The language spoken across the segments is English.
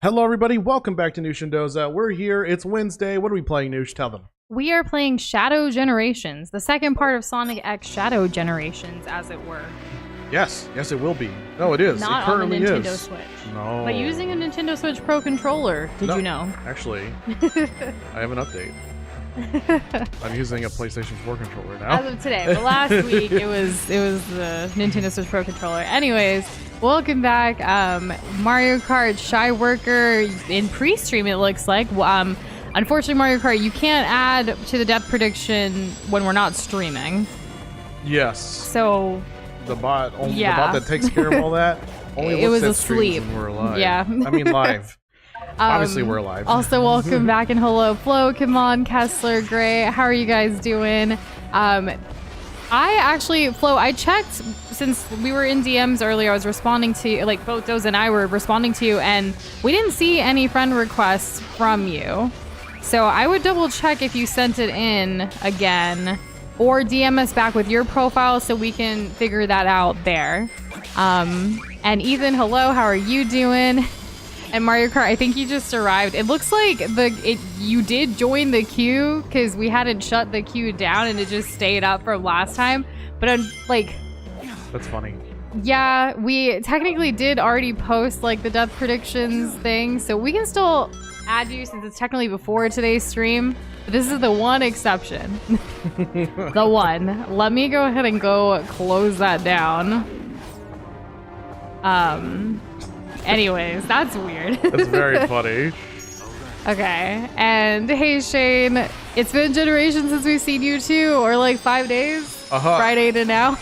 Hello, everybody. Welcome back to Nush and Doza. We're here. It's Wednesday. What are we playing, Nush? Tell them. We are playing Shadow Generations, the second part of Sonic X Shadow Generations, as it were. Yes, it will be. No, it is. Not it currently on the Nintendo is. Switch. No. But using a Nintendo Switch Pro controller, did you know? Actually, I have an update. I'm using a PlayStation 4 controller now. As of today, but last week it was the Nintendo Switch Pro controller. Anyways, welcome back. Mario Kart Shy Worker in pre-stream, it looks like. Unfortunately, Mario Kart, you can't add to the death prediction when we're not streaming. Yes. So the bot, the bot that takes care of all that, only it looks was at asleep. streams when we're alive. Yeah. I mean live. Obviously, we're alive. Also, welcome back and hello, Flo, Kimon, Kessler, Gray. How are you guys doing? Flo, I checked since we were in DMs earlier. I was responding to, like, both Doza and I were responding to you, and we didn't see any friend requests from you. So I would double check if you sent it in again, or DM us back with your profile so we can figure that out there. And Ethan, hello, how are you doing? And Mario Kart, I think you just arrived. It looks like you did join the queue because we hadn't shut the queue down and it just stayed up from last time. But that's funny. Yeah, we technically did already post like the death predictions thing, so we can still add you since it's technically before today's stream. But this is the one exception. The one. Let me go ahead and go close that down. Anyways, that's weird. That's very funny. Okay, and hey Shane, it's been generations since we've seen you too, or like 5 days? Friday to now.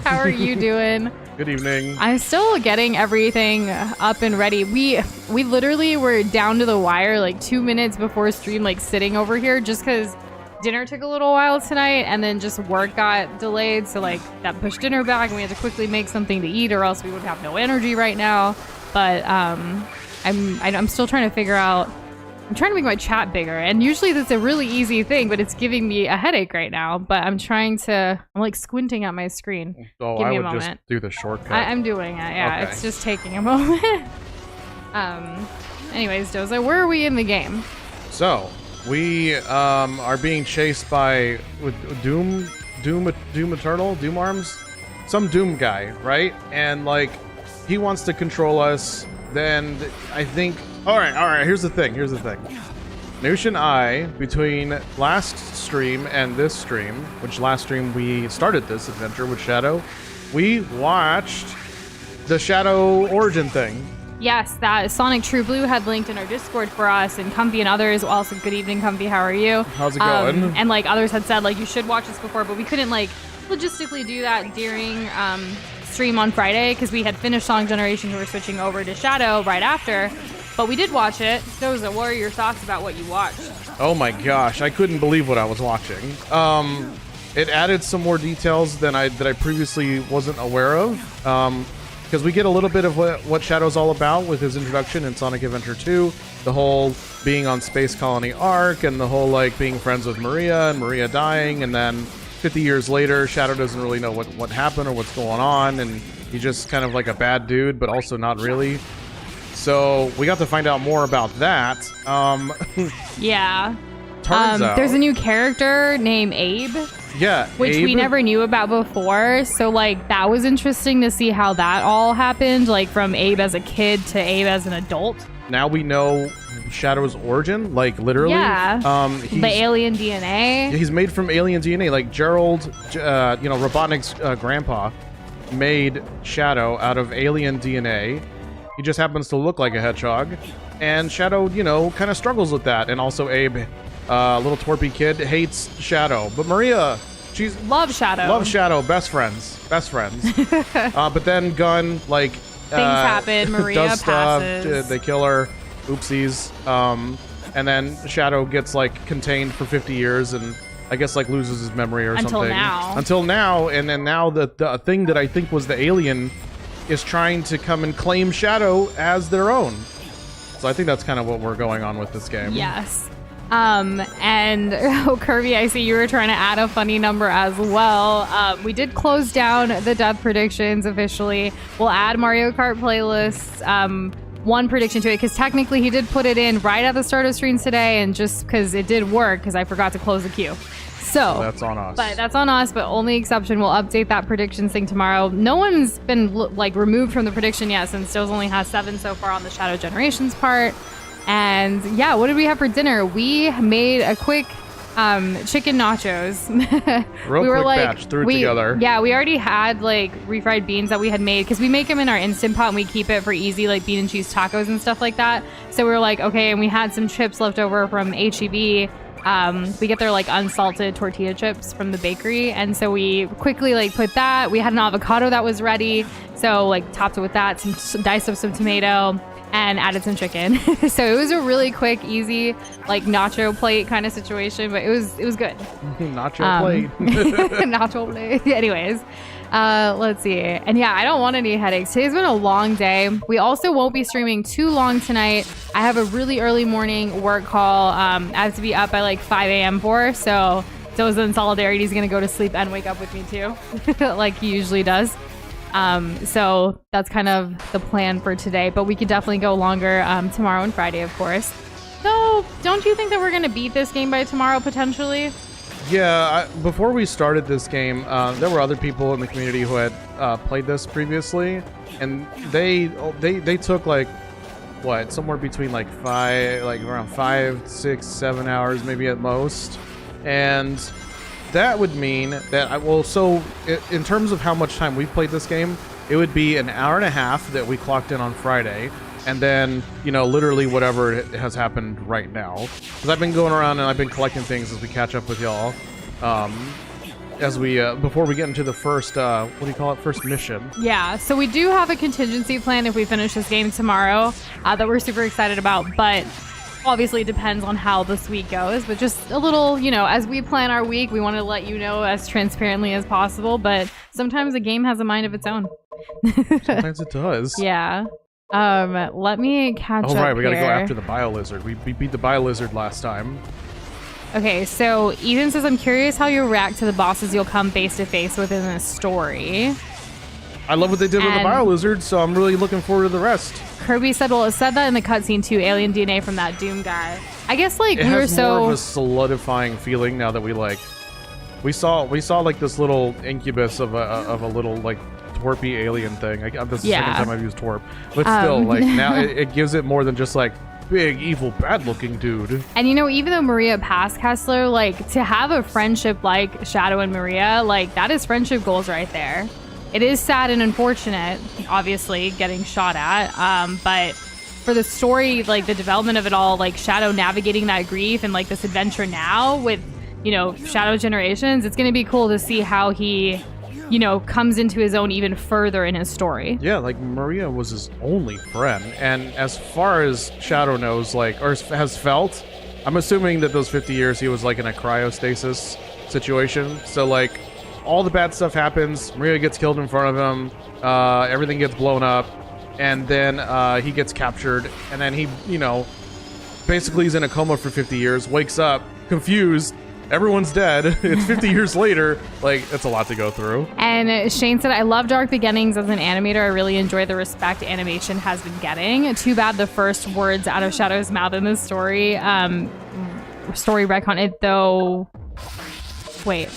How are you doing? Good evening. I'm still getting everything up and ready. We literally were down to the wire like 2 minutes before stream, like sitting over here just because dinner took a little while tonight and then just work got delayed, so like that pushed dinner back and we had to quickly make something to eat or else we would have no energy right now. But I'm still trying to figure out. I'm trying to make my chat bigger, and usually that's a really easy thing, but it's giving me a headache right now. But I'm like squinting at my screen. Oh, Give me I a would moment. just do the shortcut. I'm doing it. Yeah, Okay. It's just taking a moment. Anyways, Doza, where are we in the game? So we are being chased by Doom Eternal, Doom Arms, some Doom guy, right? And like he wants to control us. Then I think. All right. Here's the thing. Nush and I, between last stream and this stream, which last stream we started this adventure with Shadow, we watched the Shadow origin thing. Yes, that Sonic True Blue had linked in our Discord for us, and Comfy and others. Also, good evening, Comfy. How are you? How's it going? And like others had said, like you should watch this before, but we couldn't like logistically do that during stream on Friday because we had finished Sonic Generations and we were switching over to Shadow right after. But we did watch it. Doza, what are your thoughts about what you watched? Oh my gosh, I couldn't believe what I was watching. It added some more details than I previously wasn't aware of. Because we get a little bit of what Shadow's all about with his introduction in Sonic Adventure 2. The whole being on Space Colony Arc and the whole like being friends with Maria and Maria dying, and then 50 years later, Shadow doesn't really know what happened or what's going on, and he's just kind of like a bad dude, but also not really. So we got to find out more about that. Yeah. Turns out there's a new character named Abe. Yeah, which Abe, we never knew about before. So like that was interesting to see how that all happened, like from Abe as a kid to Abe as an adult. Now we know Shadow's origin, like literally. Yeah. The alien DNA. He's made from alien DNA. Like Gerald, Robotnik's grandpa made Shadow out of alien DNA. He just happens to look like a hedgehog, and Shadow, kind of struggles with that. And also Abe, little twerpy kid, hates Shadow, but Maria, she's loves Shadow. best friends. But then Gun, like things happen. Maria does passes. Stuff, they kill her. Oopsies. And then Shadow gets like contained for 50 years, and I guess like loses his memory or something. Until now, and then now the thing that I think was the alien is trying to come and claim Shadow as their own. So I think that's kind of what we're going on with this game. Yes. And Kirby, I see you were trying to add a funny number as well. We did close down the death predictions officially. We'll add Mario Kart playlists one prediction to it, because technically he did put it in right at the start of streams today, and just because it did work, because I forgot to close the queue. So that's on us. But that's on us. But only exception, we'll update that predictions thing tomorrow. No one's been like removed from the prediction yet, since Doza only has 7 so far on the Shadow Generations part. And yeah, what did we have for dinner? We made a quick chicken nachos. Real quick batch, threw it together. Yeah, we already had like refried beans that we had made, because we make them in our Instant Pot and we keep it for easy like bean and cheese tacos and stuff like that. So we were like, okay, and we had some chips left over from HEB. We get their like unsalted tortilla chips from the bakery, and so we quickly like put that. We had an avocado that was ready, so like topped it with that, some diced up some tomato, and added some chicken. So it was a really quick, easy like nacho plate kind of situation, but it was good. Nacho plate. Nacho plate. Anyways. Let's see. And yeah, I don't want any headaches. Today's been a long day. We also won't be streaming too long tonight. I have a really early morning work call. I have to be up by like 5 a.m. for, so Doza in solidarity is going to go to sleep and wake up with me too, like he usually does. So that's kind of the plan for today, but we could definitely go longer tomorrow and Friday, of course. So don't you think that we're going to beat this game by tomorrow potentially? Yeah, before we started this game, there were other people in the community who had played this previously, and they took like what, somewhere between like around 5, 6, 7 hours maybe at most, and that would mean that so in terms of how much time we've played this game, it would be an hour and a half that we clocked in on Friday. And then, you know, literally whatever has happened right now. Because I've been going around and I've been collecting things as we catch up with y'all. As we, before we get into the first, what do you call it? First mission. Yeah, so we do have a contingency plan if we finish this game tomorrow that we're super excited about. But obviously it depends on how this week goes. But just a little, you know, as we plan our week, we want to let you know as transparently as possible. But sometimes a game has a mind of its own. Sometimes it does. Yeah. Let me catch up. Oh, right, we gotta here. go after the Bio-Lizard. We beat the Bio-Lizard last time. Okay, so Ethan says, I'm curious how you react to the bosses you'll come face to face with in the story. I love what they did with the Bio-Lizard, so I'm really looking forward to the rest. Kirby said, well, it said that in the cutscene too, alien DNA from that Doom guy. I guess, like, it we were has more of a solidifying feeling now that we saw like this little incubus of a little like twerpy alien thing. This is the second time I've used twerp, but still, like now it gives it more than just like big evil bad looking dude. And you know, even though Maria passed Kessler, like to have a friendship like Shadow and Maria, like that is friendship goals right there. It is sad and unfortunate, obviously getting shot at, but for the story, like the development of it all, like Shadow navigating that grief and like this adventure now with, you know, Shadow Generations, it's going to be cool to see how he, you know, comes into his own even further in his story. Yeah, like Maria was his only friend, and as far as Shadow knows, like, or has felt, I'm assuming that those 50 years he was like in a cryostasis situation. So like all the bad stuff happens, Maria gets killed in front of him, everything gets blown up, and then he gets captured, and then he, you know, basically he's in a coma for 50 years, wakes up confused, everyone's dead. It's 50 years later. Like, it's a lot to go through. And Shane said, I love Dark Beginnings as an animator. I really enjoy the respect animation has been getting. Too bad the first words out of Shadow's mouth in the story retcon it, though. Wait.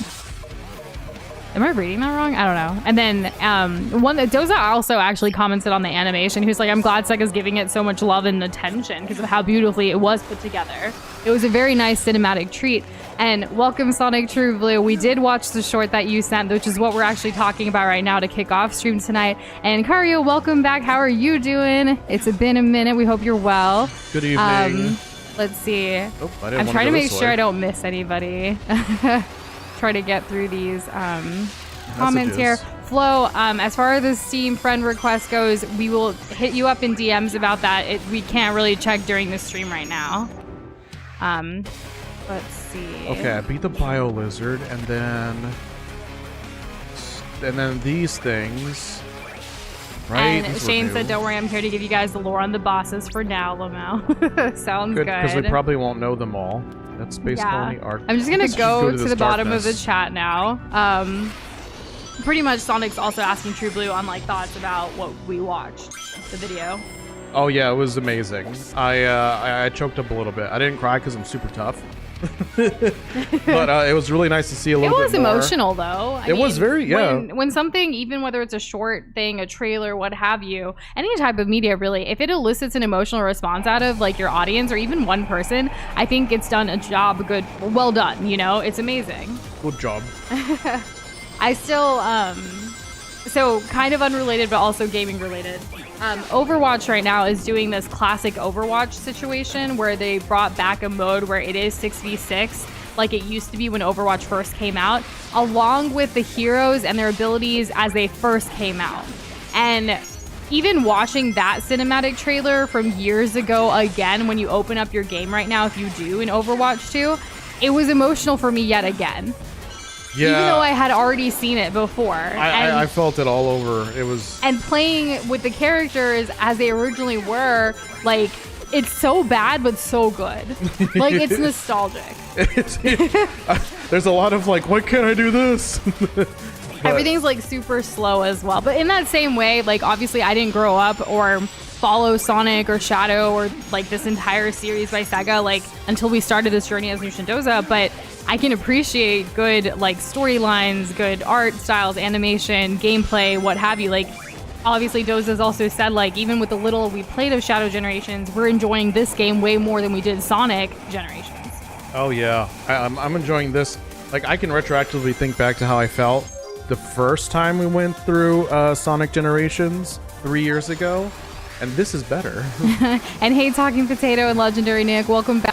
Am I reading that wrong? I don't know. And then Doza also actually commented on the animation. He was like, I'm glad Sega's giving it so much love and attention because of how beautifully it was put together. It was a very nice cinematic treat. And welcome, Sonic True Blue. We did watch the short that you sent, which is what we're actually talking about right now to kick off stream tonight. And Kario, welcome back. How are you doing? It's been a minute. We hope you're well. Good evening. Let's see. Oh, I'm trying to make sure I don't miss anybody. Try to get through these comments here. Flo, as far as the Steam friend request goes, we will hit you up in DMs about that. We can't really check during the stream right now. Let's see. Okay, I beat the Bio-Lizard, and then these things. Right? And Shane said, don't worry, I'm here to give you guys the lore on the bosses for now, Lamau. Sounds good. Because we probably won't know them all. That's Space Colony Art. I'm just going to go to the bottom of the chat now. Pretty much Sonic's also asking True Blue on like thoughts about what we watched, the video. Oh yeah, it was amazing. I choked up a little bit. I didn't cry because I'm super tough. But it was really nice to see a little bit more. It was emotional though. It was very, yeah. When something, even whether it's a short thing, a trailer, what have you, any type of media really, if it elicits an emotional response out of like your audience or even one person, I think it's done a job well done, you know? It's amazing. Good job. I still, so kind of unrelated, but also gaming related. Overwatch right now is doing this classic Overwatch situation where they brought back a mode where it is 6v6 like it used to be when Overwatch first came out, along with the heroes and their abilities as they first came out. And even watching that cinematic trailer from years ago again, when you open up your game right now, if you do in Overwatch 2, it was emotional for me yet again. Yeah. Even though I had already seen it before. I felt it all over. It was... And playing with the characters as they originally were, like, it's so bad, but so good. Like, it's nostalgic. There's a lot of, like, why can't I do this? Everything's, like, super slow as well. But in that same way, like, obviously I didn't grow up or follow Sonic or Shadow or, like, this entire series by Sega, like, until we started this journey as Nush and Doza, but I can appreciate good, like, storylines, good art styles, animation, gameplay, what have you. Like, obviously Doza's also said, like, even with the little we played of Shadow Generations, we're enjoying this game way more than we did Sonic Generations. Oh yeah, I'm enjoying this. Like, I can retroactively think back to how I felt the first time we went through Sonic Generations 3 years ago, and this is better. And hey, Talking Potato and Legendary Nick, welcome back.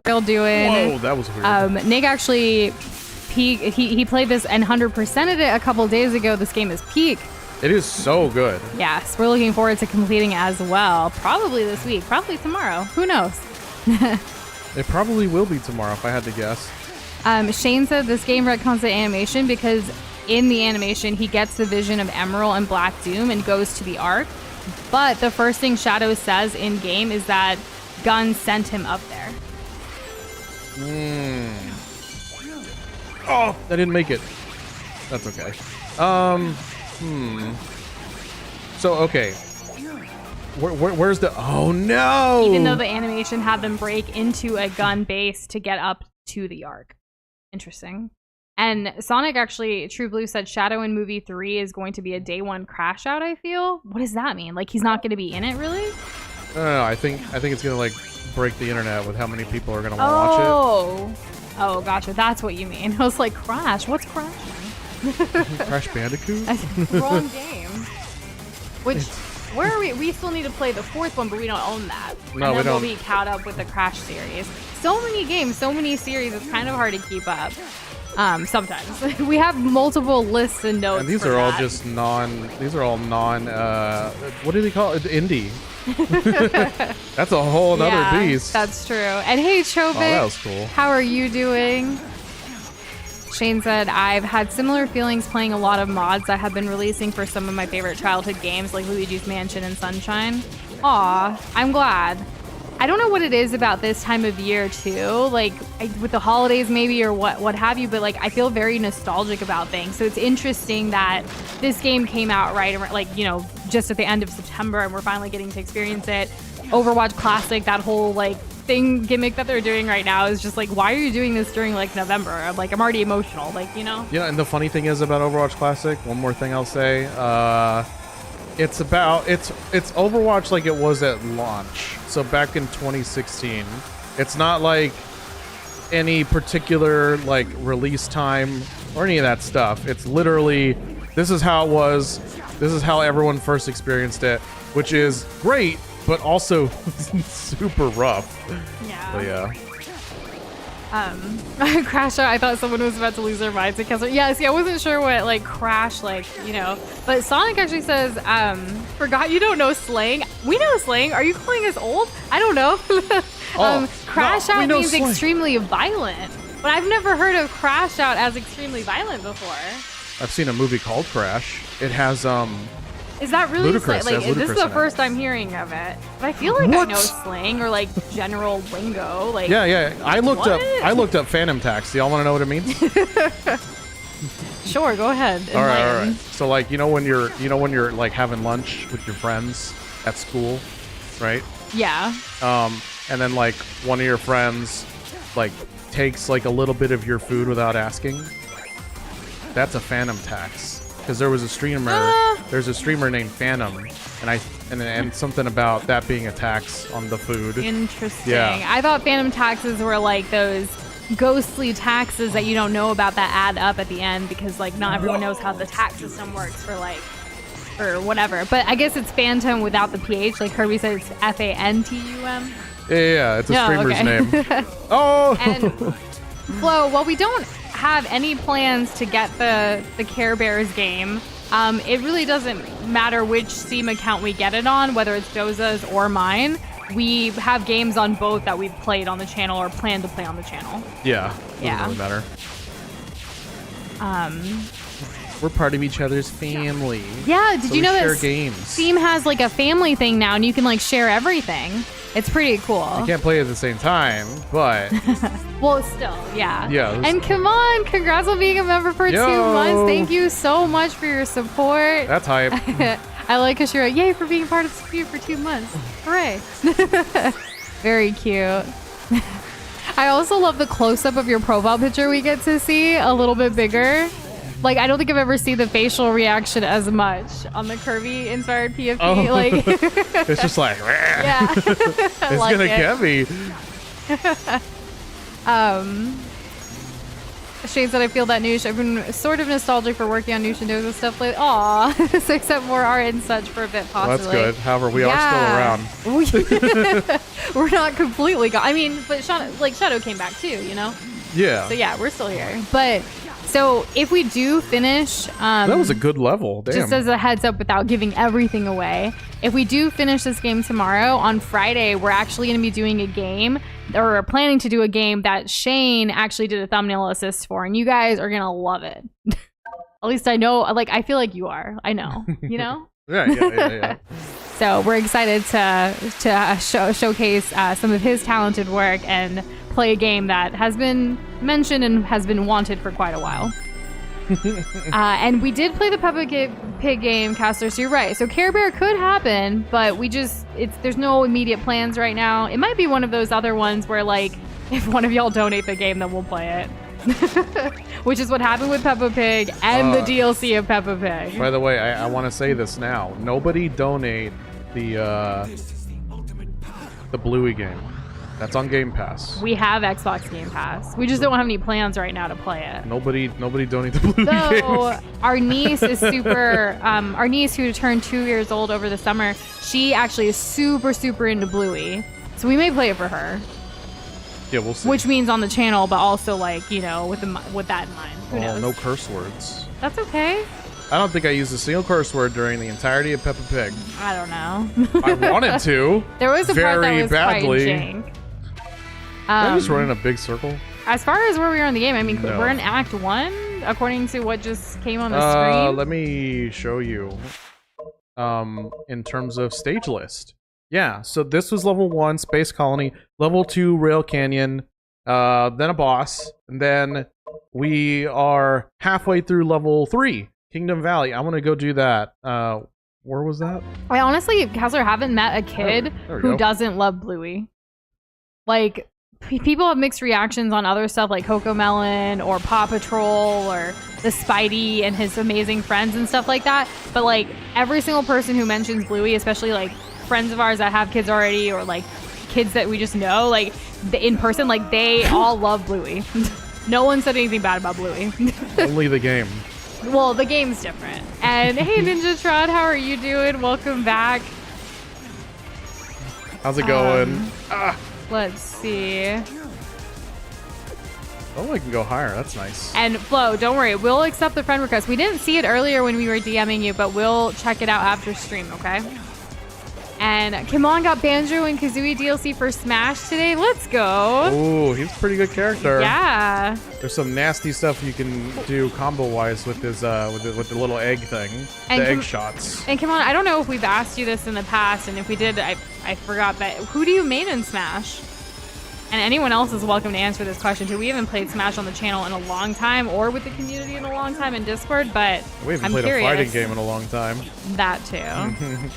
How y'all doing? Whoa, that was weird. Nick actually he played this and 100%ed it a couple days ago. This game is peak. It is so good. Yes, we're looking forward to completing as well. Probably this week, probably tomorrow. Who knows? It probably will be tomorrow if I had to guess. Shane said this game retcons the animation because in the animation he gets the vision of Emerald and Black Doom and goes to the Ark. But the first thing Shadow says in game is that Gunn sent him up there. Oh, I didn't make it. That's okay. So, okay. Where's the... Oh, no! Even though the animation had them break into a gun base to get up to the Ark. Interesting. And Sonic actually, True Blue said Shadow in movie 3 is going to be a day one crash out, I feel. What does that mean? Like, he's not going to be in it, really? No, I think it's going to, like, break the internet with how many people are going to watch it. Oh, gotcha. That's what you mean. I was like, Crash? What's Crash? Crash Bandicoot? Wrong game. Which, where are we? We still need to play the fourth one, but we don't own that. No, and we then don't. We'll be caught up with the Crash series. So many games, so many series. It's kind of hard to keep up. Sometimes we have multiple lists and notes. And these are all just non. These are all non. What do they call it? Indie. That's a whole nother beast. That's true. And hey, Chobik, that was cool. How are you doing? Shane said, I've had similar feelings playing a lot of mods that have been releasing for some of my favorite childhood games like Luigi's Mansion and Sunshine. Aw, I'm glad. I don't know what it is about this time of year too, like with the holidays maybe or what have you, but like I feel very nostalgic about things. So it's interesting that this game came out right, like, you know, just at the end of September and we're finally getting to experience it. Overwatch Classic, that whole like gimmick that they're doing right now is just like, why are you doing this during like November? I'm already emotional, like, you know? Yeah, and the funny thing is about Overwatch Classic, one more thing I'll say, it's Overwatch like it was at launch. So back in 2016, it's not like any particular like release time or any of that stuff. It's literally, this is how it was. This is how everyone first experienced it, which is great, but also super rough. Yeah. But yeah. Crash out. I thought someone was about to lose their minds because I wasn't sure what like crash, like, you know, but Sonic actually says forgot you don't know slang. We know slang. Are you calling us old? I don't know. Crash out means slang. Extremely violent, but I've never heard of crash out as extremely violent before. I've seen a movie called Crash. It has is that really Ludacris, like this is the first I'm hearing of it? But I feel like I know slang or like general lingo. Like yeah. I looked up Phantom Tax. Do y'all want to know what it means? Sure, go ahead. All right. So like, you know when you're like having lunch with your friends at school right? Yeah. And then like one of your friends like takes like a little bit of your food without asking. That's a phantom tax. Because there was a streamer, there's a streamer named Phantom, and something about that being a tax on the food. Interesting. Yeah. I thought phantom taxes were like those ghostly taxes that you don't know about that add up at the end because like not everyone knows how the tax system works for like or whatever. But I guess it's phantom without the PH. Like Kirby said, it's FANTUM. Yeah, it's a streamer's name. Oh! And Flo, while we don't have any plans to get the Care Bears game, it really doesn't matter which Steam account we get it on, whether it's Doza's or mine. We have games on both that we've played on the channel or plan to play on the channel. Yeah. Yeah. Doesn't really matter. We're part of each other's family. Yeah, did so you know share that games. Steam has like a family thing now and you can like share everything? It's pretty cool. You can't play at the same time, but well, still, yeah. Yeah. And come on, congrats on being a member for 2 months. Thank you so much for your support. That's hype. I like because you're like, yay for being part of the community for 2 months. Hooray. Very cute. I also love the close-up of your profile picture we get to see a little bit bigger. Like, I don't think I've ever seen the facial reaction as much on the Kirby-inspired PFP. Oh. Like, it's just like, yeah. it's like gonna get me. Shane said, I feel that Nush. I've been sort of nostalgic for working on Nush and Doza stuff lately. Aw, so except more art and such for a bit, possibly. Well, that's good. However, we are still around. We're not completely gone. I mean, but Shadow came back too, you know? Yeah. So yeah, we're still here. But so if we do finish, that was a good level. Damn. Just as a heads up, without giving everything away, if we do finish this game tomorrow, on Friday, we're actually going to be doing a game, or planning to do a game that Shane actually did a thumbnail assist for, and you guys are gonna love it. At least I know. Like, I feel like you are. I know. You know. Yeah. So we're excited to showcase some of his talented work and play a game that has been mentioned and has been wanted for quite a while. And we did play the Peppa Pig game, Caster, so you're right. So Care Bear could happen, but there's no immediate plans right now. It might be one of those other ones where, like, if one of y'all donate the game, then we'll play it. Which is what happened with Peppa Pig and the DLC of Peppa Pig. By the way, I want to say this now. Nobody donate the Bluey game. That's on Game Pass. We have Xbox Game Pass. We just don't have any plans right now to play it. Nobody donate the Bluey game. So our niece is super. Our niece, who turned 2 years old over the summer, she actually is super into Bluey. So we may play it for her. Yeah, we'll see. Which means on the channel, but also, like, you know, with that in mind. Who knows? No curse words. That's okay. I don't think I used a single curse word during the entirety of Peppa Pig. I don't know. I wanted to. There was a part that was badly. quite jank. I just run in a big circle. As far as where we are in the game, I mean, No. we're in Act 1, according to what just came on the screen. Let me show you. In terms of stage list. Yeah, so this was level 1, Space Colony. Level 2, Rail Canyon. Then a boss. And then we are halfway through level 3, Kingdom Valley. I want to go do that. Where was that? I honestly, Kessler, haven't met a kid there we who go. doesn't love Bluey. Like, people have mixed reactions on other stuff like Coco Melon or Paw Patrol or the Spidey and his amazing friends and stuff like that. But, like, every single person who mentions Bluey, especially, like, friends of ours that have kids already or, like, kids that we just know, like, in person, like, they all love Bluey. No one said anything bad about Bluey. Only the game. Well, the game's different. And hey, Ninja Trod, how are you doing? Welcome back. How's it going? Let's see. Oh, I can go higher. That's nice. And Flo, don't worry. We'll accept the friend request. We didn't see it earlier when we were DMing you, but we'll check it out after stream, okay? And Kimon got Banjo and Kazooie DLC for Smash today. Let's go. Ooh, he's a pretty good character. Yeah. There's some nasty stuff you can do combo-wise with his with the little egg thing, And the egg shots. And Kimon, I don't know if we've asked you this in the past, and if we did, I forgot. But who do you main in Smash? And anyone else is welcome to answer this question too. We haven't played Smash on the channel in a long time, or with the community in a long time in Discord. But We haven't I'm played curious. a fighting game in a long time. That too.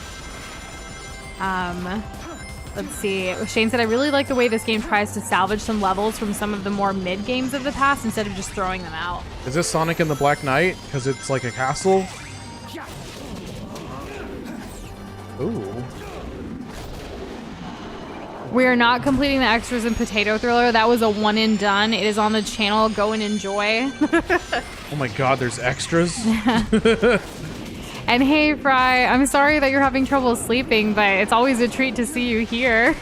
Let's see. Shane said, I really like the way this game tries to salvage some levels from some of the more mid games of the past instead of just throwing them out. Is this Sonic and the Black Knight? Because it's like a castle? Ooh. We are not completing the extras in Potato Thriller. That was a one and done. It is on the channel. Go and enjoy. Oh my god, there's extras? And hey, Fry, I'm sorry that you're having trouble sleeping, but it's always a treat to see you here.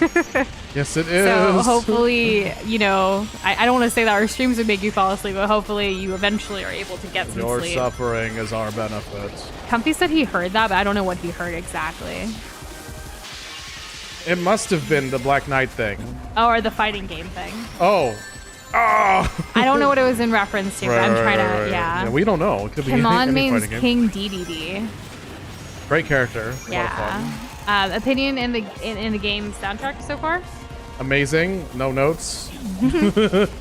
Yes, it is. So hopefully, you know, I don't want to say that our streams would make you fall asleep, but hopefully you eventually are able to get some Your sleep. suffering is our benefit. Comfy said he heard that, but I don't know what he heard exactly. It must have been the Black Knight thing. Oh, or the fighting game thing. Oh. Oh. I don't know what it was in reference to, but I'm trying to, yeah. We don't know. It could be Come on any means fighting game. King DDD. Great character. Yeah. Opinion in the game soundtrack so far? Amazing. No notes.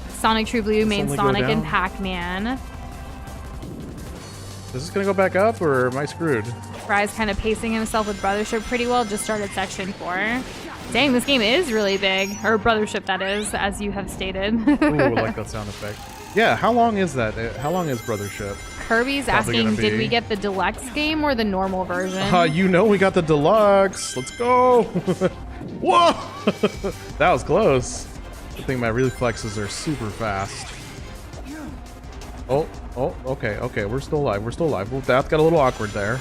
Sonic True Blue, main only go Sonic, down. and Pac-Man. Is this gonna go back up, or am I screwed? Fry's kind of pacing himself with Brothership pretty well. Just started section 4. Dang, this game is really big. Or Brothership, that is, as you have stated. Ooh, I like that sound effect. Yeah, how long is that? How long is Brothership? Kirby's Probably asking, gonna be- did we get the deluxe game or the normal version? You know we got the deluxe. Let's go. Whoa! That was close. Good thing my reflexes are super fast. Oh, okay. We're still alive. Well, that got a little awkward there.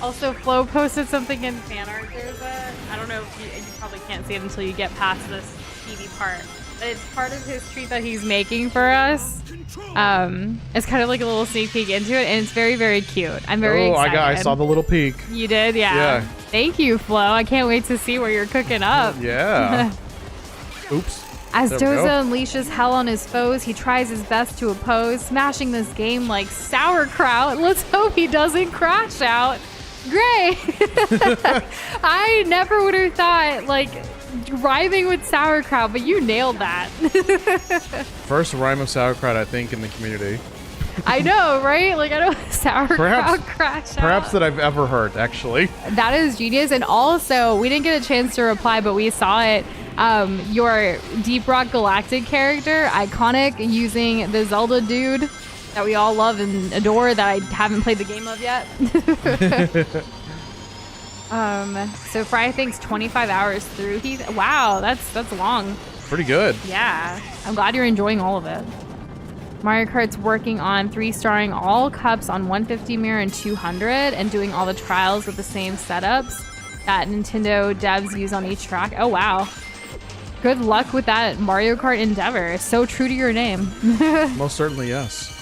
Also, Flo posted something in fan art. There's I don't know if you probably can't see it until you get past this TV part. But it's part of his treat that he's making for us. It's kind of like a little sneak peek into it, and it's very, very cute. I'm very excited. I saw the little peek. You did? Yeah. Yeah. Thank you, Flo. I can't wait to see what you're cooking up. Yeah. Oops. As There we go. Doza unleashes hell on his foes, he tries his best to oppose, smashing this game like sauerkraut. Let's hope he doesn't crash out. Great! I never would have thought, like, rhyming with sauerkraut, but you nailed that. First rhyme of sauerkraut, I think, in the community. I know, right? Like, I don't sauerkraut crash out. Perhaps that I've ever heard, actually. That is genius. And also, we didn't get a chance to reply, but we saw it. Your Deep Rock Galactic character, iconic, using the Zelda dude that we all love and adore that I haven't played the game of yet. So Fry thinks 25 hours through. Wow, that's long. Pretty good. Yeah, I'm glad you're enjoying all of it. Mario Kart's working on 3-starring all cups on 150 mirror and 200 and doing all the trials with the same setups that Nintendo devs use on each track. Oh, wow. Good luck with that Mario Kart endeavor. So true to your name. Most certainly, yes.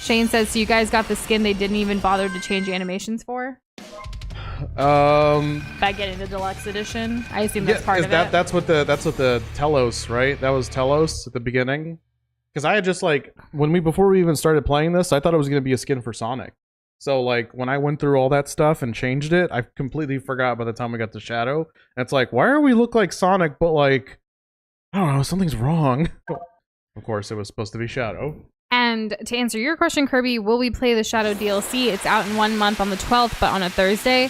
Shane says, so you guys got the skin they didn't even bother to change animations for? By getting the deluxe edition? I assume that's part of it. That's what the Telos, right? That was Telos at the beginning. Because I had just like before we even started playing this, I thought it was gonna be a skin for Sonic. So like when I went through all that stuff and changed it, I completely forgot by the time we got to Shadow. And it's like, why are we look like Sonic, but like I don't know, something's wrong. Of course, it was supposed to be Shadow. And to answer your question, Kirby, will we play the Shadow DLC? It's out in 1 month on the 12th, but on a Thursday.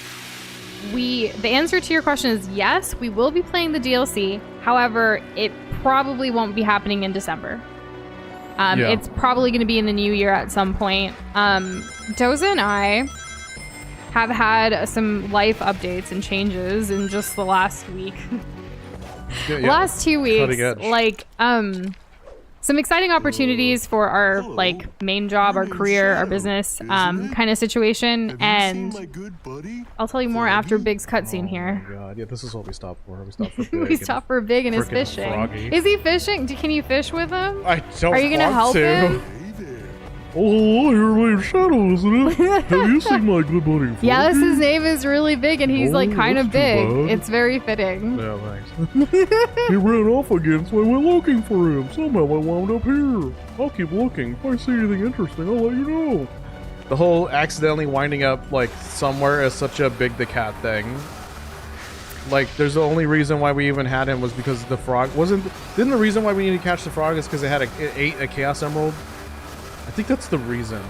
The answer to your question is yes, we will be playing the DLC. However, it probably won't be happening in December. It's probably going to be in the new year at some point. Doza and I have had some life updates and changes in just the last week. Last 2 weeks. Like, some exciting opportunities for our like main job, our career, our business kind of situation, and I'll tell you more after Big's cutscene here. Oh my god, yeah, this is what we stop for. We stop for Big. We stop for Big and his Frickin' fishing. Froggy. Is he fishing? Can you fish with him? I don't. Are you gonna help him? Oh, you're my Shadow, isn't it? Have you seen my good buddy? Froggy? Yes, his name is really big, and he's like kind of that's too big. bad. It's very fitting. Yeah, thanks. He ran off again, so I went looking for him. Somehow I wound up here. I'll keep looking. If I see anything interesting, I'll let you know. The whole accidentally winding up like somewhere is such a Big the Cat thing. Like, there's the only reason why we even had him was because the frog didn't the reason why we needed to catch the frog is because it ate a Chaos Emerald? I think that's the reason.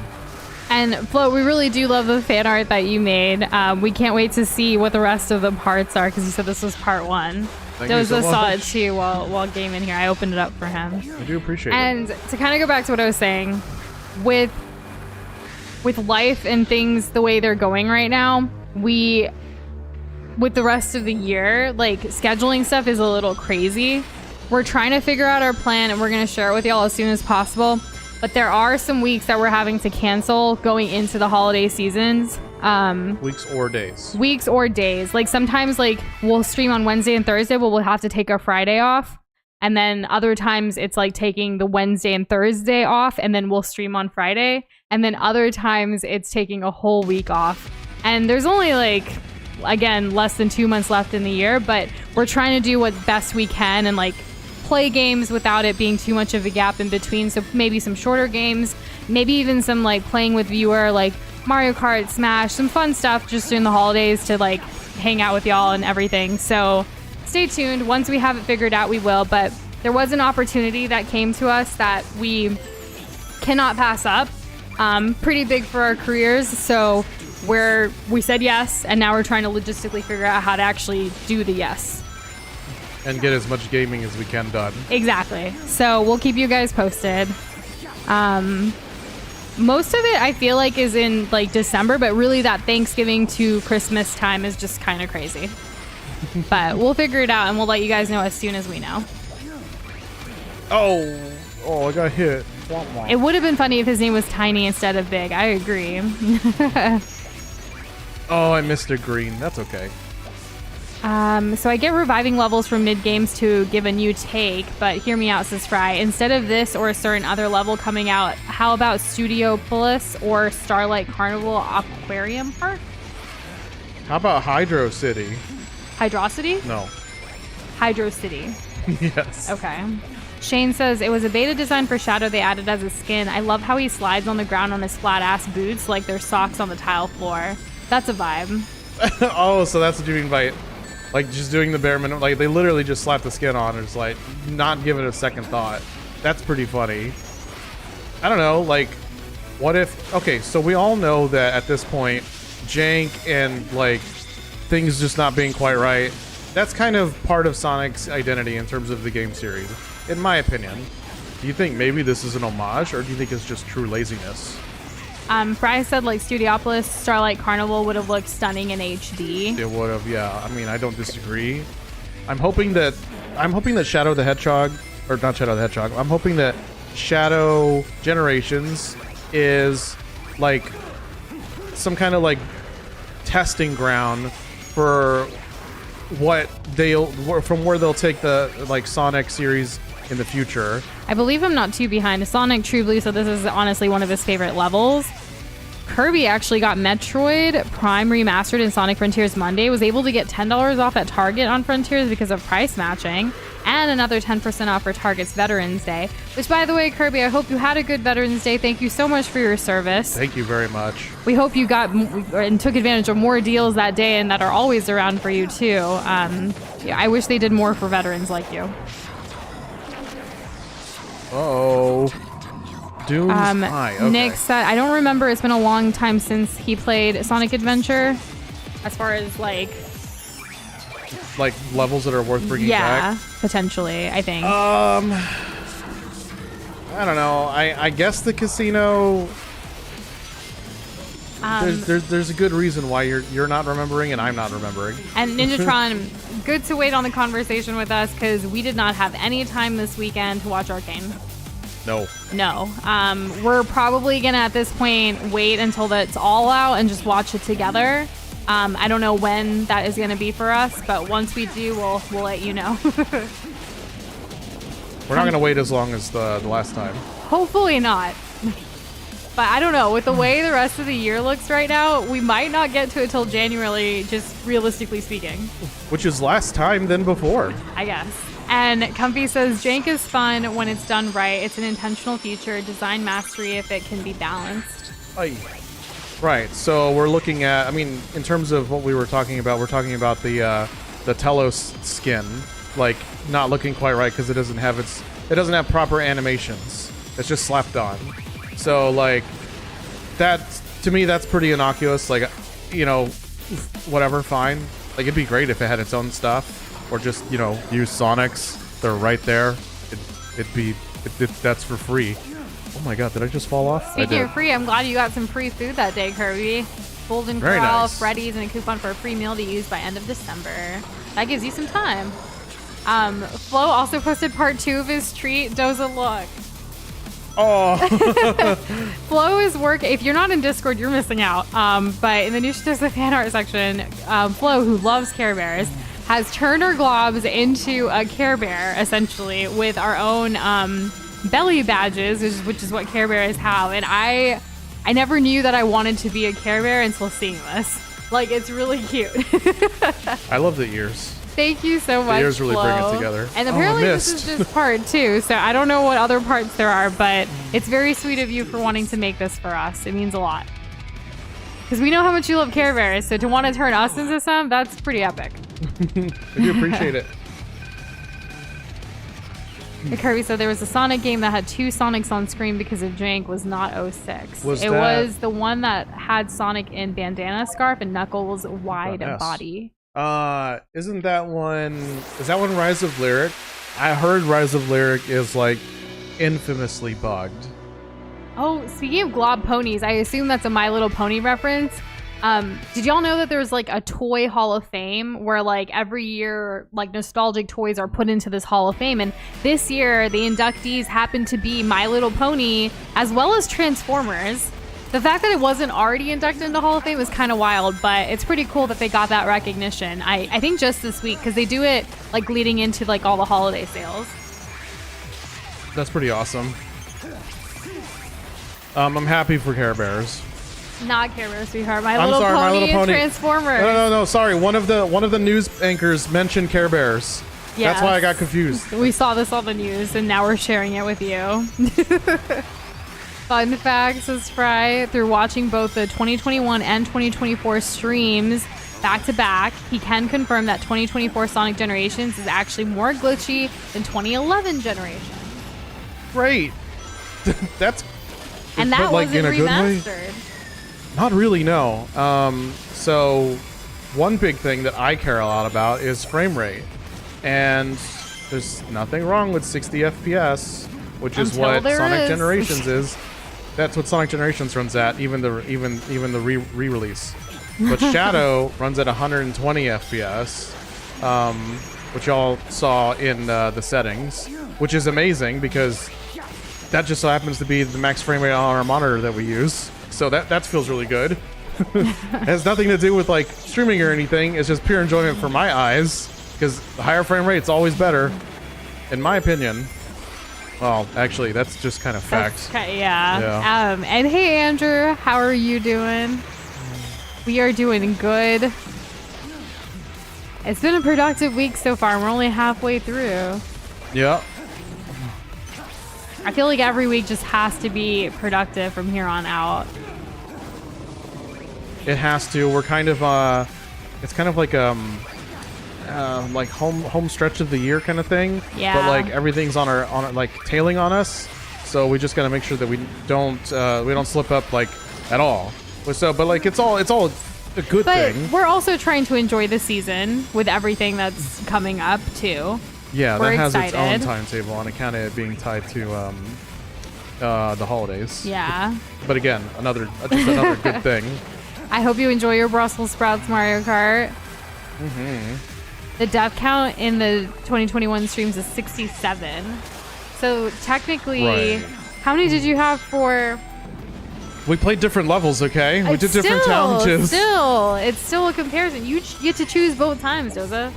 And Flo, we really do love the fan art that you made. We can't wait to see what the rest of the parts are because you said this was part 1. Thank you Doza so saw it much. too while gaming here. I opened it up for him. I do appreciate it. And to kind of go back to what I was saying, with life and things the way they're going right now, with the rest of the year, like scheduling stuff is a little crazy. We're trying to figure out our plan and we're going to share it with y'all as soon as possible. But there are some weeks that we're having to cancel going into the holiday seasons. Weeks or days. Weeks or days. Like sometimes like we'll stream on Wednesday and Thursday, but we'll have to take a Friday off. And then other times it's like taking the Wednesday and Thursday off and then we'll stream on Friday. And then other times it's taking a whole week off. And there's only like, again, less than 2 months left in the year, but we're trying to do what best we can and like play games without it being too much of a gap in between. So maybe some shorter games, maybe even some like playing with viewer, like Mario Kart, Smash, some fun stuff just during the holidays to like hang out with y'all and everything. So stay tuned. Once we have it figured out, we will. But there was an opportunity that came to us that we cannot pass up. Pretty big for our careers. So we said yes, and now we're trying to logistically figure out how to actually do the yes. And get as much gaming as we can done. Exactly. So we'll keep you guys posted. Most of it I feel like is in like December, but really that Thanksgiving to Christmas time is just kind of crazy. But we'll figure it out and we'll let you guys know as soon as we know. Oh, I got hit. Womp womp. It would have been funny if his name was Tiny instead of Big. I agree. Oh, I missed a green. That's okay. So I get reviving levels from mid-games to give a new take, but hear me out, says Fry. Instead of this or a certain other level coming out, how about Studiopolis or Starlight Carnival Aquarium Park? How about Hydro City? Hydrocity? No. Hydro City. Yes. Okay. Shane says, it was a beta design for Shadow they added as a skin. I love how he slides on the ground on his flat-ass boots like they're socks on the tile floor. That's a vibe. Oh, so that's what you mean by like just doing the bare minimum. Like they literally just slap the skin on and it's like not give it a second thought. That's pretty funny. I don't know, like what if, okay, so we all know that at this point jank and like things just not being quite right, that's kind of part of Sonic's identity in terms of the game series, in my opinion. Do you think maybe this is an homage, or do you think it's just true laziness? Fry said like Studiopolis Starlight Carnival would have looked stunning in HD. It would have, yeah. I mean, I don't disagree. I'm hoping that Shadow the Hedgehog, or not Shadow the Hedgehog, I'm hoping that Shadow Generations is like some kind of like testing ground for what from where they'll take the like Sonic series in the future. I believe I'm not too behind. Sonic Truebly, so this is honestly one of his favorite levels. Kirby actually got Metroid Prime Remastered in Sonic Frontiers Monday, was able to get $10 off at Target on Frontiers because of price matching, and another 10% off for Target's Veterans Day. Which, by the way, Kirby, I hope you had a good Veterans Day. Thank you so much for your service. Thank you very much. We hope you got and took advantage of more deals that day and that are always around for you, too. Yeah, I wish they did more for veterans like you. Uh-oh. Doom's High. Okay. Nick said, I don't remember. It's been a long time since he played Sonic Adventure. As far as like levels that are worth bringing back? Potentially, I think. I don't know. I guess the casino. There's a good reason why you're not remembering and I'm not remembering. And Ninjatron, good to wait on the conversation with us because we did not have any time this weekend to watch Arcane. No. We're probably gonna at this point wait until that's all out and just watch it together. I don't know when that is gonna be for us, but once we do, we'll let you know. We're not gonna wait as long as the last time. Hopefully not. But I don't know, with the way the rest of the year looks right now, we might not get to it till January, just realistically speaking. Which is less time than before. I guess. And Comfy says, jank is fun when it's done right. It's an intentional feature, design mastery if it can be balanced. Aye. Right, so we're looking at, I mean, in terms of what we were talking about, we're talking about the Telos skin, like, not looking quite right because it doesn't have proper animations. It's just slapped on. So, like, that, to me, that's pretty innocuous. Like, you know, whatever, fine. Like, it'd be great if it had its own stuff. or just use Sonics. They're right there. That's for free. Oh my god, did I just fall off? Speaking of free, I'm glad you got some free food that day, Kirby. Golden Very Corral, nice. Freddy's, and a coupon for a free meal to use by end of December. That gives you some time. Flo also posted part 2 of his treat. Doza, look. Oh. Flo is working. If you're not in Discord, you're missing out. But in the Nush Doza fan art section, Flo, who loves Care Bears, has turned our globs into a Care Bear, essentially, with our own belly badges, which is what Care Bears have. And I never knew that I wanted to be a Care Bear until seeing this. Like, it's really cute. I love the ears. Thank you so much, The ears really Flo. bring it together. And apparently I this missed. is just part 2, so I don't know what other parts there are, but it's very sweet of you for wanting to make this for us. It means a lot. Because we know how much you love Care Bears, so to want to turn us into some, that's pretty epic. I do appreciate it. Kirby said there was a Sonic game that had 2 Sonics on screen because of jank was not 06. Was the one that had Sonic in bandana scarf and Knuckles wide body. Isn't that one? Is that one Rise of Lyric? I heard Rise of Lyric is like infamously bugged. Oh, speaking of Glob Ponies, I assume that's a My Little Pony reference. Did y'all know that there's like a toy Hall of Fame where like every year like nostalgic toys are put into this Hall of Fame, and this year the inductees happen to be My Little Pony as well as Transformers. The fact that it wasn't already inducted into Hall of Fame is kind of wild, but it's pretty cool that they got that recognition. I think just this week, because they do it like leading into like all the holiday sales. That's pretty awesome. I'm happy for Care Bears. Not Care Bears, sweetheart. My I'm Little sorry, Pony My Little and Pony. Transformers. No. Sorry, one of the news anchors mentioned Care Bears. Yes. That's why I got confused. We saw this on the news, and now we're sharing it with you. Fun fact, says Fry, through watching both the 2021 and 2024 streams back to back, he can confirm that 2024 Sonic Generations is actually more glitchy than 2011 Generations. Great. That's And that but, like, wasn't in a good way? remastered. Not really, no. So one big thing that I care a lot about is frame rate. And there's nothing wrong with 60 FPS, which is Until what there Sonic is. Generations is. That's what Sonic Generations runs at, even the re-release. But Shadow runs at 120 FPS, which y'all saw in the settings, which is amazing because that just so happens to be the max frame rate on our monitor that we use. So that feels really good. It has nothing to do with like streaming or anything. It's just pure enjoyment for my eyes because the higher frame rate's always better, in my opinion. Well, actually, that's just kind of fact. Yeah. And hey, Andrew, how are you doing? We are doing good. It's been a productive week so far. We're only halfway through. Yeah. I feel like every week just has to be productive from here on out. It has to. We're kind of it's kind of like home stretch of the year kind of thing. Yeah. But like everything's on our like tailing on us, so we just gotta make sure that we don't slip up like at all. So, but like it's all a good But thing. we're also trying to enjoy the season with everything that's coming up too. Yeah, we're that has its own excited. timetable on account of it being tied to the holidays. Yeah. But again, just another good thing. I hope you enjoy your Brussels sprouts Mario Kart. Mm-hmm. The death count in the 2021 streams is 67. So technically, Right. how many did you have for? We played different levels, okay? We did different challenges. It's still a comparison. You get to choose both times, Doza.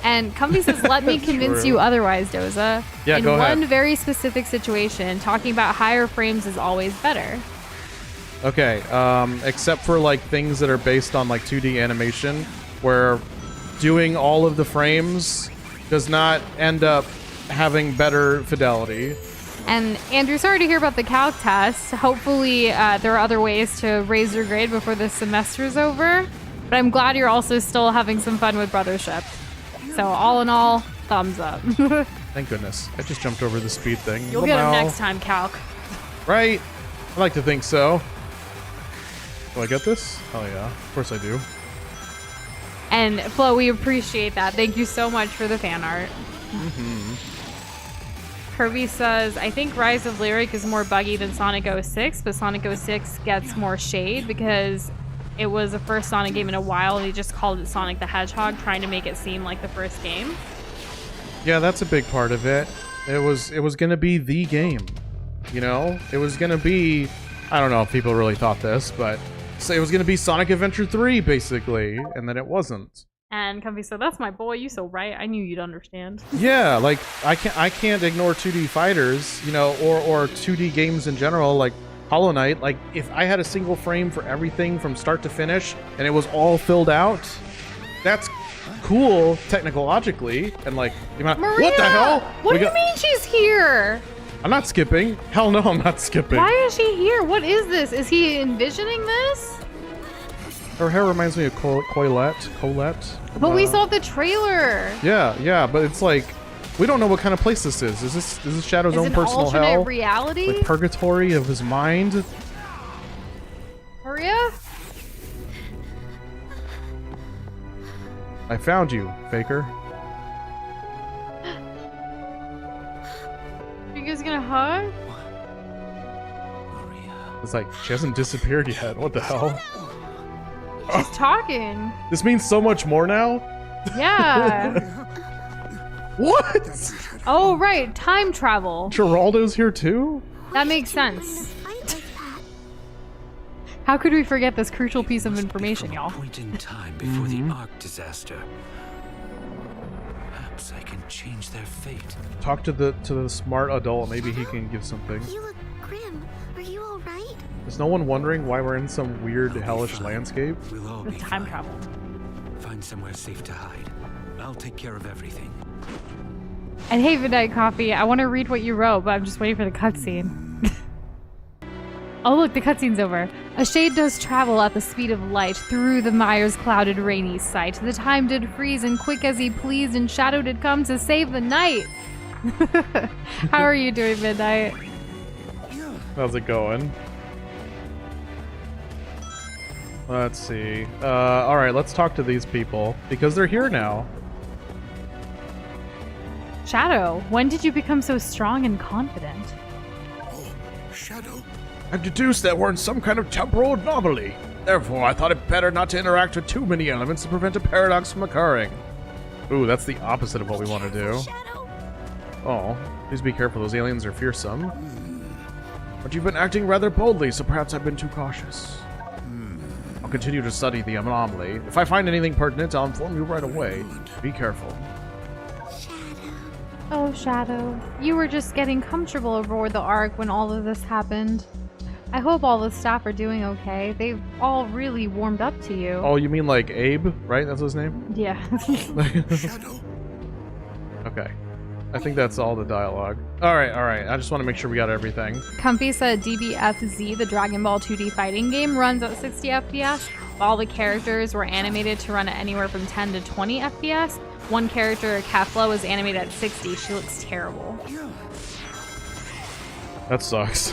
And Comfy says, let me convince True. you otherwise, Doza. Yeah, in go ahead. one very specific situation, talking about higher frames is always better. Okay, except for like things that are based on like 2D animation, where doing all of the frames does not end up having better fidelity. And Andrew, sorry to hear about the calc test. Hopefully there are other ways to raise your grade before the semester is over. But I'm glad you're also still having some fun with Brothership. So all in all, thumbs up. Thank goodness. I just jumped over the speed thing. You'll get him Lamau. next time, calc. Right? I like to think so. Do I get this? Oh yeah, of course I do. And Flo, we appreciate that. Thank you so much for the fan art. Kirby says, I think Rise of Lyric is more buggy than Sonic 06, but Sonic 06 gets more shade because it was the first Sonic game in a while and they just called it Sonic the Hedgehog, trying to make it seem like the first game. Yeah, that's a big part of it. It was gonna be the game. You know? It was gonna be, I don't know if people really thought this, but it was gonna be Sonic Adventure 3, basically, and then it wasn't. And Comfy said, that's my boy, you so right. I knew you'd understand. Yeah, like I can't ignore 2D fighters, you know, or 2D games in general, like Hollow Knight. Like if I had a single frame for everything from start to finish and it was all filled out, that's cool technologically. And like, Maria, what the hell? What do you mean she's here? I'm not skipping. Hell no, I'm not skipping. Why is she here? What is this? Is he envisioning this? Her hair reminds me of Colette. But we saw the trailer. Yeah, but it's like we don't know what kind of place this is. Is this Shadow's own personal hell? Alternate reality? Like purgatory of his mind? Maria? I found you, Faker. Are you guys gonna hug? It's like she hasn't disappeared yet. What the hell? She's talking. This means so much more now? Yeah. What? Oh, right. Time travel. Geraldo's here too? That makes sense. How could we forget this crucial piece of information, y'all? Point in time before the Ark disaster. Perhaps I can change their fate. Talk to the smart adult. Maybe he can give something. You look grim. Are you all right? Is no one wondering why we're in some weird hellish landscape? We'll all The be time fine. travel. Find somewhere safe to hide. I'll take care of everything. And hey, Midnight Coffee, I want to read what you wrote, but I'm just waiting for the cutscene. Oh, look, the cutscene's over. A shade does travel at the speed of light through the mire's clouded rainy sight. The time did freeze, and quick as he pleased, and shadow did come to save the night. How are you doing, Midnight? How's it going? Let's see. Alright, let's talk to these people, because they're here now. Shadow, when did you become so strong and confident? Oh, Shadow. I've deduced that we're in some kind of temporal anomaly. Therefore, I thought it better not to interact with too many elements to prevent a paradox from occurring. Ooh, that's the opposite of what we want to do. Shadow. Oh, please be careful. Those aliens are fearsome. But you've been acting rather boldly, so perhaps I've been too cautious. I'll continue to study the anomaly. If I find anything pertinent, I'll inform you right away. Be careful. Oh, Shadow, you were just getting comfortable aboard the Ark when all of this happened. I hope all the staff are doing okay. They've all really warmed up to you. Oh, you mean like Abe, right? That's his name? Yeah. Shadow. Okay. I think that's all the dialogue. Alright. I just want to make sure we got everything. Comfy said DBFZ, the Dragon Ball 2D fighting game, runs at 60 FPS. All the characters were animated to run at anywhere from 10 to 20 FPS. One character, Kefla, was animated at 60. She looks terrible. That sucks.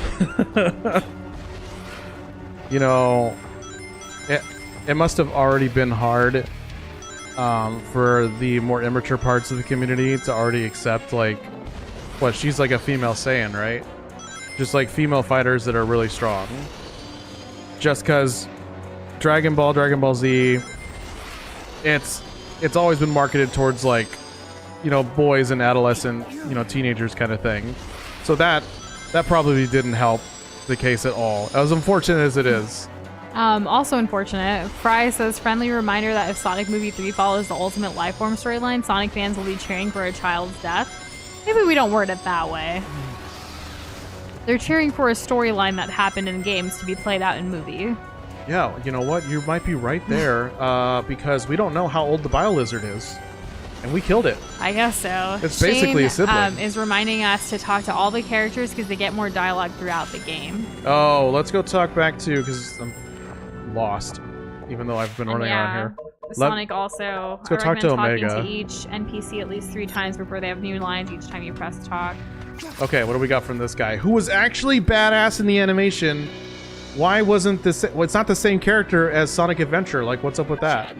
You know, it must have already been hard for the more immature parts of the community to already accept, like, what, she's like a female Saiyan, right? Just like female fighters that are really strong. Just because Dragon Ball Z, it's always been marketed towards, like, you know, boys and adolescent, you know, teenagers kind of thing. So that probably didn't help the case at all, as unfortunate as it is. Also unfortunate, Fry says, friendly reminder that if Sonic Movie 3 follows the Ultimate Lifeform storyline, Sonic fans will be cheering for a child's death. Maybe we don't word it that way. They're cheering for a storyline that happened in games to be played out in movie. Yeah, you know what? You might be right there, because we don't know how old the Bio-Lizard is. And we killed it. I guess so. It's basically a sibling. Is reminding us to talk to all the characters because they get more dialogue throughout the game. Oh, let's go talk back to, because I'm lost, even though I've been running around here. Sonic also. Let's go talk to Omega. Talking to each NPC at least 3 times before they have new lines each time you press talk. Okay, what do we got from this guy? Who was actually badass in the animation. Why wasn't this... Well, it's not the same character as Sonic Adventure. Like, what's up with that?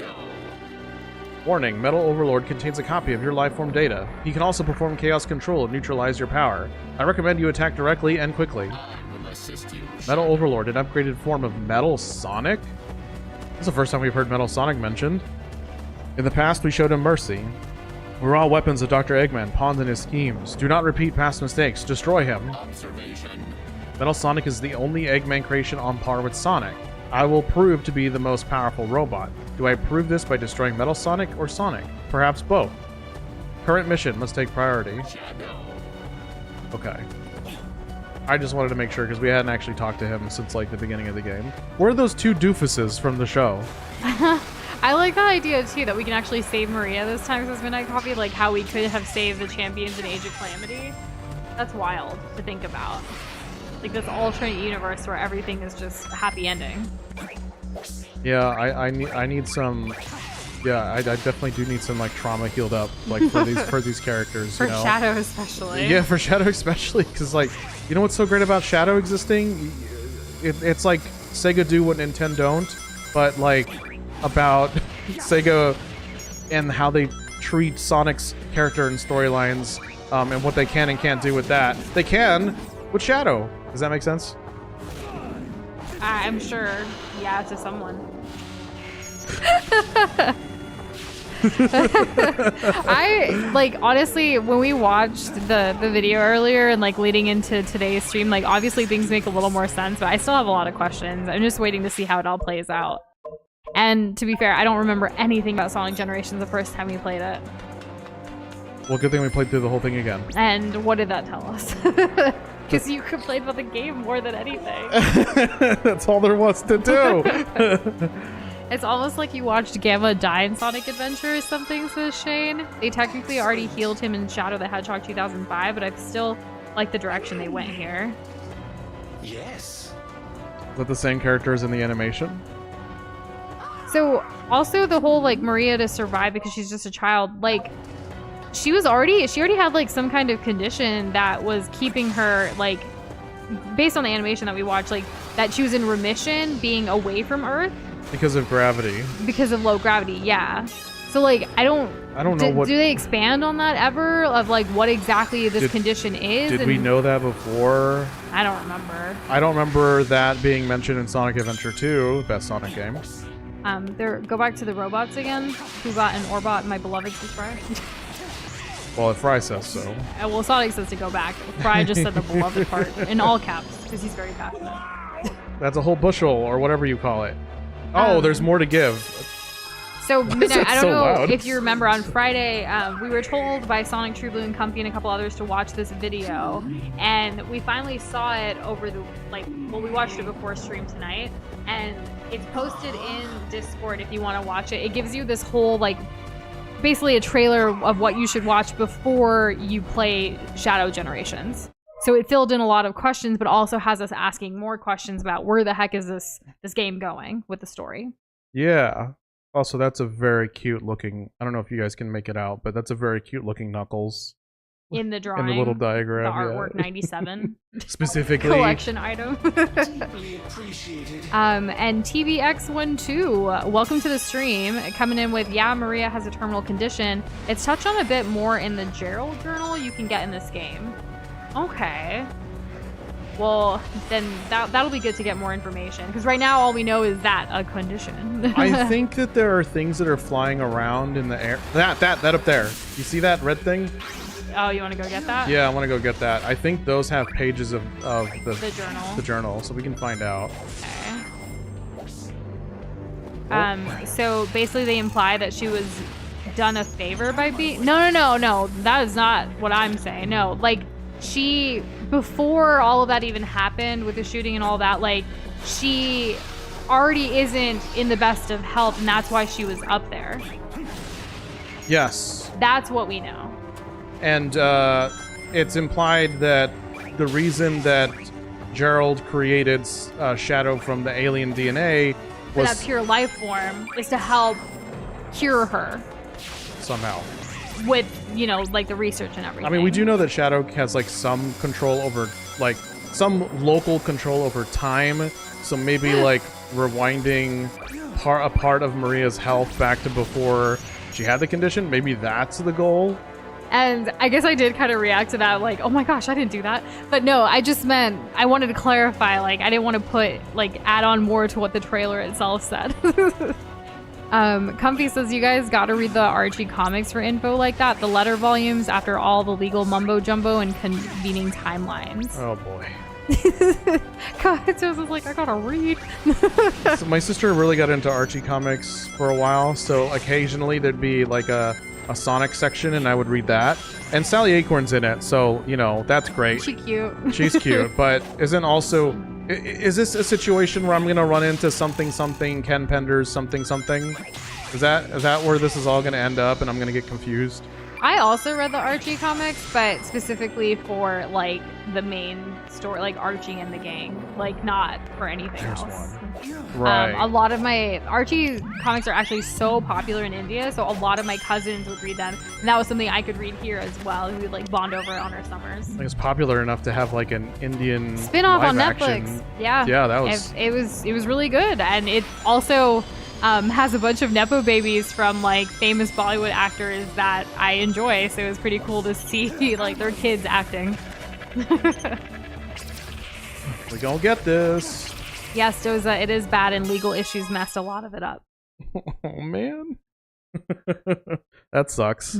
Warning, Metal Overlord contains a copy of your lifeform data. He can also perform chaos control and neutralize your power. I recommend you attack directly and quickly. Metal Overlord, an upgraded form of Metal Sonic? This is the first time we've heard Metal Sonic mentioned. In the past, we showed him mercy. We're all weapons of Dr. Eggman, pawns in his schemes. Do not repeat past mistakes. Destroy him. Metal Sonic is the only Eggman creation on par with Sonic. I will prove to be the most powerful robot. Do I prove this by destroying Metal Sonic or Sonic? Perhaps both. Current mission must take priority. Okay. I just wanted to make sure because we hadn't actually talked to him since like the beginning of the game. Where are those two doofuses from the show? I like that idea too, that we can actually save Maria this time as Midnight Coffee, like how we could have saved the champions in Age of Calamity. That's wild to think about. Like this alternate universe where everything is just happy ending. Yeah, I need some. Yeah, I definitely do need some like trauma healed up, like for these characters. For you know? Shadow especially. Yeah, for Shadow especially, because like, you know what's so great about Shadow existing? It's like Sega do what Nintendo don't, but like about Sega and how they treat Sonic's character and storylines, and what they can and can't do with that. They can with Shadow. Does that make sense? I'm sure. Yeah, to someone. I like honestly when we watched the video earlier and like leading into today's stream, like obviously things make a little more sense, but I still have a lot of questions. I'm just waiting to see how it all plays out. And to be fair, I don't remember anything about Sonic Generations the first time we played it. Well, good thing we played through the whole thing again. And what did that tell us? Because you complained about the game more than anything. That's all there was to do. It's almost like you watched Gamma die in Sonic Adventure or something, says Shane. They technically already healed him in Shadow the Hedgehog 2005, but I still like the direction they went here. Yes. Is that the same characters in the animation? So also the whole like Maria to survive because she's just a child, like she already had like some kind of condition that was keeping her like, based on the animation that we watched, like that she was in remission being away from Earth. Because of gravity. Because of low gravity, yeah. So like I don't know what. Do they expand on that ever? Of like what exactly this condition is? Did we know that before? I don't remember. I don't remember that being mentioned in Sonic Adventure 2, best Sonic game. Go back to the robots again. Who got an Orbot, my beloved Fry? Well, if Fry says so. Well, Sonic says to go back. Fry just said the beloved part in all caps because he's very passionate. That's a whole bushel or whatever you call it. Oh, there's more to give. So, Midnight, I don't so know loud? if you remember on Friday, we were told by Sonic, True Blue, and Comfy and a couple others to watch this video, and we finally saw it over the, we watched it before stream tonight, and it's posted in Discord if you want to watch it. It gives you this whole, basically a trailer of what you should watch before you play Shadow Generations. So it filled in a lot of questions, but also has us asking more questions about where the heck is this game going with the story. Yeah. Also, that's a very cute looking, I don't know if you guys can make it out, but that's a very cute looking Knuckles. In the drawing. In the little diagram, the artwork 97. Specifically. Collection item. And TVX12, welcome to the stream. Coming in with, yeah, Maria has a terminal condition. It's touched on a bit more in the Gerald journal you can get in this game. Okay. Well, then that'll be good to get more information. Because right now, all we know is that a condition. I think that there are things that are flying around in the air. That up there. You see that red thing? Oh, you want to go get that? Yeah, I want to go get that. I think those have pages of the journal. The journal, so we can find out. Okay. So basically they imply that she was done a favor by being... No. That is not what I'm saying. No, she, before all of that even happened with the shooting and all that, she already isn't in the best of health, and that's why she was up there. Yes. That's what we know. And it's implied that the reason that Gerald created Shadow from the alien DNA was... that pure life form is to help cure her. Somehow. With, the research and everything. I mean, we do know that Shadow has, some control over, some local control over time. So maybe, rewinding a part of Maria's health back to before she had the condition. Maybe that's the goal. And I guess I did kind of react to that, like, oh my gosh, I didn't do that. But no, I just meant I wanted to clarify, like, I didn't want to put, like, add on more to what the trailer itself said. Comfy says, you guys got to read the Archie comics for info like that. The letter volumes after all the legal mumbo jumbo and convening timelines. Oh boy. God, it was like, I gotta read. So my sister really got into Archie comics for a while, so occasionally there'd be like a Sonic section and I would read that. And Sally Acorn's in it, so, you know, that's great. She's cute. She's cute, but isn't also... Is this a situation where I'm going to run into something, Ken Pender's something? Is that where this is all going to end up and I'm going to get confused? I also read the Archie comics, but specifically for, like, the main story, like Archie and the gang, like, not for anything else. Right. A lot of my Archie comics are actually so popular in India, so a lot of my cousins would read them, and that was something I could read here as well. We would like bond over it on our summers. Like, it's popular enough to have like an Indian spin-off on live Netflix. action. Yeah, that was it was really good, and it also has a bunch of nepo babies from like famous Bollywood actors that I enjoy. So it was pretty cool to see like their kids acting. We gonna get this. Yes, Doza, it is bad and legal issues messed a lot of it up. Oh, man. That sucks.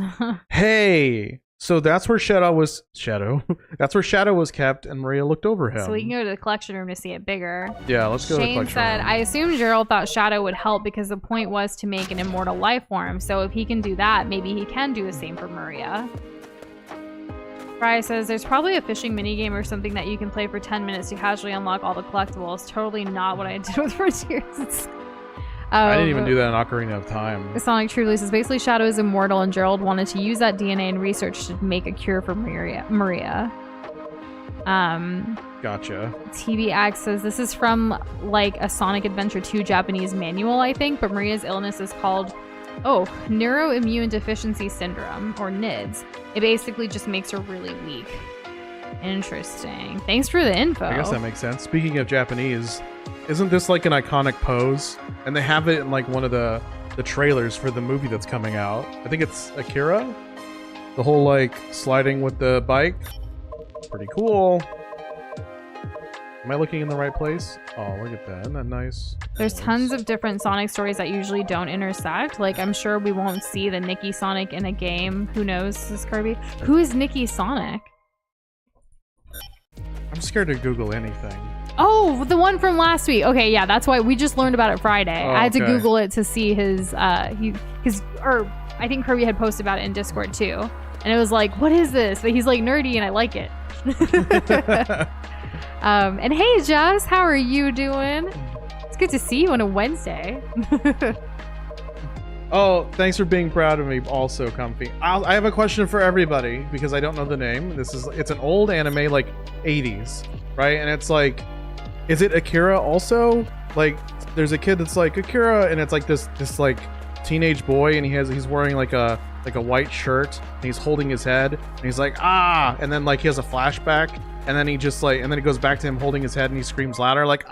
Hey, so that's where Shadow was kept and Maria looked over him. So we can go to the collection room to see it bigger. Yeah, let's go to the Shane collection said, room. I assume Gerald thought Shadow would help because the point was to make an immortal life form. So if he can do that, maybe he can do the same for Maria. Fry says, there's probably a fishing minigame or something that you can play for 10 minutes to casually unlock all the collectibles. Totally not what I did with Frontiers. I didn't even do that in Ocarina of Time. Sonic Truly says, basically Shadow is immortal and Gerald wanted to use that DNA and research to make a cure for Maria. Gotcha. TBX says, this is from like a Sonic Adventure 2 Japanese manual, I think, but Maria's illness is called neuroimmune deficiency syndrome, or NIDS. It basically just makes her really weak. Interesting. Thanks for the info. I guess that makes sense. Speaking of Japanese, isn't this like an iconic pose? And they have it in like one of the trailers for the movie that's coming out. I think it's Akira. The whole like sliding with the bike. Pretty cool. Am I looking in the right place? Oh, look at that. Isn't that nice? There's tons of different Sonic stories that usually don't intersect. Like, I'm sure we won't see the Nikki Sonic in a game. Who knows, this is Kirby? Who is Nikki Sonic? I'm scared to Google anything. Oh, the one from last week. Okay, yeah, that's why we just learned about it Friday. Oh, I had to okay. Google it to see his I think Kirby had posted about it in Discord too. And it was like, what is this? But he's like nerdy and I like it. And hey, Jess, how are you doing? It's good to see you on a Wednesday. Oh, thanks for being proud of me. Also, Comfy. I have a question for everybody because I don't know the name. It's an old anime, like 80s, right? And it's like, is it Akira also? Like, there's a kid that's like Akira, and it's like this like teenage boy, and he's wearing like a white shirt, and he's holding his head, and he's like and then like he has a flashback. And then he just like, and then it goes back to him holding his head and he screams louder, like,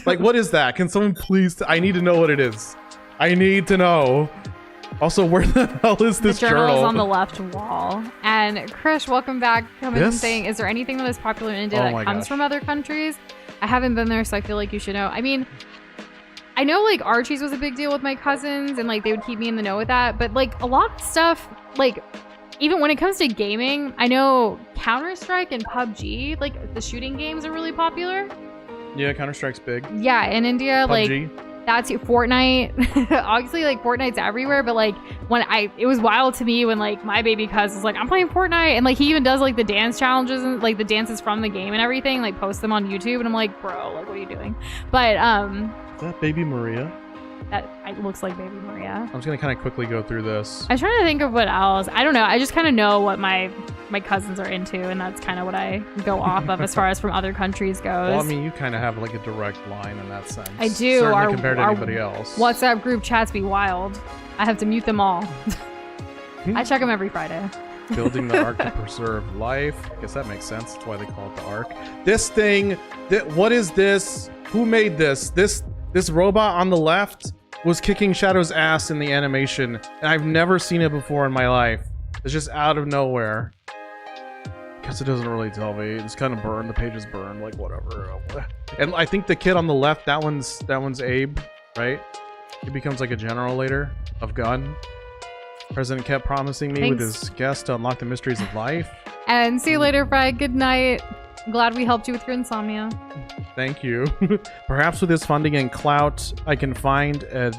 like, what is that? Can someone please, I need to know what it is. I need to know. Also, where the hell is this journal? The journal is on the left wall. And Krish, welcome back. Coming and saying, is there anything that is popular in India that comes from other countries? I haven't been there, so I feel like you should know. I mean, I know like Archie's was a big deal with my cousins and like they would keep me in the know with that. But like a lot of stuff, like, even when it comes to gaming, I know Counter-Strike and PUBG, like the shooting games are really popular. Yeah, Counter-Strike's big. Yeah, in India, PUBG. Like that's Fortnite. Obviously, like Fortnite's everywhere, but like it was wild to me when like my baby cuz was like, I'm playing Fortnite, and like he even does like the dance challenges and like the dances from the game and everything, like post them on YouTube, and I'm like, bro, like what are you doing? But is that Baby Maria? That it looks like Baby Maria. I'm just gonna kind of quickly go through this. I'm trying to think of what else. I don't know. I just kind of know what my cousins are into, and that's kind of what I go off of as far as from other countries goes. Well, I mean, you kind of have like a direct line in that sense. I do. Certainly compared to anybody else. WhatsApp group chats be wild. I have to mute them all. I check them every Friday. Building the Ark to preserve life. I guess that makes sense. That's why they call it the Ark. This thing. What is this? Who made this? This robot on the left was kicking Shadow's ass in the animation, and I've never seen it before in my life. It's just out of nowhere. Guess it doesn't really tell me. It's kind of burned. The page is burned. Like whatever. And I think the kid on the left, that one's Abe, right? He becomes like a general later of gun. President kept promising me with his guest to unlock the mysteries of life. And see you later, Fred. Good night. Glad we helped you with your insomnia. Thank you. Perhaps with this funding and clout, I can find I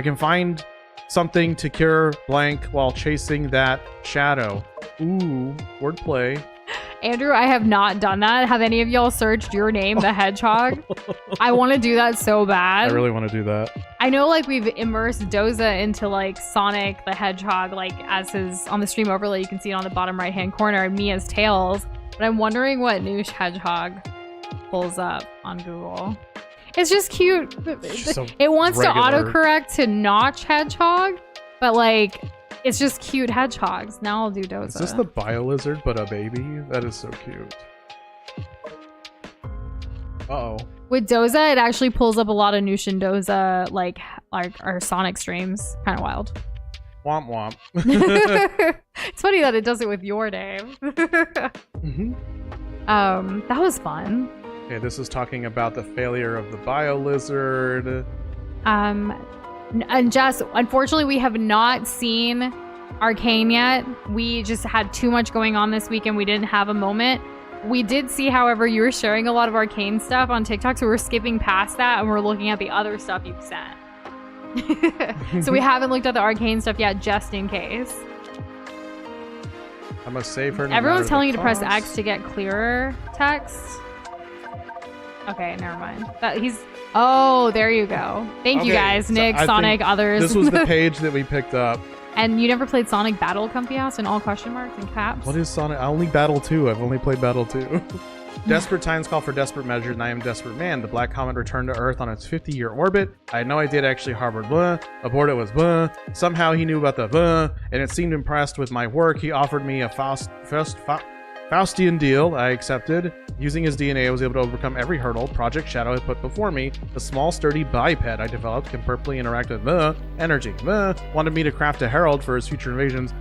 can find something to cure blank while chasing that shadow. Ooh, wordplay. Andrew, I have not done that. Have any of y'all searched your name, the Hedgehog? I want to do that so bad. I really want to do that. I know, like, we've immersed Doza into, like, Sonic the Hedgehog, like, as his, on the stream overlay, you can see it on the bottom right-hand corner, and me as Tails. But I'm wondering what Nush Hedgehog pulls up on Google. It's just cute. So it wants regular. to autocorrect to Notch Hedgehog, but, like, it's just cute hedgehogs. Now I'll do Doza. Is this the bio-lizard but a baby? That is so cute. Uh-oh. With Doza, it actually pulls up a lot of Nush and Doza, like our Sonic streams. Kind of wild. Womp womp. It's funny that it does it with your name. That was fun. Okay, this is talking about the failure of the bio-lizard. And Jess, unfortunately, we have not seen Arcane yet. We just had too much going on this week and we didn't have a moment. We did see, however, you were sharing a lot of Arcane stuff on TikTok, so we're skipping past that and we're looking at the other stuff you've sent. So we haven't looked at the Arcane stuff yet, just in case. I must save her. Everyone's telling you to press X to get clearer text. Okay, never mind. Oh, there you go. Thank you guys, Nick, Sonic, others. This was the page that we picked up. And you never played Sonic Battle, Comfy Ass, in all question marks and caps? What is Sonic? I only Battle 2. I've only played Battle 2. Desperate times call for desperate measures, and I am desperate man. The Black Comet returned to Earth on its 50-year orbit. I had no idea it actually harbored blah. Aboard it was blah. Somehow he knew about the blah, and it seemed impressed with my work. He offered me a Faustian deal. I accepted. Using his DNA, I was able to overcome every hurdle Project Shadow had put before me. The small, sturdy biped I developed can perfectly interact with energy. Wanted me to craft a herald for his future invasions.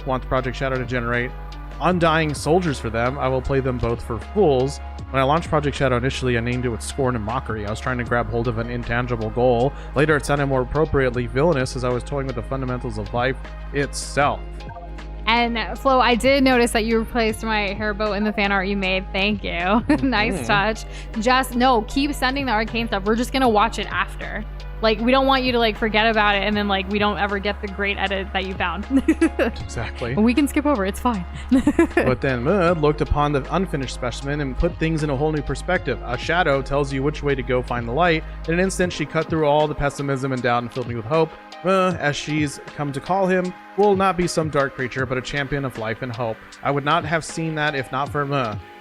Want Project Shadow to generate undying soldiers for them. I will play them both for fools. When I launched Project Shadow initially, I named it with scorn and mockery. I was trying to grab hold of an intangible goal. Later, it sounded more appropriately villainous as I was toying with the fundamentals of life itself. And Flo, I did notice that you replaced my hairboat in the fan art you made. Thank you. Nice touch. Just no, keep sending the Arcane stuff. We're just gonna watch it after. Like, we don't want you to like forget about it and then like we don't ever get the great edit that you found. Exactly. We can skip over. It's fine. But then looked upon the unfinished specimen and put things in a whole new perspective. A shadow tells you which way to go find the light. In an instant, she cut through all the pessimism and doubt and filled me with hope. As she's come to call him, will not be some dark creature, but a champion of life and hope. I would not have seen that if not for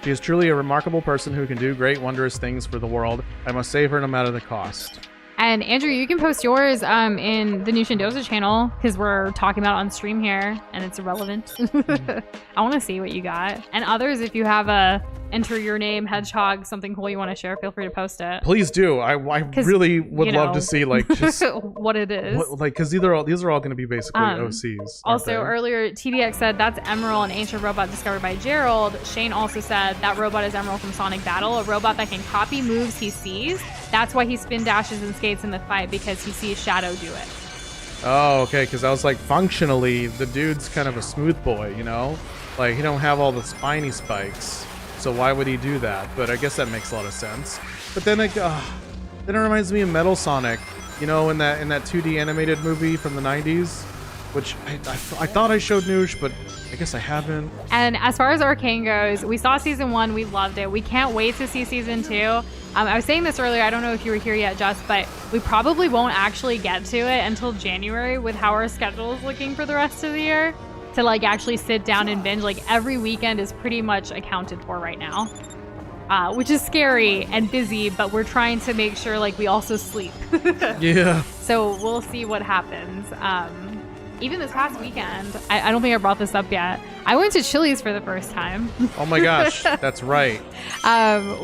She is truly a remarkable person who can do great, wondrous things for the world. I must save her no matter the cost. And Andrew, you can post yours in the Nush and Doza channel because we're talking about it on stream here and it's irrelevant. I want to see what you got. And others, if you have a enter your name hedgehog, something cool you want to share, feel free to post it. Please do. I really would love to see like just what it is. Because these are all going to be basically OCs. Also, earlier TDX said that's Emerald, an ancient robot discovered by Gerald. Shane also said that robot is Emerald from Sonic Battle, a robot that can copy moves he sees. That's why he spin dashes and skates in the fight, because he sees Shadow do it. Oh, okay, because I was like, functionally, the dude's kind of a smooth boy, you know? Like, he don't have all the spiny spikes, so why would he do that? But I guess that makes a lot of sense. But then it reminds me of Metal Sonic, you know, in that 2D animated movie from the 90s, which I thought I showed Noosh, but I guess I haven't. And as far as Arcane goes, we saw season 1, we loved it. We can't wait to see season 2. I was saying this earlier, I don't know if you were here yet, Jess, but we probably won't actually get to it until January with how our schedule is looking for the rest of the year to like actually sit down and binge. Like every weekend is pretty much accounted for right now, which is scary and busy, but we're trying to make sure like we also sleep. Yeah. So we'll see what happens. even this past weekend, I don't think I brought this up yet. I went to Chili's for the first time. Oh my gosh, that's right.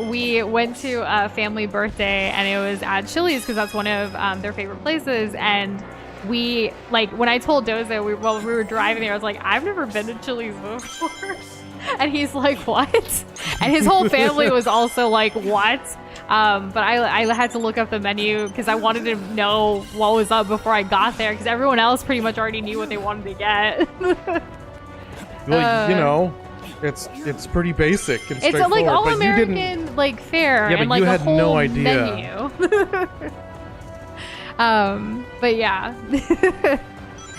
We went to a family birthday, and it was at Chili's because that's one of their favorite places. And we, like, when I told Doza, while we were driving there, I was like, I've never been to Chili's before. And he's like, what? And his whole family was also like, what? But I had to look up the menu because I wanted to know what was up before I got there, because everyone else pretty much already knew what they wanted to get. Well, you know, it's pretty basic and It's straightforward. like all but American like fare, Yeah, and but like you a had whole no idea. menu. But yeah.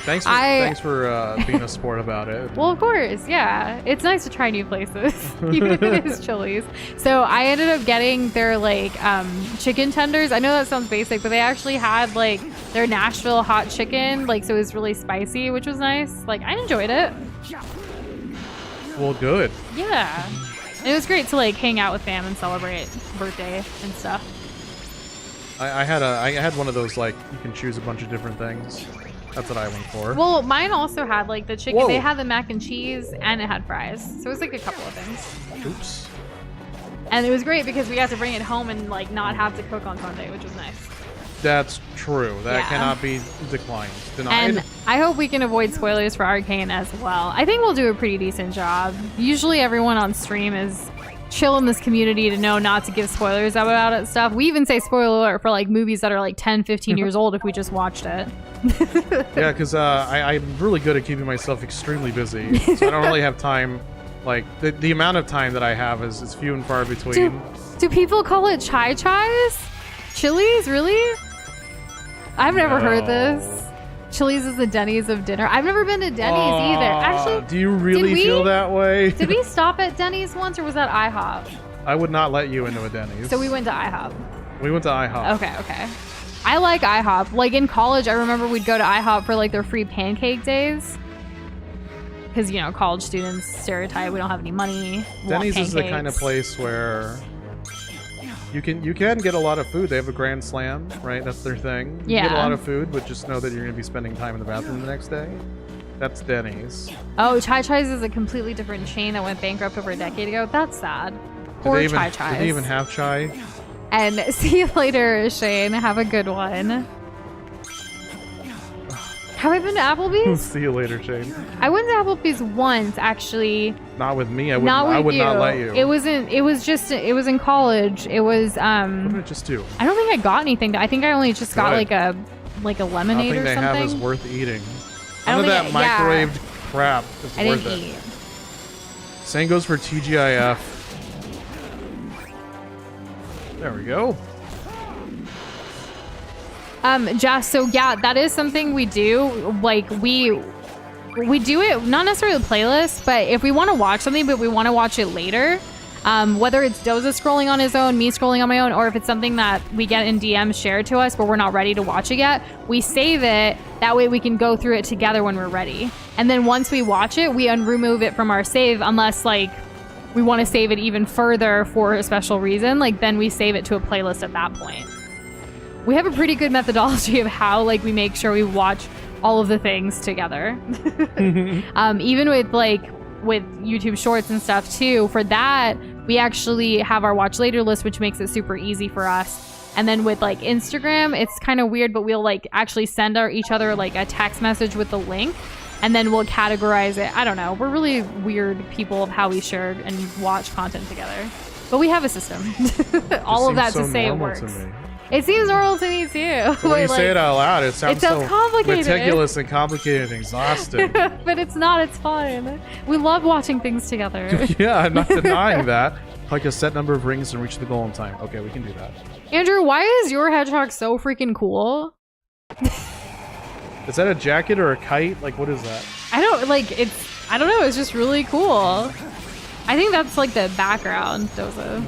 Thanks for being a sport about it. Well, of course, yeah. It's nice to try new places, even if it is Chili's. So I ended up getting their like chicken tenders. I know that sounds basic, but they actually had like their Nashville hot chicken, like, so it was really spicy, which was nice. Like, I enjoyed it. Well, good. Yeah. And it was great to like hang out with fam and celebrate birthday and stuff. I had one of those, like, you can choose a bunch of different things. That's what I went for. Well, mine also had like the chicken. Whoa. They had the mac and cheese, and it had fries. So it was like a couple of things. Oops. And it was great because we got to bring it home and like not have to cook on Sunday, which was nice. That's true. That Yeah. cannot be declined. Denied. And I hope we can avoid spoilers for Arcane as well. I think we'll do a pretty decent job. Usually everyone on stream is chill in this community to know not to give spoilers about it stuff. We even say spoiler alert for like movies that are like 10, 15 years old if we just watched it. Yeah, because I'm really good at keeping myself extremely busy. So I don't really have time. Like, the amount of time that I have is few and far between. Do people call it chai chais? Chili's? Really? I've never heard this. Chili's is the Denny's of dinner. I've never been to Denny's either. Actually, do you really did we- feel that way? did we stop at Denny's once, or was that IHOP? I would not let you into a Denny's. So we went to IHOP. We went to IHOP. Okay. I like IHOP. Like in college, I remember we'd go to IHOP for like their free pancake days. Because, you know, college students stereotype, we don't have any money. Denny's is the kind of place where you can get a lot of food. They have a Grand Slam, right? That's their thing. You get a Yeah. lot of food, but just know that you're going to be spending time in the bathroom the next day. That's Denny's. Oh, Chai Chai's is a completely different chain that went bankrupt over a decade ago. That's sad. Poor Chai Chai's. Did they even have chai? And see you later, Shane. Have a good one. Have I been to Applebee's? See you later, Shane. I went to Applebee's once, actually. Not with me. I would Not with not you. let you. It was in college. It was What did it just do? I don't think I got anything. I think I only just got Good. like a lemonade Nothing or they something. have is worth eating. I None don't of that think yeah. microwaved crap is I worth didn't it. eat. Same goes for TGIF. There we go. Just so yeah, that is something we do. Like we do it not necessarily a playlist, but if we want to watch something, but we want to watch it later, whether it's Doza scrolling on his own, me scrolling on my own, or if it's something that we get in DMs shared to us, but we're not ready to watch it yet, we save it. That way we can go through it together when we're ready. And then once we watch it, we remove it from our save, unless like we want to save it even further for a special reason. Like then we save it to a playlist at that point. We have a pretty good methodology of how like we make sure we watch all of the things together. Even with YouTube Shorts and stuff too. For that, we actually have our watch later list, which makes it super easy for us. And then with like Instagram, it's kind of weird, but we'll like actually send each other like a text message with the link, and then we'll categorize it. I don't know. We're really weird people of how we share and watch content together. But we have a system. All of that to say it works. It seems normal to me too. When you say it out loud, it sounds so complicated. meticulous and complicated and exhausting. But it's not. It's fun. We love watching things together. Yeah, I'm not denying that. Like a set number of rings and reach the goal in time. Okay, we can do that. Andrew, why is your hedgehog so freaking cool? Is that a jacket or a kite? Like, what is that? I don't know. It's just really cool. I think that's like the background, Doza.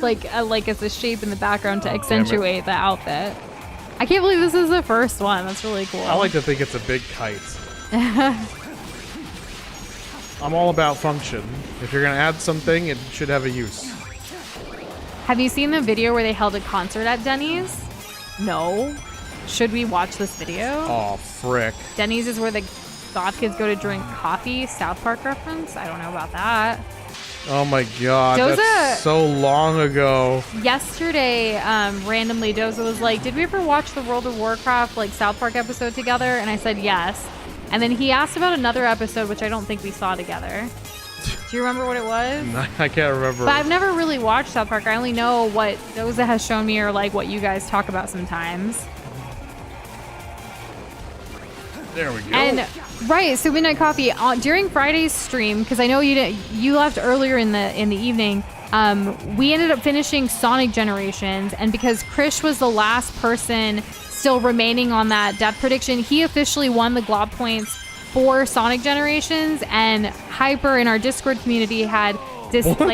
Like it's a shape in the background to accentuate the outfit. I can't believe this is the first one. That's really cool. I like to think it's a big kite. I'm all about function. If you're gonna add something, it should have a use. Have you seen the video where they held a concert at Denny's? No. Should we watch this video? Oh, frick. Denny's is where the goth kids go to drink coffee. South Park reference? I don't know about that. Oh my god, Doza, that's so long ago. Yesterday, randomly, Doza was like, did we ever watch the World of Warcraft, like, South Park episode together? And I said yes. And then he asked about another episode, which I don't think we saw together. Do you remember what it was? I can't remember. But I've never really watched South Park. I only know what Doza has shown me or, like, what you guys talk about sometimes. There we go. And right, so Midnight Coffee during Friday's stream, because I know you left earlier in the evening. We ended up finishing Sonic Generations, and because Krish was the last person still remaining on that depth prediction, he officially won the Glob Points for Sonic Generations. And Hyper in our Discord community had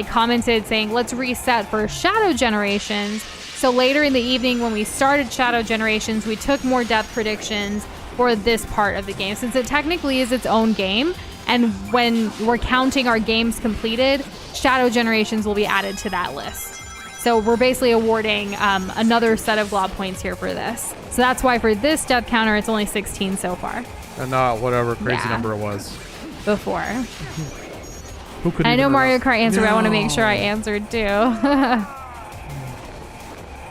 commented saying, "Let's reset for Shadow Generations." So later in the evening, when we started Shadow Generations, we took more depth predictions for this part of the game, since it technically is its own game, and when we're counting our games completed, Shadow Generations will be added to that list. So we're basically awarding another set of Glob Points here for this. So that's why for this depth counter, it's only 16 so far. And not whatever crazy number it was Before. Who could I know even Mario remember? Kart answered, but I want to make sure I answered too.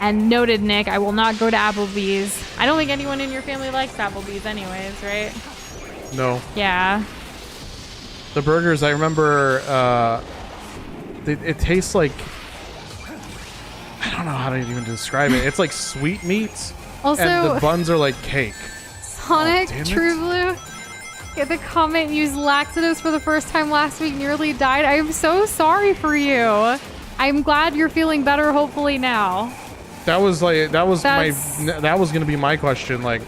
And noted, Nick, I will not go to Applebee's. I don't think anyone in your family likes Applebee's anyways, right? No. Yeah. The burgers, I remember, it tastes like, I don't know how to even describe it. It's like sweetmeats, Also, and the buns are like cake. Sonic damn it. True Blue. Get the comment, used laxatives for the first time last week, nearly died. I am so sorry for you. I'm glad you're feeling better, hopefully now. That was gonna be my question. Like,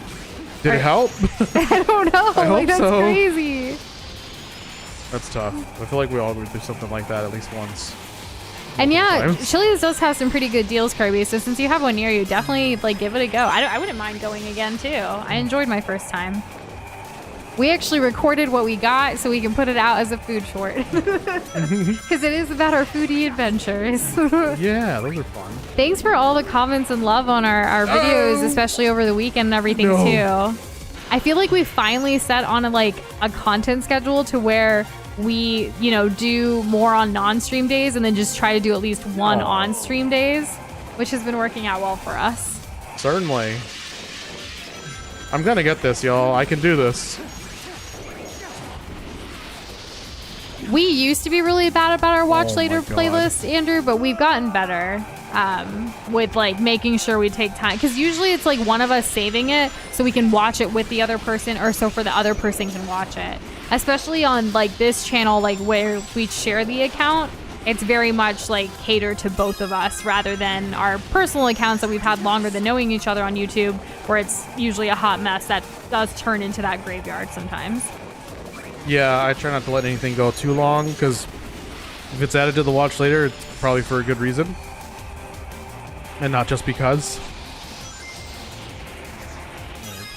did it help? I don't know. I hope That's so. crazy. That's tough. I feel like we all go through something like that at least once. And yeah, Sometimes. Chili's does have some pretty good deals, Kirby. So since you have one near you, definitely like give it a go. I wouldn't mind going again too. I enjoyed my first time. We actually recorded what we got so we can put it out as a food short. Because it is about our foodie adventures. Yeah, those are fun. Thanks for all the comments and love on our videos, especially over the weekend and everything too. I feel like we finally set on a content schedule to where we, do more on non-stream days and then just try to do at least one on-stream days, which has been working out well for us. Certainly. I'm gonna get this, y'all. I can do this. We used to be really bad about our watch Oh later my God. playlist, Andrew, but we've gotten better with making sure we take time, because usually it's one of us saving it so we can watch it with the other person, or so for the other person can watch it. Especially on this channel, where we share the account, it's very much catered to both of us rather than our personal accounts that we've had longer than knowing each other on YouTube, where it's usually a hot mess that does turn into that graveyard sometimes. Yeah, I try not to let anything go too long, because if it's added to the watch later, it's probably for a good reason. And not just because.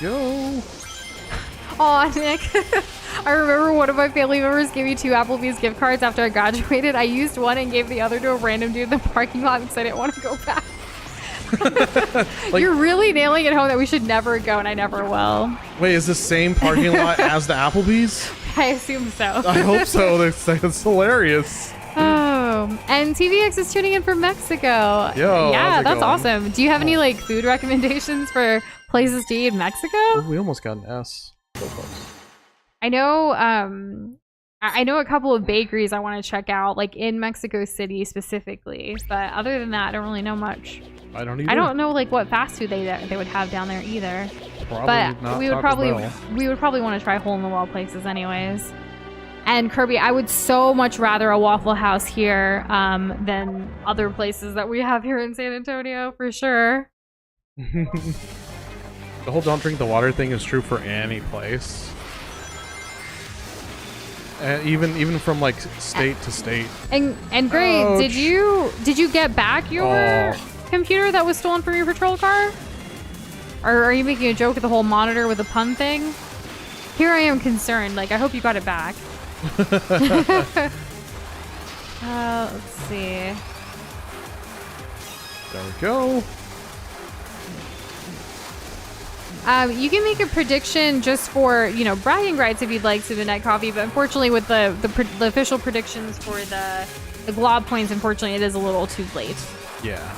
There we go. Aw, Nick. I remember one of my family members gave me 2 Applebee's gift cards after I graduated. I used one and gave the other to a random dude in the parking lot because I didn't want to go back. You're really nailing it home that we should never go, and I never will. Wait, is the same parking lot as the Applebee's? I assume so. I hope so. That's hilarious. Oh, and TVX is tuning in from Mexico. Yo, yeah, how's it that's going? awesome. Do you have any food recommendations for places to eat in Mexico? Oh, we almost got an S. So close. I know a couple of bakeries I want to check out, in Mexico City specifically. But other than that, I don't really know much. I don't either. I don't know what fast food they would have down there either. Probably But not we would Taco probably want to try hole in the wall places anyways. And Kirby, I would so much rather a Waffle House here than other places that we have here in San Antonio for sure. The whole don't drink the water thing is true for any place. And even from state to state. And Gray, Ouch. did you get back your computer that was stolen from your patrol car? Or are you making a joke at the whole monitor with the pun thing? Here I am concerned. I hope you got it back. Let's see. There we go. You can make a prediction just for, bragging rights if you'd like to Midnight Coffee, but unfortunately with the official predictions for the Glob Points, unfortunately it is a little too late. Yeah.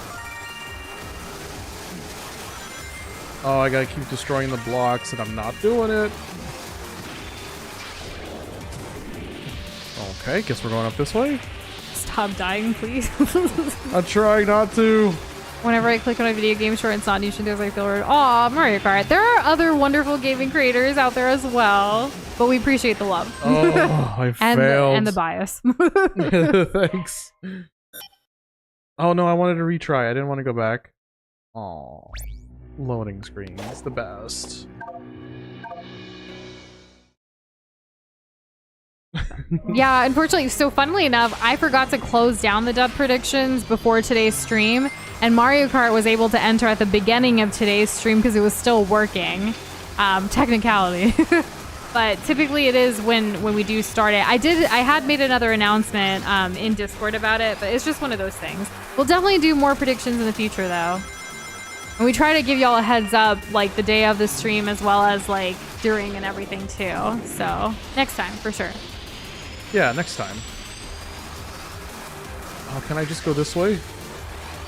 Oh, I gotta keep destroying the blocks and I'm not doing it. Okay, guess we're going up this way. Stop dying, please. I'm trying not to. Whenever I click on a video game short, it's not new shows, I feel weird. Aw, Mario Kart. There are other wonderful gaming creators out there as well, but we appreciate the love. Oh, I failed. And the bias. Thanks. Oh no, I wanted to retry. I didn't want to go back. Oh, loading screens, the best. Yeah, unfortunately. So funnily enough, I forgot to close down the dub predictions before today's stream, and Mario Kart was able to enter at the beginning of today's stream because it was still working. Technicality. But typically it is when we do start it. I had made another announcement in Discord about it, but it's just one of those things. We'll definitely do more predictions in the future though. And we try to give y'all a heads up like the day of the stream as well as like during and everything too. So next time for sure. Yeah, next time. Oh, can I just go this way?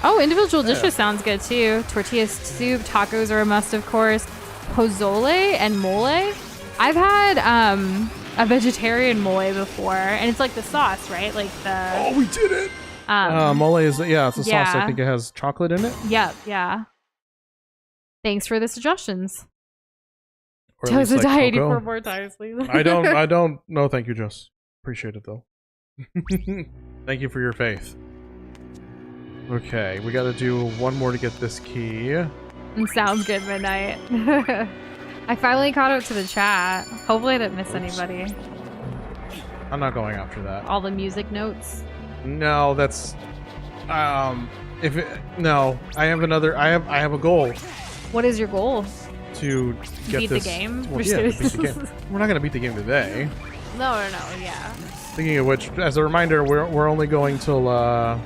Oh, individual dishes sounds good too. Tortilla soup, tacos are a must, of course. Pozole and mole. I've had a vegetarian mole before, and it's like the sauce, right? Like the. Oh, we did it. Mole is it's a sauce. Yeah. I think it has chocolate in it. Yep, yeah. Thanks for the suggestions. Or at least, Doza died cocoa. for more times, please. I don't. No, thank you, Jess. Appreciate it though. Thank you for your faith. Okay, we got to do one more to get this key. Sounds good, Midnight. I finally caught up to the chat. Hopefully I didn't miss anybody. I'm not going after that. All the music notes. No, that's no. I have another. I have a goal What is your goal? to get Beat this. the game? Well, yeah, to beat the game. We're not gonna beat the game today. No, yeah. Speaking of which, as a reminder, we're only going till what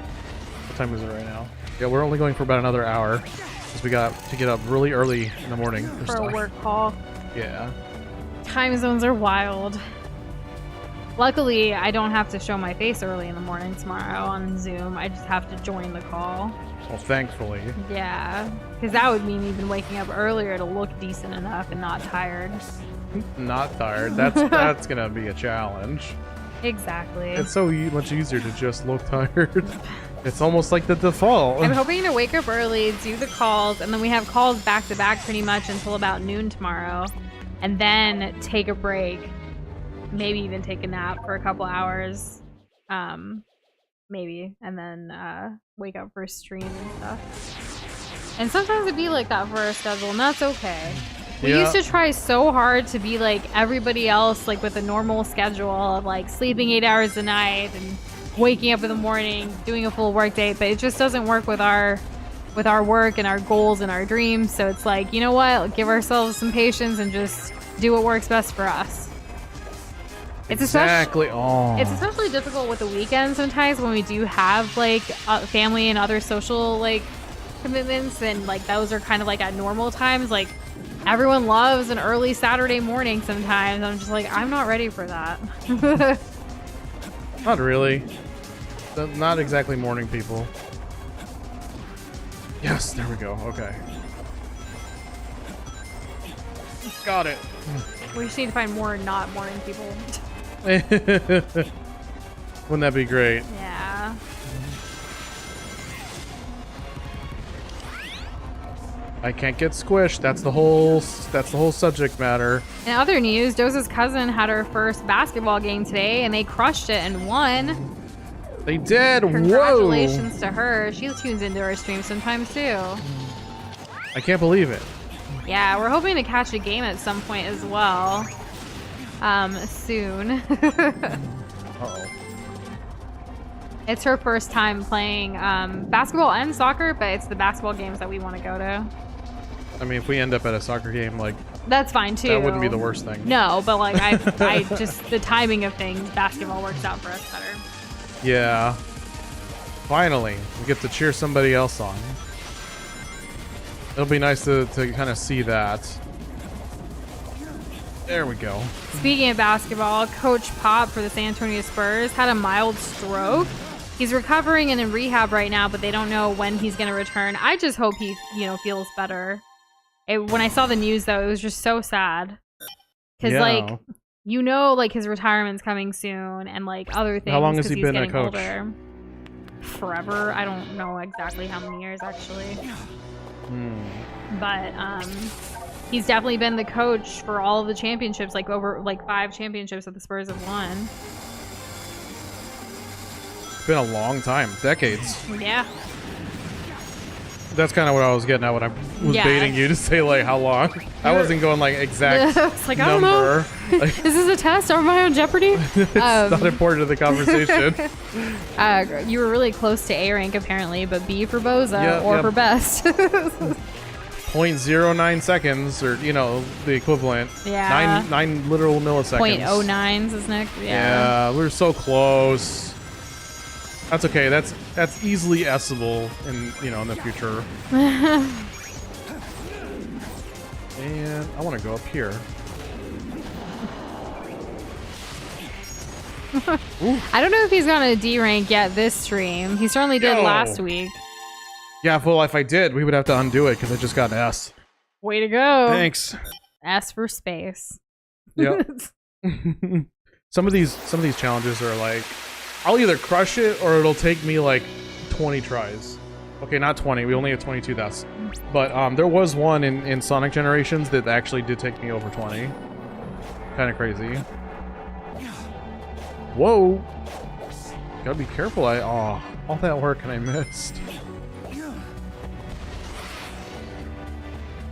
time is it right now? Yeah, we're only going for about another hour because we got to get up really early in the morning for For stuff. a work call. Yeah. Time zones are wild. Luckily, I don't have to show my face early in the morning tomorrow on Zoom. I just have to join the call. Well, thankfully. Yeah, because that would mean even waking up earlier to look decent enough and not tired. Not tired. That's gonna be a challenge. Exactly. It's so much easier to just look tired. It's almost like the default. I'm hoping to wake up early, do the calls, and then we have calls back to back pretty much until about noon tomorrow, and then take a break. Maybe even take a nap for a couple hours. Maybe. And then wake up for a stream and stuff. And sometimes it'd be like that for our schedule, and that's okay. We used to try so hard to be like everybody else, like with a normal schedule of like sleeping 8 hours a night and waking up in the morning, doing a full work day, but it just doesn't work with our work and our goals and our dreams. So it's like, you know what? Give ourselves some patience and just do what works best for us. It's exactly. It's especially difficult with the weekends sometimes when we do have like family and other social like commitments, and like those are kind of like at normal times. Like everyone loves an early Saturday morning sometimes. I'm just like, I'm not ready for that. Not really. Not exactly morning people. Yes, there we go. Okay. Got it. We just need to find more not morning people. Wouldn't that be great? Yeah. I can't get squished. That's the whole subject matter. In other news, Doza's cousin had her first basketball game today, and they crushed it and won. They did. Congratulations to her. She tunes into our stream sometimes too. I can't believe it. Yeah, we're hoping to catch a game at some point as well. Soon. Uh-oh. It's her first time playing basketball and soccer, but it's the basketball games that we want to go to. I mean, if we end up at a soccer game, like, that's fine too. that wouldn't be the worst thing. No, but like I just the timing of things, basketball works out for us better. Yeah. Finally, we get to cheer somebody else on. It'll be nice to kind of see that. There we go. Speaking of basketball, Coach Pop for the San Antonio Spurs had a mild stroke. He's recovering and in rehab right now, but they don't know when he's going to return. I just hope he, feels better. When I saw the news, though, it was just so sad. Because, his retirement's coming soon and, other things. How long has he he's been a getting coach? Older. Forever. I don't know exactly how many years, actually. But, he's definitely been the coach for all of the championships, over 5 championships that the Spurs have won. It's been a long time. Decades. Yeah. That's kind of what I was getting at when I was baiting you to say, how long. I wasn't going, exact it's I don't number. know. Is this a test? Am I on Jeopardy? It's not important to the conversation. You were really close to A rank, apparently, but B for Boza or for best. 0.09 seconds, or the equivalent. Yeah. 9 literal milliseconds. 0.09s, isn't it? Yeah, we're so close. That's okay. That's easily S-able in in the future. And I want to go up here. I don't know if he's gonna D rank yet this stream. He certainly did last week. Yeah, well, if I did, we would have to undo it because I just got an S. Way to go. Thanks. S for space. Yep. Some of these challenges are I'll either crush it or it'll take me 20 tries. Okay, not 20. We only have 22. But there was one in Sonic Generations that actually did take me over 20. Kind of crazy. Whoa. Gotta be careful. All that work and I missed.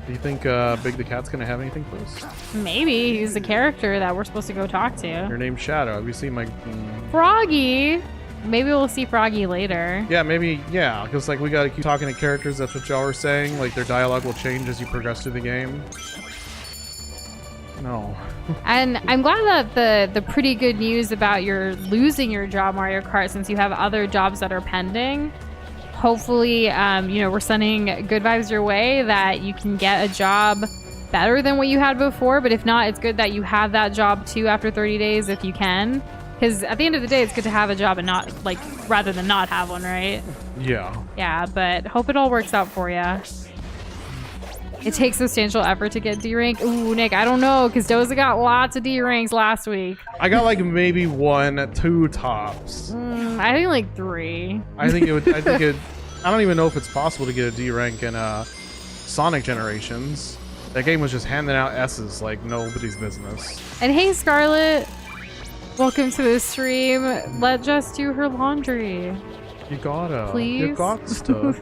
Do you think Big the Cat's gonna have anything for us? Maybe. He's the character that we're supposed to go talk to. Your name's Shadow. Have you seen my... Froggy! Maybe we'll see Froggy later. Yeah, maybe, yeah. Because, we gotta keep talking to characters. That's what y'all were saying. Their dialogue will change as you progress through the game. No. And I'm glad that the pretty good news about your losing your job, Mario Kart, since you have other jobs that are pending. Hopefully, we're sending good vibes your way that you can get a job better than what you had before. But if not, it's good that you have that job too after 30 days if you can. Because at the end of the day, it's good to have a job and not, rather than not have one, right? Yeah. Yeah, but hope it all works out for you. It takes substantial effort to get D rank. Ooh, Nick, I don't know, because Doza got lots of D ranks last week. I got maybe 1, 2 tops. I think 3. I don't even know if it's possible to get a D rank in Sonic Generations. That game was just handing out S's like nobody's business. And hey, Scarlett, welcome to the stream. Let Jess do her laundry. You gotta. Please? You got to.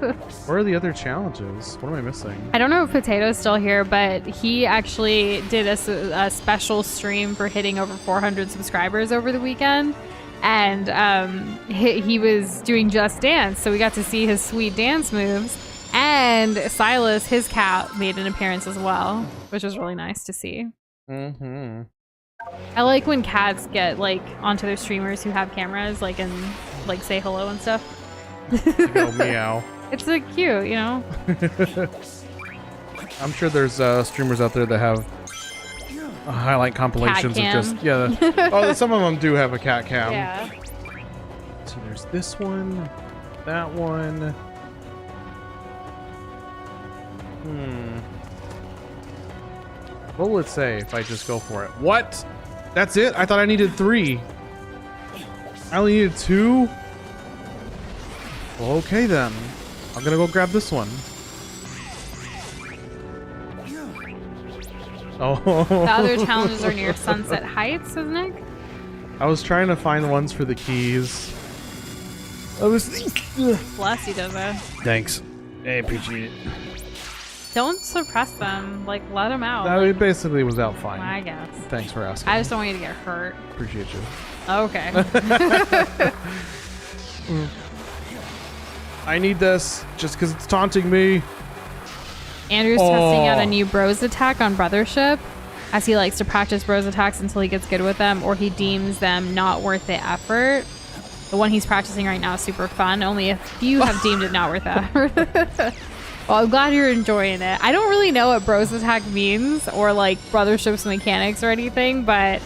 Where are the other challenges? What am I missing? I don't know if Potato's still here, but he actually did a special stream for hitting over 400 subscribers over the weekend. And he was doing Just Dance, so we got to see his sweet dance moves. And Silas, his cat, made an appearance as well, which was really nice to see. Mm-hmm. I like when cats get onto their streamers who have cameras, and say hello and stuff. Go meow. It's cute, you know. I'm sure there's streamers out there that have highlight compilations of just oh, some of them do have a cat cam. Yeah. So there's this one, that one. What will it say if I just go for it? What? That's it? I thought I needed 3. I only needed 2? Well, okay then. I'm gonna go grab this one. Oh. The other challenges are near Sunset Heights, isn't it? I was trying to find ones for the keys. Bless you, Doza. Thanks. I appreciate it. Don't suppress them. Let them out. No, it basically was out fine. I guess. Thanks for asking. I just don't want you to get hurt. Appreciate you. Okay. I need this just because it's taunting me. Andrew's testing out a new bros attack on Brothership, as he likes to practice bros attacks until he gets good with them or he deems them not worth the effort. The one he's practicing right now is super fun. Only a few have deemed it not worth the effort. Well, I'm glad you're enjoying it. I don't really know what Bros Attack means or like Brothership's mechanics or anything, but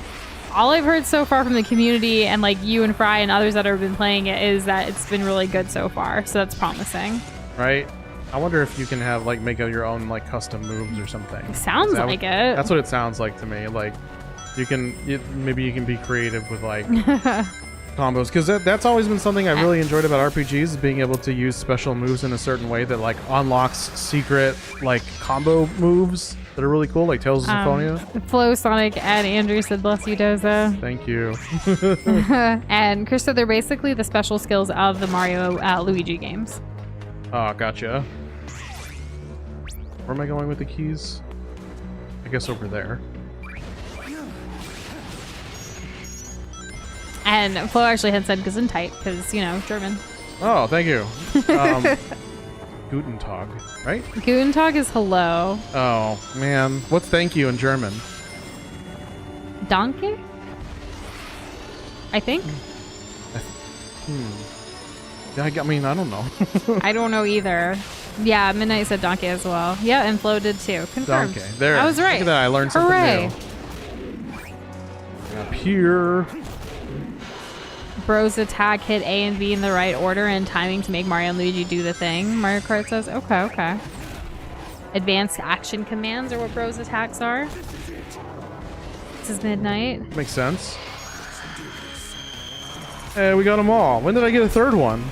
all I've heard so far from the community and like you and Fry and others that have been playing it is that it's been really good so far. So that's promising. Right? I wonder if you can have like make your own like custom moves or something. Sounds like it. That's what it sounds like to me. Like maybe you can be creative with like combos, because that's always been something I really enjoyed about RPGs, is being able to use special moves in a certain way that like unlocks secret like combo moves that are really cool, like Tales of Symphonia. Flo, Sonic, and Andrew said bless you, Doza. Thank you. And Chris said they're basically the special skills of the Mario Luigi games. Oh, gotcha. Where am I going with the keys? I guess over there. And Flo actually had said Gesundheit because, you know, German. Oh, thank you. Guten Tag, right? Guten Tag is hello. Oh, man. What's thank you in German? Danke? I think. I mean, I don't know. I don't know either. Yeah, Midnight said Donkey as well. Yeah, and Flo did too. Confirmed. Donkey. There. I was right. Look at that. I learned Hooray. something new. Up here. Bros Attack hit A and B in the right order and timing to make Mario and Luigi do the thing. Mario Kart says, okay. Advanced action commands are what Bros Attacks are. This is Midnight. Makes sense. Hey, we got them all. When did I get a third one?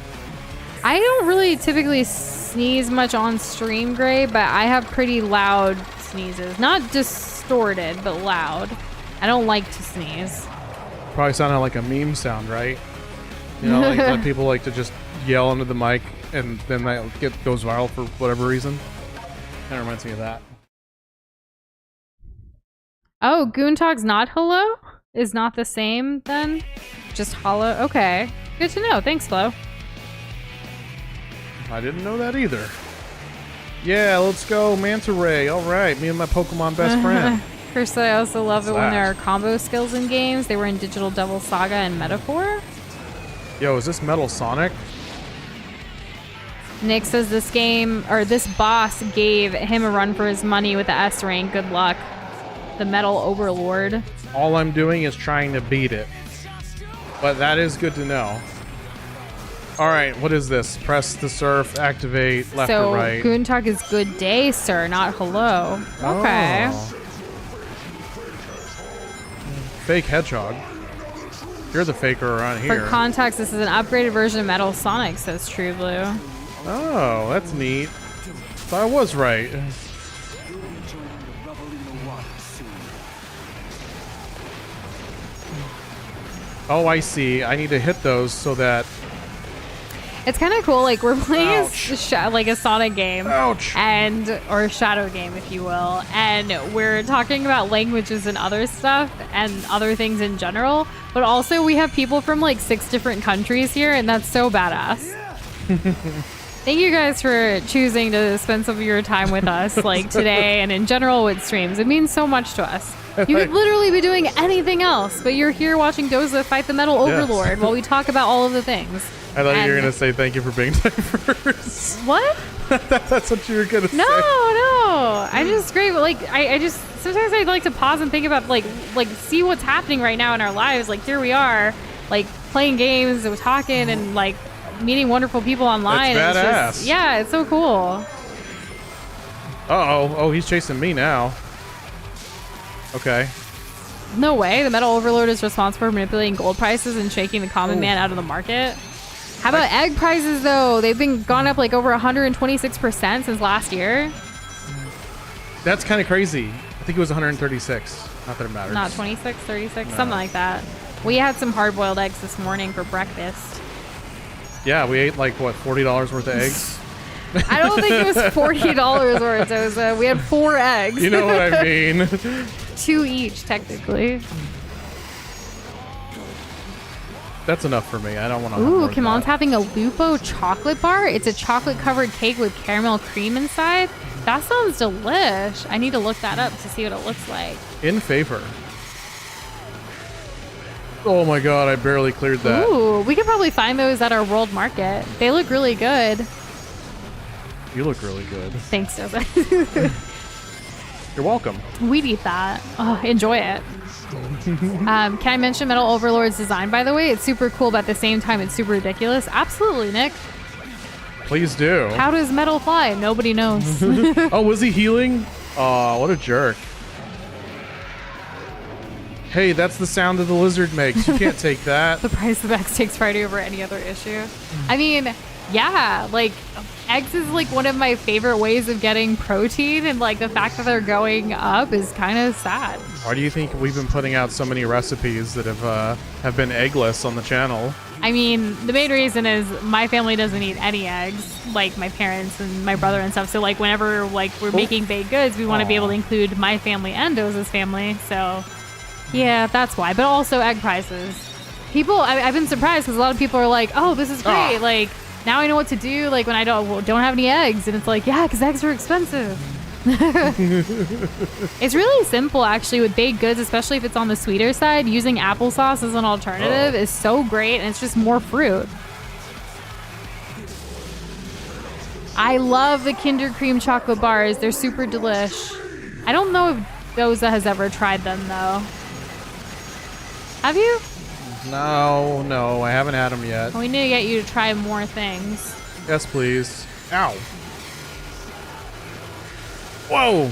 I don't really typically sneeze much on stream, Gray, but I have pretty loud sneezes. Not distorted, but loud. I don't like to sneeze. Probably sounded like a meme sound, right? You know, like that people like to just yell into the mic and then that goes viral for whatever reason. That reminds me of that. Oh, Goontog's not hello? Is not the same then? Just hollow? Okay. Good to know. Thanks, Flo. I didn't know that either. Yeah, let's go Manta Ray. All right, me and my Pokemon best friend. First, I also love it when there are Slash. combo skills in games. They were in Digital Devil Saga and Metaphor. Yo, is this Metal Sonic? Nick says this game, or this boss gave him a run for his money with the S rank. Good luck. The Metal Overlord. All I'm doing is trying to beat it. But that is good to know. All right, what is this? Press the surf, activate, left or right. So, Goontog is good day, sir, not hello. Okay. Oh. Fake hedgehog. You're the faker around here. For context, this is an upgraded version of Metal Sonic, says True Blue. Oh, that's neat. So I was right. Oh, I see. I need to hit those so that... It's kind of cool. Like, we're playing Ouch. like a Sonic game. Ouch. Or a Shadow game, if you will. And we're talking about languages and other stuff and other things in general. But also, we have people from like 6 different countries here, and that's so badass. Thank you guys for choosing to spend some of your time with us, like today and in general with streams. It means so much to us. You could literally be doing anything else, but you're here watching Doza fight the Metal Overlord while we talk about all of the things. I thought you were going to say thank you for being diverse. What? That's what you were going to say. No. I'm just great, but like I just sometimes I'd like to pause and think about like see what's happening right now in our lives. Like here we are, like playing games and talking and like meeting wonderful people online. That's and badass. it's just, yeah, it's so cool. Uh-oh. Oh, he's chasing me now. Okay. No way. The Metal Overlord is responsible for manipulating gold prices and shaking the common man out of the market. How about egg prices, though? They've been gone up like over 126% since last year. That's kind of crazy. I think it was 136. Not that it matters. Not 26, 36, something like that. We had some hard-boiled eggs this morning for breakfast. Yeah, we ate like, what, $40 worth of eggs? I don't think it was $40 worth, Doza. We had 4 eggs. You know what I mean. 2 each, technically. That's enough for me. I don't want to. Ooh, Kimon's having a Lupo chocolate bar. It's a chocolate-covered cake with caramel cream inside. That sounds delish. I need to look that up to see what it looks like. In favor. Oh my god, I barely cleared that. Ooh, we could probably find those at our world market. They look really good. You look really good. Thanks, Doza. You're welcome. We'd eat that. Oh, enjoy it. Can I mention Metal Overlord's design, by the way? It's super cool, but at the same time, it's super ridiculous. Absolutely, Nick. Please do. How does metal fly? Nobody knows. Oh, was he healing? Oh, what a jerk. Hey, that's the sound that the lizard makes. You can't take that. The price of eggs takes priority over any other issue. I mean, yeah, like eggs is like one of my favorite ways of getting protein, and like the fact that they're going up is kind of sad. Why do you think we've been putting out so many recipes that have been eggless on the channel? I mean, the main reason is my family doesn't eat any eggs, like my parents and my brother and stuff. So like whenever like we're making baked goods, we want to be able to include my family and Doza's family. So yeah, that's why. But also egg prices. People, I've been surprised because a lot of people are like, "Oh, this is great! Like now I know what to do. Like when I don't have any eggs," and it's like, yeah, because eggs are expensive. It's really simple actually with baked goods, especially if it's on the sweeter side. Using applesauce as an alternative is so great, and it's just more fruit. I love the Kinder Cream chocolate bars. They're super delish. I don't know if Doza has ever tried them though. Have you? No, I haven't had them yet. Well, we need to get you to try more things. Yes, please. Ow. Whoa.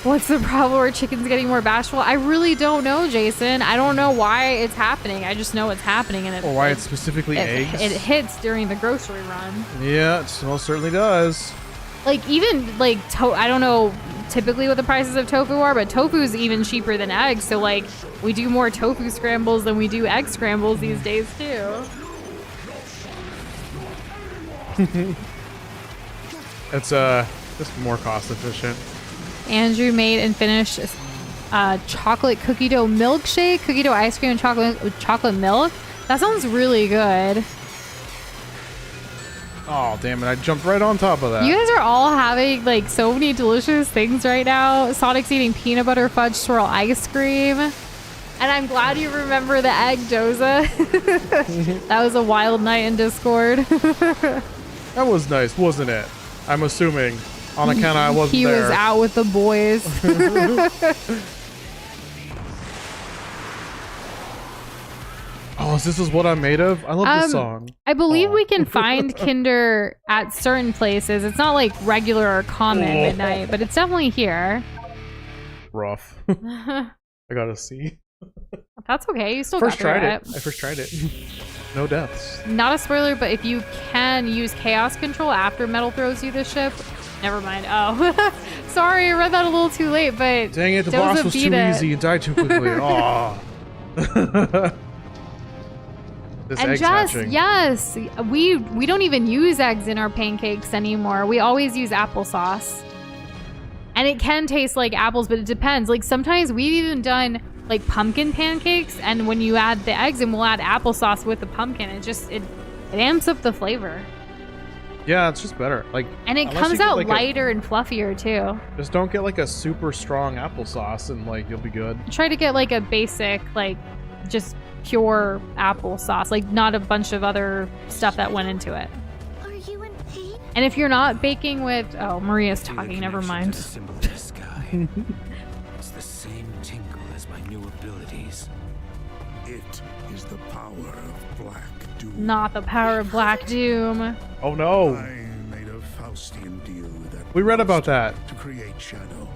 What's the problem where chicken's getting more bashful? I really don't know, Jason. I don't know why it's happening. I just know it's happening, and Or why it's specifically eggs. It hits during the grocery run. Yeah, it most certainly does. Like even like I don't know typically what the prices of tofu are, but tofu's even cheaper than eggs. So like we do more tofu scrambles than we do egg scrambles these days too. It's just more cost efficient. Andrew made and finished chocolate cookie dough milkshake, cookie dough ice cream and chocolate milk. That sounds really good. Oh, damn it. I jumped right on top of that. You guys are all having like so many delicious things right now. Sonic's eating peanut butter fudge swirl ice cream. And I'm glad you remember the egg, Doza. That was a wild night in Discord. That was nice, wasn't it? I'm assuming. On account I wasn't there. He was out with the boys. Oh, this is what I'm made of? I love this song. I believe we can find Kinder at certain places. It's not like regular or common midnight, but it's definitely here. Rough. I gotta see. That's okay. You still got through it. I first tried it. No deaths. Not a spoiler, but if you can use chaos control after Metal throws you the ship, never mind. Oh, sorry, I read that a little too late, but dang it, the boss was too easy and died too quickly. Oh. This and egg's just hatching. yes, we don't even use eggs in our pancakes anymore. We always use applesauce, and it can taste like apples, but it depends. Like sometimes we've even done like pumpkin pancakes, and when you add the eggs, and we'll add applesauce with the pumpkin, it amps up the flavor. Yeah, it's just better. Like, and it comes out like lighter and fluffier too. Just don't get like a super strong applesauce, and like you'll be good. Try to get like a basic, like just pure applesauce, like not a bunch of other stuff that went into it. Are you in pain? And if you're not baking with, oh, Maria's talking. Never mind. It's the same tingle as my new abilities. It is the power of Black Doom. Not the power of Black Doom. Oh no! I made a Faustian deal that we read about that. To create Shadow.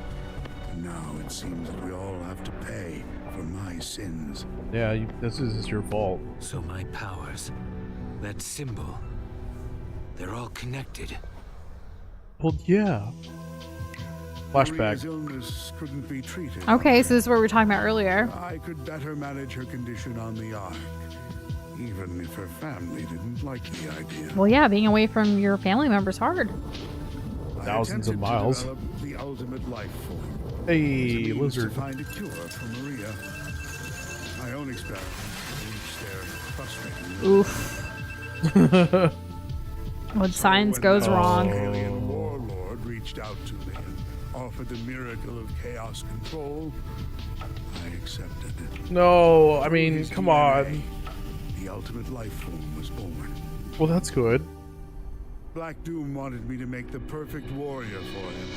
Now it seems that we all have to pay for my sins. Yeah, this is your fault. So my powers, that symbol, they're all connected. Well, yeah. Flashback. Maria's illness couldn't be treated. Okay, so this is what we were talking about earlier. I could better manage her condition on the Ark, even if her family didn't like the idea. Well, yeah, being away from your family members hard. Thousands of I miles. attempted to develop the ultimate life form. Hey, To lizard. find a cure for Maria. My own experiment reached their frustrating. Oof. When science goes wrong. Alien warlord reached out to me and offered the miracle of chaos control. I accepted it. No, I mean, His come DNA, on. The ultimate life form was born. Well, that's good. Black Doom wanted me to make the perfect warrior for him.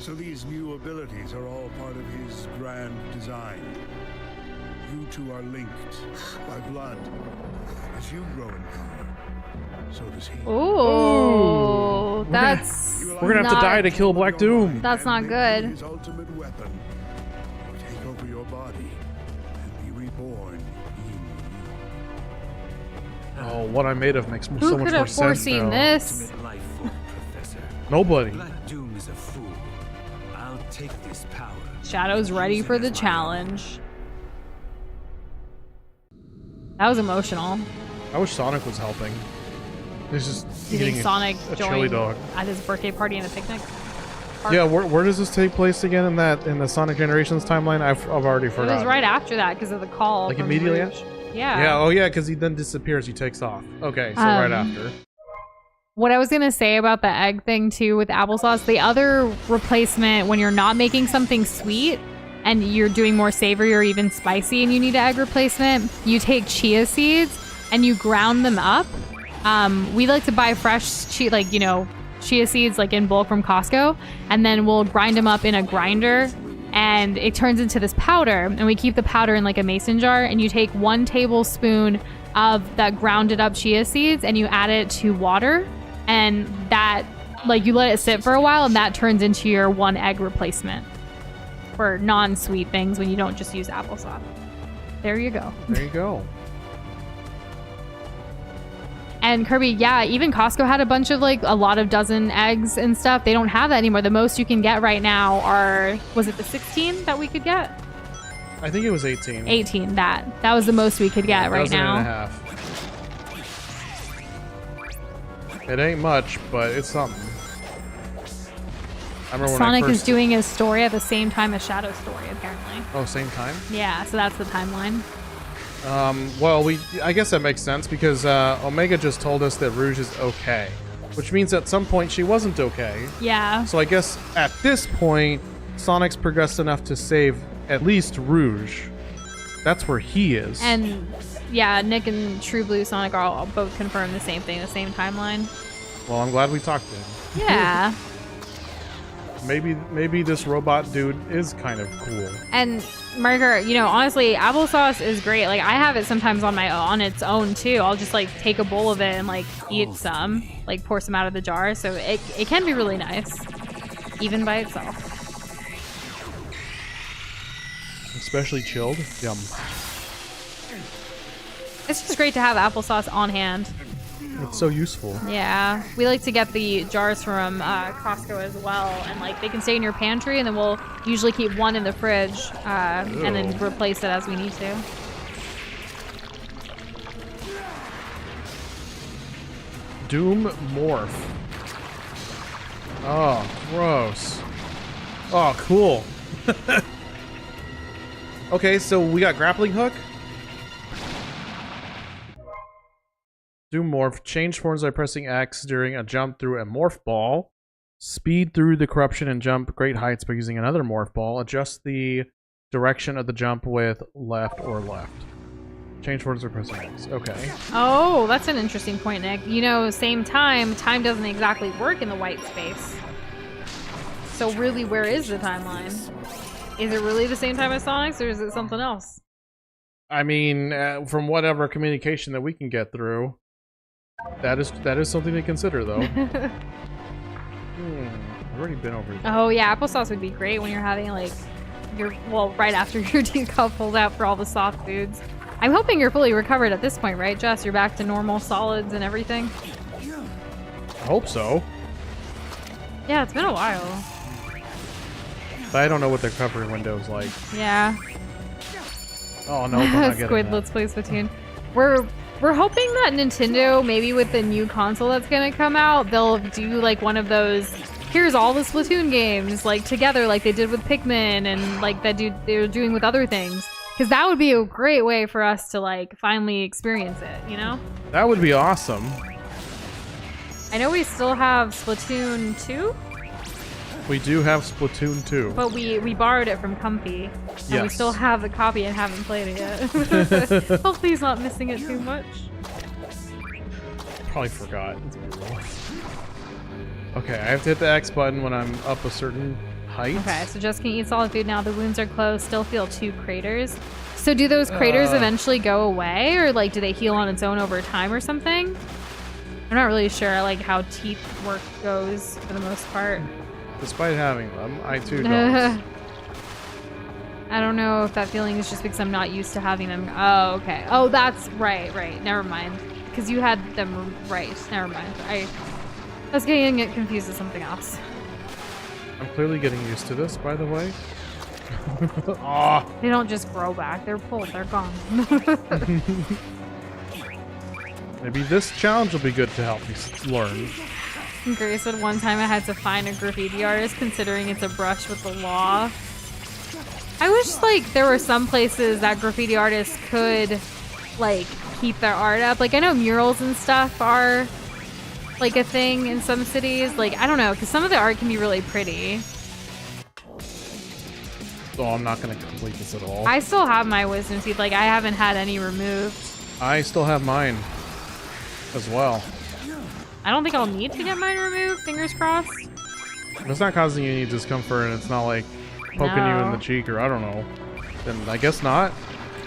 So these new abilities are all part of his grand design. You two are linked by blood. As you grow in power, so does he. Ooh, that's We're gonna have to die to kill Black Doom. That's not good. His ultimate weapon. Take over your body and be reborn in you. Oh, what I'm made of makes so Who much could more have sense foreseen now. this? Ultimate life form, Professor. Nobody. Black Doom is a fool. I'll take this power. Shadow's ready Use for it the as my challenge. That was emotional. I wish Sonic was helping. He's just You eating think Sonic a chili joined dog. at his birthday party and a picnic? Yeah, where does this take place again in the Sonic Generations timeline? I've already It forgotten. was right after that because of the call. Like from immediately Rouge. Yeah. Yeah, oh yeah, because he then disappears, he takes off. Okay, so right after. What I was gonna say about the egg thing too with applesauce, the other replacement when you're not making something sweet and you're doing more savory or even spicy and you need an egg replacement, you take chia seeds and you ground them up. We like to buy fresh chia seeds like in bulk from Costco, and then we'll grind them up in a grinder and it turns into this powder, and we keep the powder in like a mason jar, and you take 1 tablespoon of that grounded up chia seeds and you add it to water, and that you let it sit for a while, and that turns into your 1 egg replacement for non-sweet things when you don't just use applesauce. There you go. There you go. And Kirby, yeah, even Costco had a bunch of a lot of dozen eggs and stuff. They don't have that anymore. The most you can get right now was it the 16 that we could get? I think it was 18. 18, that was the most we could get right now. 1.5. It ain't much, but it's something. I remember Sonic when I is first... doing his story at the same time as Shadow's story, apparently. Oh, same time? Yeah, so that's the timeline. Well, I guess that makes sense because Omega just told us that Rouge is okay, which means at some point she wasn't okay. Yeah. So I guess at this point, Sonic's progressed enough to save at least Rouge. That's where he is. And yeah, Nick and True Blue Sonic are both confirmed the same thing, the same timeline. Well, I'm glad we talked to him. Yeah. Maybe this robot dude is kind of cool. And Margaret, honestly, applesauce is great. I have it sometimes on its own too. I'll just take a bowl of it and eat some, pour some out of the jar. So it can be really nice, even by itself. Especially chilled. Yum. It's just great to have applesauce on hand. It's so useful. Yeah, we like to get the jars from Costco as well, and they can stay in your pantry, and then we'll usually keep 1 in the fridge, and then replace it as we need to. Doom Morph. Oh, gross. Oh, cool. Okay, so we got grappling hook. Doom Morph. Change forms by pressing X during a jump through a morph ball. Speed through the corruption and jump great heights by using another morph ball. Adjust the direction of the jump with left or left. Change forms by pressing X. Okay. Oh, that's an interesting point, Nick. Same time doesn't exactly work in the white space. So really, where is the timeline? Is it really the same time as Sonic's, or is it something else? I mean, from whatever communication that we can get through, that is something to consider, though. I've already been over there. Oh yeah, applesauce would be great when you're having right after your teacup pulled out for all the soft foods. I'm hoping you're fully recovered at this point, right, Jess? You're back to normal solids and everything? I hope so. Yeah, it's been a while. But I don't know what the recovery window is like. Yeah. Oh no, I'm not getting Squid, that. let's play Splatoon. We're hoping that Nintendo, maybe with the new console that's gonna come out, they'll do one of those, here's all the Splatoon games, together, like they did with Pikmin and they're doing with other things. Because that would be a great way for us to finally experience it, That would be awesome. I know we still have Splatoon 2, We do have Splatoon 2. but we borrowed it from Comfy. And we Yes. still have the copy and haven't played it yet. Hopefully he's not missing it too much. probably forgot. It's brutal. Okay, I have to hit the X button when I'm up a certain height. Okay, so just can eat solid food now. The wounds are closed. Still feel 2 craters. So do those craters eventually go away, or like do they heal on its own over time or something? I'm not really sure like how teeth work goes for the most part. Despite having them, I too don't. I don't know if that feeling is just because I'm not used to having them. Oh, okay. Oh, that's right. Never mind. Because you had them right. Never mind. I was getting confused with something else. I'm clearly getting used to this, by the way. Oh. They don't just grow back. They're pulled. They're gone. Maybe this challenge will be good to help me learn. Grace said one time I had to find a graffiti artist considering it's a brush with the law. I wish like there were some places that graffiti artists could like keep their art up. Like I know murals and stuff are like a thing in some cities. Like I don't know, because some of the art can be really pretty. Oh, I'm not going to complete this at all. I still have my wisdom teeth. Like I haven't had any removed. I still have mine as well. I don't think I'll need to get mine removed. Fingers crossed. If it's not causing you any discomfort and it's not like poking you in the cheek or I don't know, then I guess not.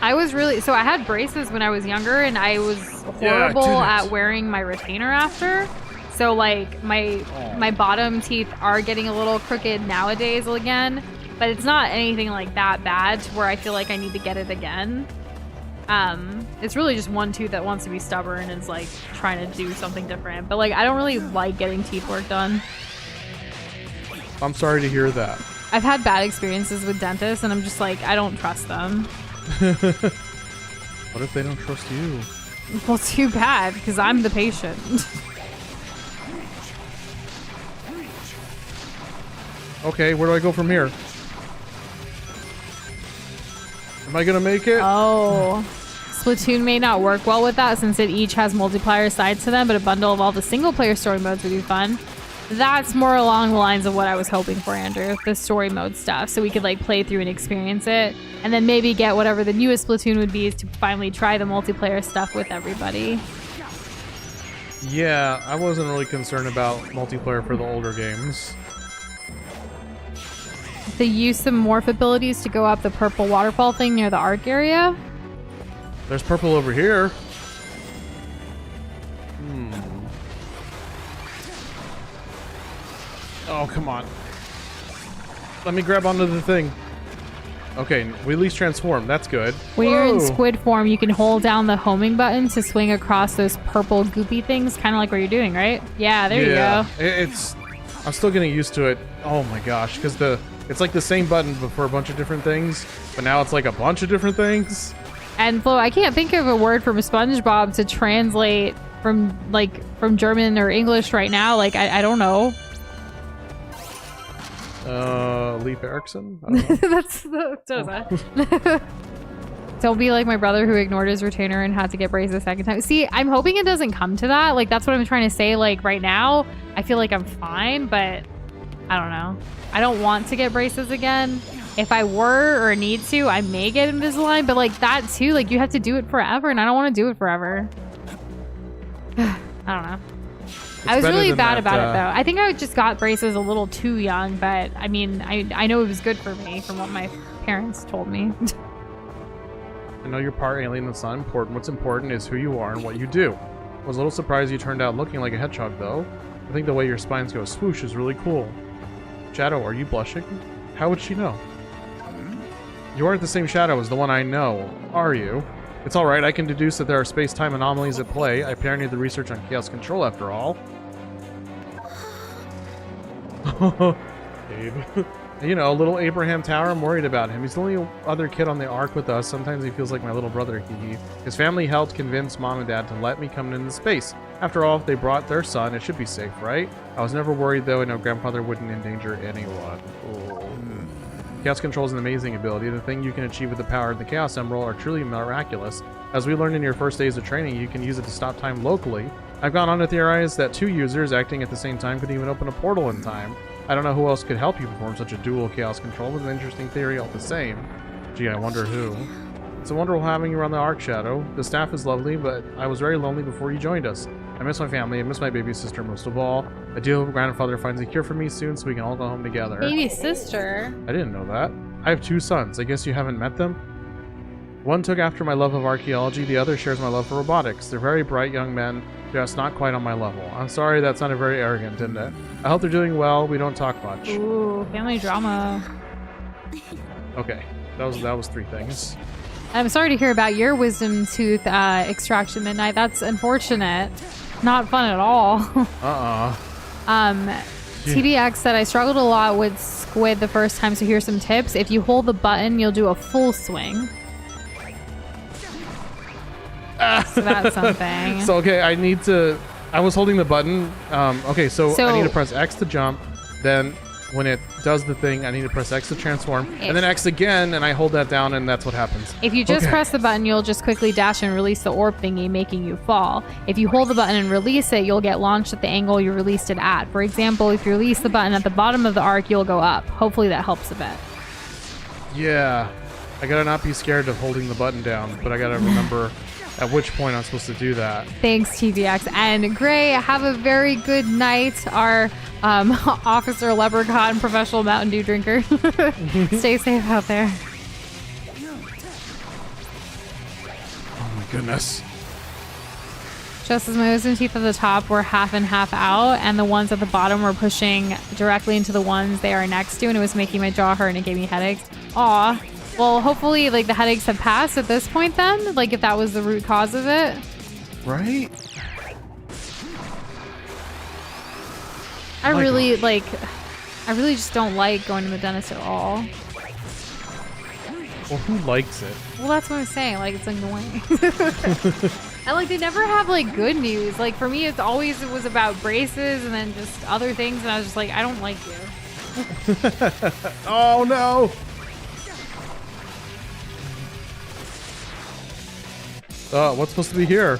I was really so I had braces when I was younger and I was horrible at wearing my retainer after. So like my bottom teeth are getting a little crooked nowadays again, but it's not anything like that bad to where I feel like I need to get it again. It's really just one tooth that wants to be stubborn and is like trying to do something different. But like I don't really like getting teeth work done. I'm sorry to hear that. I've had bad experiences with dentists and I'm just like, I don't trust them. What if they don't trust you? Well, too bad, because I'm the patient. Okay, where do I go from here? Am I gonna make it? Oh. Splatoon may not work well with that since it each has multiplayer sides to them, but a bundle of all the single player story modes would be fun. That's more along the lines of what I was hoping for, Andrew, the story mode stuff, so we could like play through and experience it, and then maybe get whatever the newest Splatoon would be to finally try the multiplayer stuff with everybody. Yeah, I wasn't really concerned about multiplayer for the older games. They use some morph abilities to go up the purple waterfall thing near the arc area. There's purple over here. Oh, come on. Let me grab onto the thing. Okay, we at least transform. That's good. When you're in squid form, you can hold down the homing button to swing across those purple goopy things, kind of like what you're doing, right? Yeah, there you go. It's... I'm still getting used to it. Oh my gosh, because it's like the same button but for a bunch of different things, but now it's like a bunch of different things. And Flo, I can't think of a word from SpongeBob to translate from German or English right now. Like, I don't know. Leif Erikson? I don't know. That's the Doza. Don't be like my brother who ignored his retainer and had to get braces a second time. See, I'm hoping it doesn't come to that. Like, that's what I'm trying to say. Like, right now, I feel like I'm fine, but I don't know. I don't want to get braces again. If I were or need to, I may get Invisalign, but like that too, like you have to do it forever, and I don't want to do it forever. I don't know. I was really bad about it though. I think I just got braces a little too young, but I mean, I know it was good for me from what my parents told me. I know you're part alien. That's not important. What's important is who you are and what you do. I was a little surprised you turned out looking like a hedgehog though. I think the way your spines go swoosh is really cool. Shadow, are you blushing? How would she know? You aren't the same Shadow as the one I know, are you? It's alright, I can deduce that there are space-time anomalies at play. I pioneered the research on chaos control after all. Abe. You know, little Abraham Tower, I'm worried about him. He's the only other kid on the Ark with us. Sometimes he feels like my little brother, His family helped convince Mom and Dad to let me come into space. After all, if they brought their son, it should be safe, right? I was never worried, though. I know Grandfather wouldn't endanger anyone. Chaos Control is an amazing ability. The thing you can achieve with the power of the Chaos Emerald are truly miraculous. As we learned in your first days of training, you can use it to stop time locally. I've gone on to theorize that 2 users acting at the same time could even open a portal in time. I don't know who else could help you perform such a dual Chaos Control, but an interesting theory all the same. Gee, I wonder who. It's a wonderful having you around the Arc, Shadow. The staff is lovely, but I was very lonely before you joined us. I miss my family. I miss my baby sister most of all. I do hope grandfather finds a cure for me soon so we can all go home together. Baby sister? I didn't know that. I have 2 sons. I guess you haven't met them? One took after my love of archaeology. The other shares my love for robotics. They're very bright young men, just not quite on my level. I'm sorry, that sounded very arrogant, didn't it? I hope they're doing well. We don't talk much. Ooh, family drama. Okay, that was 3 things. I'm sorry to hear about your wisdom tooth extraction, Midnight. That's unfortunate. Not fun at all. TVX said, I struggled a lot with Squid the first time, so here's some tips. If you hold the button, you'll do a full swing. So that's something. So, okay, I was holding the button. Okay, so I need to press X to jump. Then when it does the thing, I need to press X to transform. And then X again, and I hold that down, and that's what happens. If you just press the button, you'll just quickly dash and release the orb thingy, making you fall. If you hold the button and release it, you'll get launched at the angle you released it at. For example, if you release the button at the bottom of the arc, you'll go up. Hopefully that helps a bit. Yeah. I gotta not be scared of holding the button down, but I gotta remember at which point I'm supposed to do that. Thanks, TVX. And Gray, have a very good night. Our Officer Leprechaun professional Mountain Dew drinker. Stay safe out there. Oh my goodness. Just as my wisdom teeth at the top were half and half out, and the ones at the bottom were pushing directly into the ones they are next to, and it was making my jaw hurt and it gave me headaches. Aw. Well, hopefully, like, the headaches have passed at this point then? Like, if that was the root cause of it? Right? I really just don't like going to the dentist at all. Well, who likes it? Well, that's what I'm saying. Like, it's annoying. And, like, they never have, like, good news. Like, for me, it was about braces and then just other things, and I was just like, I don't like you. Oh, no! What's supposed to be here?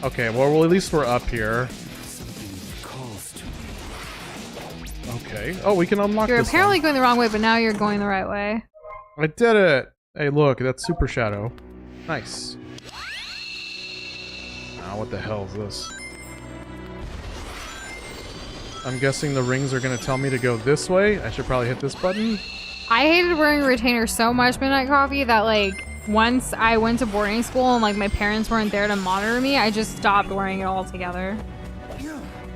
Okay, well, at least we're up here. Okay. Oh, we can unlock You're this apparently one. going the wrong way, but now you're going the right way. I did it! Hey, look, that's Super Shadow. Nice. Now, what the hell is this? I'm guessing the rings are going to tell me to go this way. I should probably hit this button. I hated wearing a retainer so much, Midnight Coffee, that, like, once I went to boarding school and, like, my parents weren't there to monitor me, I just stopped wearing it altogether.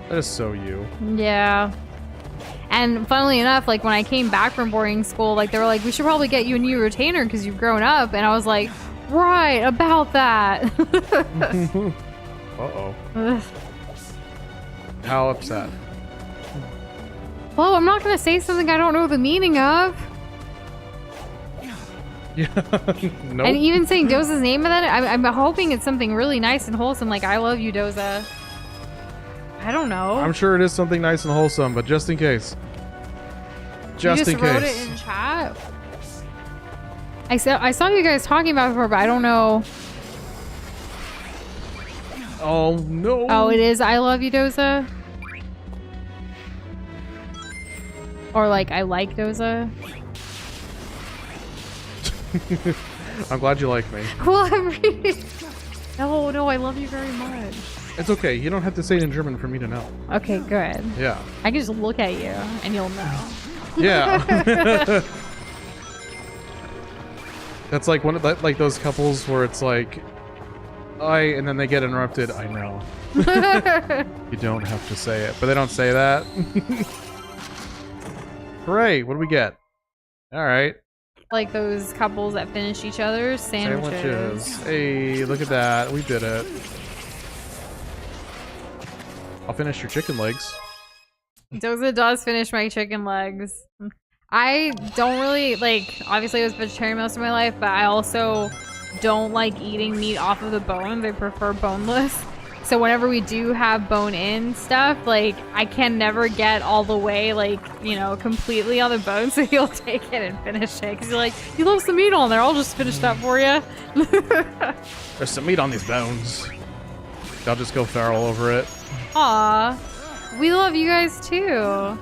That is so you. Yeah. And funnily enough, like, when I came back from boarding school, like, they were like, we should probably get you a new retainer because you've grown up. And I was like, right, about that. Uh-oh. How upset? Well, I'm not going to say something I don't know the meaning of. Yeah. Nope. And even saying Doza's name of that, I'm hoping it's something really nice and wholesome, like, I love you, Doza. I don't know. I'm sure it is something nice and wholesome, but just in case. Just in case. You just wrote it in chat? I saw you guys talking about it before, but I don't know. Oh, no. Oh, it is I love you, Doza? Or, like, I like Doza? I'm glad you like me. Well, I'm really... No, I love you very much. It's okay. You don't have to say it in German for me to know. Okay, good. Yeah. I can just look at you and you'll know. Yeah. That's like one of like those couples where it's like, and then they get interrupted. I know. You don't have to say it, but they don't say that. Hooray! What do we get? All right. Like those couples that finish each other's sandwiches. Hey, look at that. We did it. I'll finish your chicken legs. Doza does finish my chicken legs. I don't really, like, obviously I was vegetarian most of my life, but I also don't like eating meat off of the bones. I prefer boneless. So whenever we do have bone-in stuff, like, I can never get all the way, like, you know, completely on the bone, so he'll take it and finish it. Because you're like, you love some meat on there, I'll just finish that for you. There's some meat on these bones. I'll just go feral over it. Aw, we love you guys too.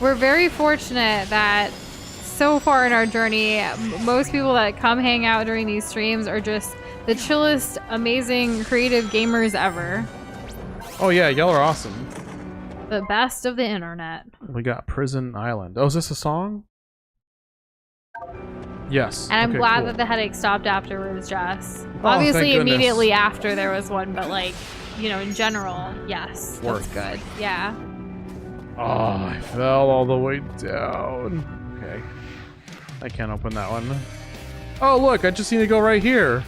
We're very fortunate that so far in our journey, most people that come hang out during these streams are just the chillest, amazing, creative gamers ever. Oh yeah, y'all are awesome. The best of the internet. We got Prison Island. Oh, is this a song? Yes. And I'm Okay, glad cool. that the headache stopped afterwards, Jess. Oh, Obviously, thank goodness. immediately after there was one, but like, you know, in general, yes, Worth. that's good. Yeah. Oh, I fell all the way down. Okay. I can't open that one. Oh, look, I just need to go right here.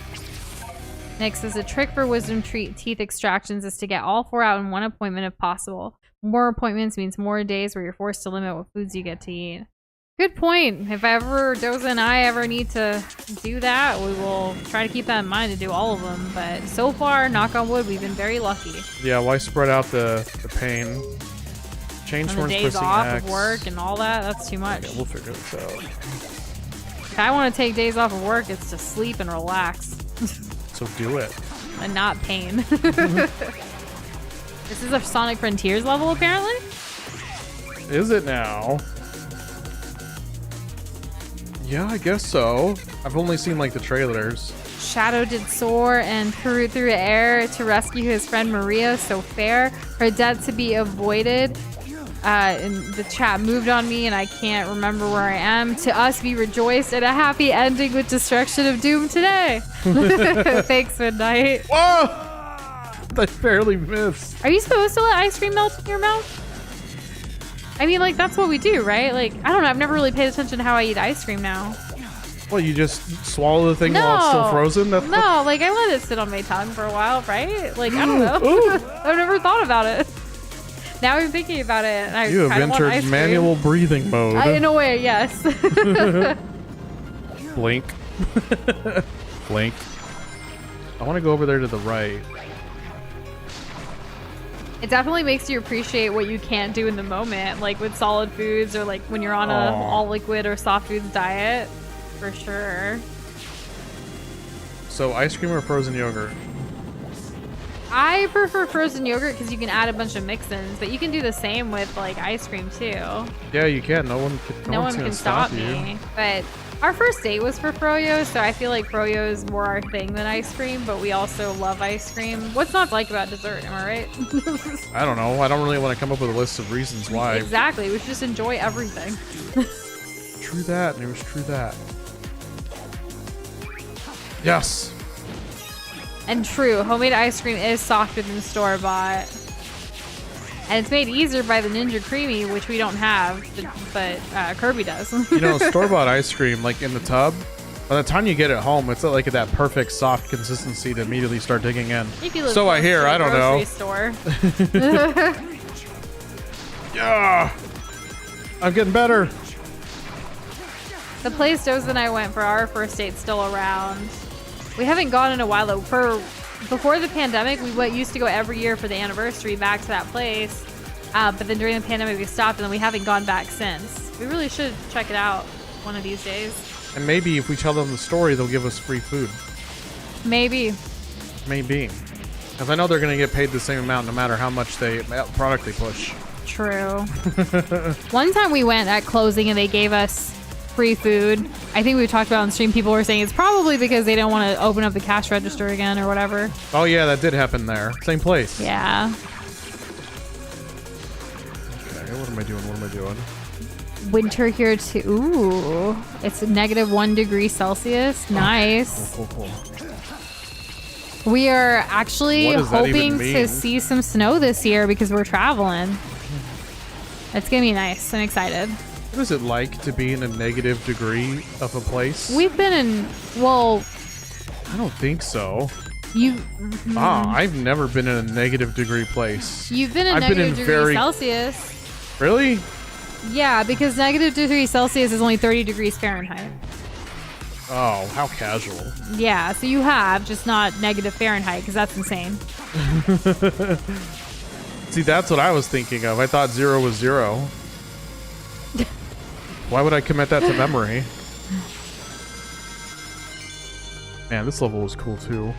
Next is a trick for wisdom teeth extractions is to get all 4 out in one appointment if possible. More appointments means more days where you're forced to limit what foods you get to eat. Good point. If ever Doza and I ever need to do that, we will try to keep that in mind to do all of them. But so far, knock on wood, we've been very lucky. Yeah, why spread out the pain? Change And the horns days pressing off X. of work and all that, that's too much. Yeah, we'll figure this out. If I want to take days off of work, it's to sleep and relax. So do it. And not pain. This is a Sonic Frontiers level, apparently? Is it now? Yeah, I guess so. I've only seen like the trailers. Shadow did soar and career through the air to rescue his friend Maria, so fair. Her death to be avoided. And the chat moved on me and I can't remember where I am. To us be rejoiced and a happy ending with destruction of doom today. Thanks, Midnight. Whoa! I barely missed. Are you supposed to let ice cream melt in your mouth? I mean, like, that's what we do, right? Like, I don't know. I've never really paid attention to how I eat ice cream now. Well, you just swallow the thing while it's still frozen? That's No, like, I let it sit on my tongue for a while, right? Like, I don't know. I've never thought about it. Now I'm thinking about it, and I You have kind of want ice entered cream. manual breathing mode. In a way, yes. Blink. Blink. I want to go over there to the right. It definitely makes you appreciate what you can't do in the moment, like with solid foods or like when you're on a all liquid or soft foods diet, for sure. So ice cream or frozen yogurt? I prefer frozen yogurt because you can add a bunch of mix-ins, but you can do the same with like ice cream too. Yeah, you can. No one One can stop me. But our first date was for froyo, so I feel like froyo is more our thing than ice cream, but we also love ice cream. What's not to like about dessert, am I right? I don't know. I don't really want to come up with a list of reasons why. Exactly. We should just enjoy everything. True that. There was true that. Yes. And true, homemade ice cream is softer than store-bought. And it's made easier by the Ninja Creamy, which we don't have, but Kirby does. You know, store-bought ice cream, like in the tub, by the time you get it home, it's like at that perfect soft consistency to immediately start digging in. If you live So I close hear, to a I don't know. Store. Yeah. I'm getting better. The place Doza and I went for our first date's still around. We haven't gone in a while though. Before the pandemic, we used to go every year for the anniversary back to that place. But then during the pandemic, we stopped and then we haven't gone back since. We really should check it out one of these days. And maybe if we tell them the story, they'll give us free food. Maybe. Maybe. Because I know they're going to get paid the same amount no matter how much product they push. True. One time we went at closing and they gave us free food. I think we talked about on stream, people were saying it's probably because they don't want to open up the cash register again or whatever. Oh yeah, that did happen there. Same place. Yeah. Okay, what am I doing? Winter here too. Ooh. It's -1 degree Celsius. Nice. Cool. We are actually What does that even hoping mean? to see some snow this year because we're traveling. It's gonna be nice. I'm excited. What is it like to be in a negative degree of a place? We've been in, well, I don't think so. you've I've never been in a negative degree place. been in I've been negative in degree Celsius. Really? Yeah, because negative degree Celsius is only 30 degrees Fahrenheit. Oh, how casual. Yeah, so you have, just not negative Fahrenheit, because that's insane. See, that's what I was thinking of. I thought 0 was 0. Why would I commit that to memory? Man, this level was cool too.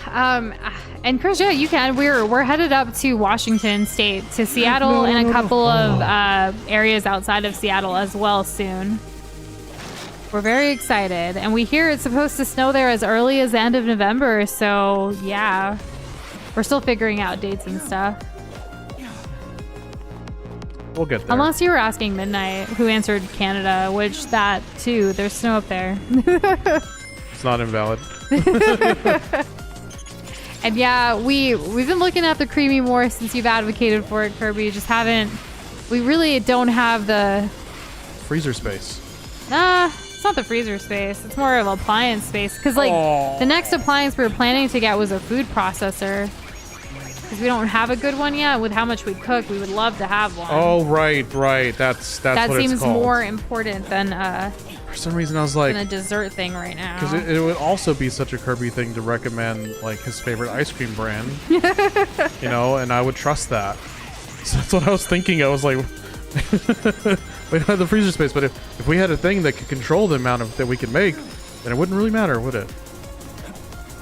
And Chris, yeah, you can. We're headed up to Washington State, to Seattle, and a couple of areas outside of Seattle as well soon. We're very excited, and we hear it's supposed to snow there as early as the end of November, so yeah. We're still figuring out dates and stuff. We'll get there. Unless you were asking Midnight, who answered Canada, which that too, there's snow up there. It's not invalid. And yeah, we've been looking at the creamy more since you've advocated for it, Kirby. We really don't have the Freezer space. it's not the freezer space. It's more of appliance space. Because like the next appliance we were planning to get was a food processor. Because we don't have a good one yet. With how much we cook, we would love to have one. Oh, right. That's that what it's seems called. more important than For some reason, I was like, than a dessert thing right now. because it would also be such a Kirby thing to recommend like his favorite ice cream brand, and I would trust that. So that's what I was thinking. I was like, we don't have the freezer space, but if we had a thing that could control the amount that we could make, then it wouldn't really matter, would it?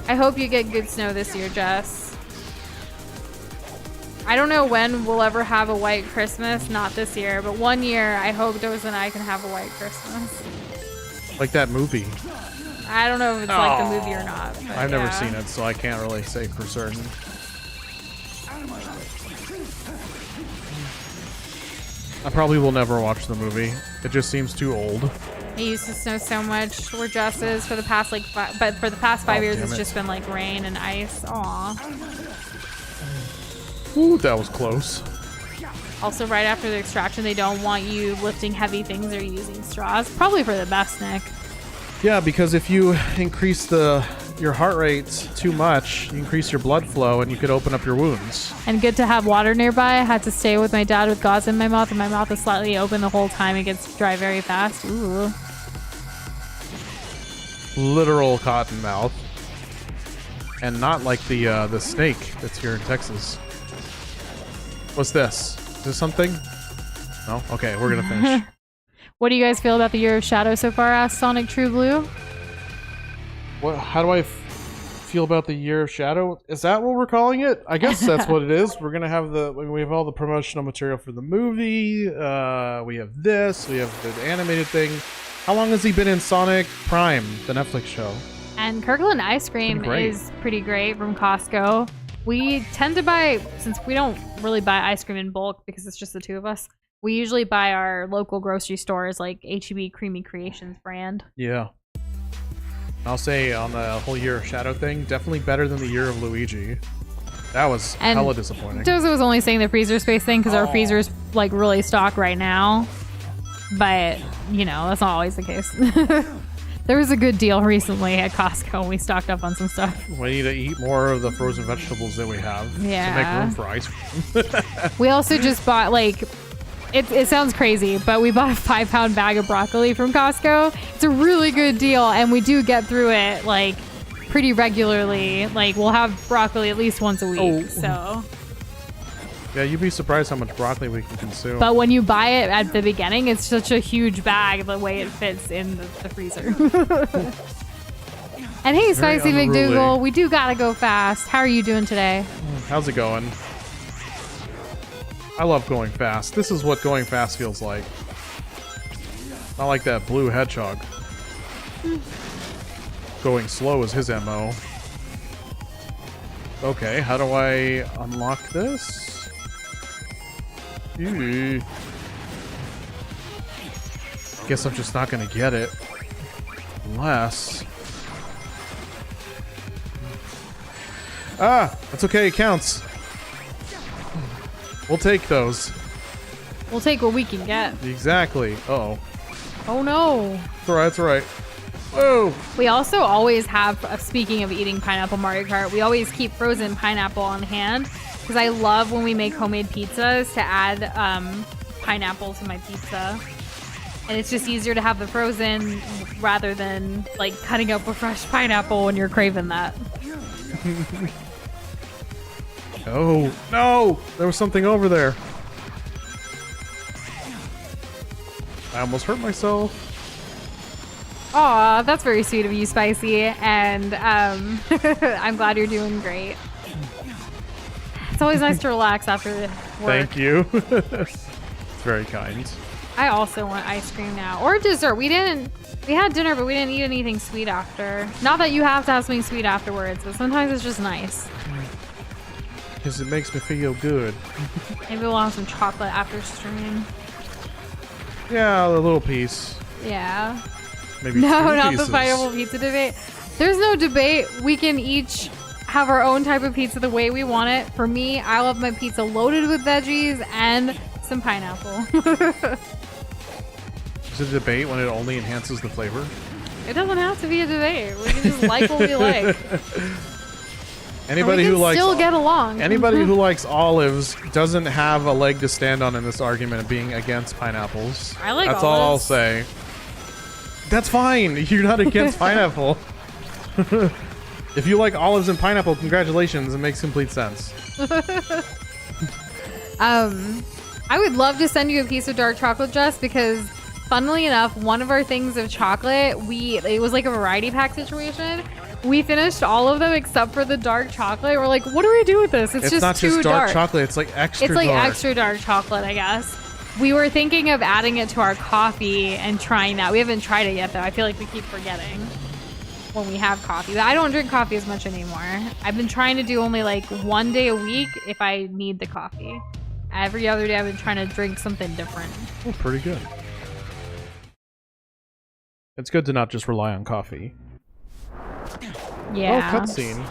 I hope you get good snow this year, Jess. I don't know when we'll ever have a white Christmas. Not this year, but one year I hope Doza and I can have a white Christmas. Like that movie. I don't know if it's like the movie or not. But I've never yeah. seen it, so I can't really say for certain. I probably will never watch the movie. It just seems too old. It used to snow so much where Jess is for the past but for the past 5 years it's just been like rain and ice. Aw. Ooh, that was close. Also, right after the extraction, they don't want you lifting heavy things or using straws. Probably for the best, Nick. Yeah, because if you increase your heart rate too much, you increase your blood flow and you could open up your wounds. And good to have water nearby. I had to stay with my dad with gauze in my mouth, and my mouth is slightly open the whole time. It gets dry very fast. Ooh. Literal cotton mouth. And not like the snake that's here in Texas. What's this? Is this something? No? Okay, we're gonna finish. What do you guys feel about the Year of Shadow so far? Asked Sonic True Blue. How do I feel about the Year of Shadow? Is that what we're calling it? I guess that's what it is. We're gonna have we have all the promotional material for the movie. We have this. We have the animated thing. How long has he been in Sonic Prime, the Netflix show? And Kirkland Ice Cream is pretty great from Costco. We tend to buy, since we don't really buy ice cream in bulk because it's just the two of us, we usually buy our local grocery stores like H-E-B Creamy Creations brand. Yeah. I'll say on the whole Year of Shadow thing, definitely better than the Year of Luigi. That was hella disappointing. Doza was only saying the freezer space thing because our freezer's like really stocked right now. But, that's not always the case. There was a good deal recently at Costco and we stocked up on some stuff. We need to eat more of the frozen vegetables that we have to make room for ice cream. We also just bought it sounds crazy, but we bought a 5-pound bag of broccoli from Costco. It's a really good deal, and we do get through it pretty regularly. We'll have broccoli at least once a week. So yeah, you'd be surprised how much broccoli we can consume. But when you buy it at the beginning, it's such a huge bag the way it fits in the freezer. And hey, Spicy McDougal, we do gotta go fast. How are you doing today? How's it going? I love going fast. This is what going fast feels like. Not like that blue hedgehog. Going slow is his MO. Okay, how do I unlock this? Guess I'm just not gonna get it. Unless... that's okay, it counts. We'll take those. We'll take what we can get. Exactly. Uh-oh. Oh no. It's alright, it's alright. Whoa! We also always have, speaking of eating pineapple Mario Kart, we always keep frozen pineapple on hand. Because I love when we make homemade pizzas to add pineapple to my pizza. And it's just easier to have the frozen rather than cutting up a fresh pineapple when you're craving that. Oh, no! There was something over there. I almost hurt myself. Aw, that's very sweet of you, Spicy. And I'm glad you're doing great. It's always nice to relax after work. Thank you. It's very kind. I also want ice cream now. Or dessert. We had dinner, but we didn't eat anything sweet after. Not that you have to have something sweet afterwards, but sometimes it's just nice. Because it makes me feel good. Maybe we'll have some chocolate after stream. Yeah, a little piece. Yeah. Maybe No, two not pieces. the pineapple pizza debate. There's no debate. We can each have our own type of pizza the way we want it. For me, I love my pizza loaded with veggies and some pineapple. Is it a debate when it only enhances the flavor? It doesn't have to be a debate. We can just like what we like. Anybody we who can likes still get along. Anybody who likes olives doesn't have a leg to stand on in this argument of being against pineapples. I like That's all I'll olives. say. That's fine. You're not against pineapple. If you like olives and pineapple, congratulations. It makes complete sense. I would love to send you a piece of dark chocolate, Jess, because funnily enough, one of our things of chocolate, it was like a variety pack situation. We finished all of them except for the dark chocolate. We're like, what do we do with this? It's just not too just dark dark. chocolate. It's like extra It's like dark. extra dark chocolate, I guess. We were thinking of adding it to our coffee and trying that. We haven't tried it yet, though. I feel like we keep forgetting when we have coffee. But I don't drink coffee as much anymore. I've been trying to do only like 1 day a week if I need the coffee. Every other day I've been trying to drink something different. Oh, pretty good. It's good to not just rely on coffee. Yeah. Oh, cutscene.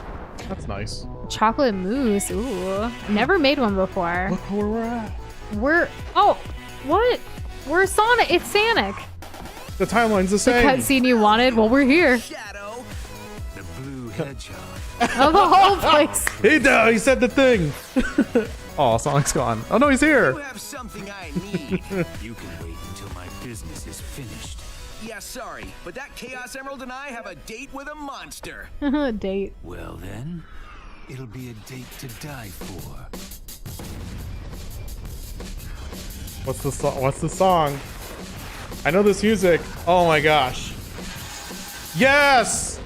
That's nice. Chocolate mousse. Ooh. Never made one before. Look where we're at. Oh, what? We're Sonic. It's Sonic. The timeline's the The same. cutscene you wanted? Well, we're here. Shadow, the blue hedgehog. Oh, the whole place. He said the thing. Oh, Sonic's gone. Oh no, he's You here. have something I need. You can wait until my business is finished. Yeah, sorry, but that Chaos Emerald and I have a date with a monster. Date. Well then, it'll be a date to die for. What's the song? I know this music. Oh my gosh. Yes!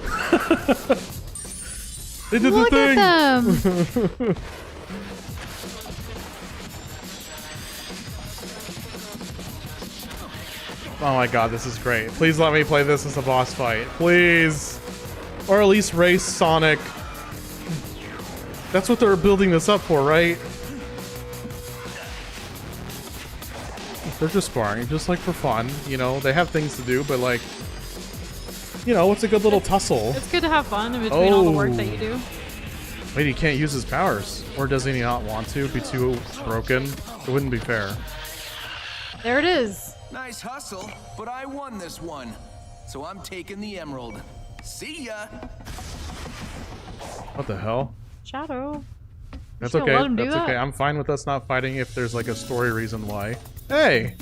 They did Look the thing. at them. Oh my god, this is great. Please let me play this as a boss fight. Please. Or at least race Sonic. That's what they're building this up for, right? They're just sparring, just like for fun. You know, they have things to do, but like, you know, it's a good little tussle. It's good to have fun in between all the work that you do. Wait, he can't use his powers. Or does he not want to? Be too broken? It wouldn't be fair. There it is. Nice hustle, but I won this one. So I'm taking the emerald. See ya! What the hell? Shadow. That's Just gonna okay. let him do That's that. okay. I'm fine with us not fighting if there's like a story reason why. Hey!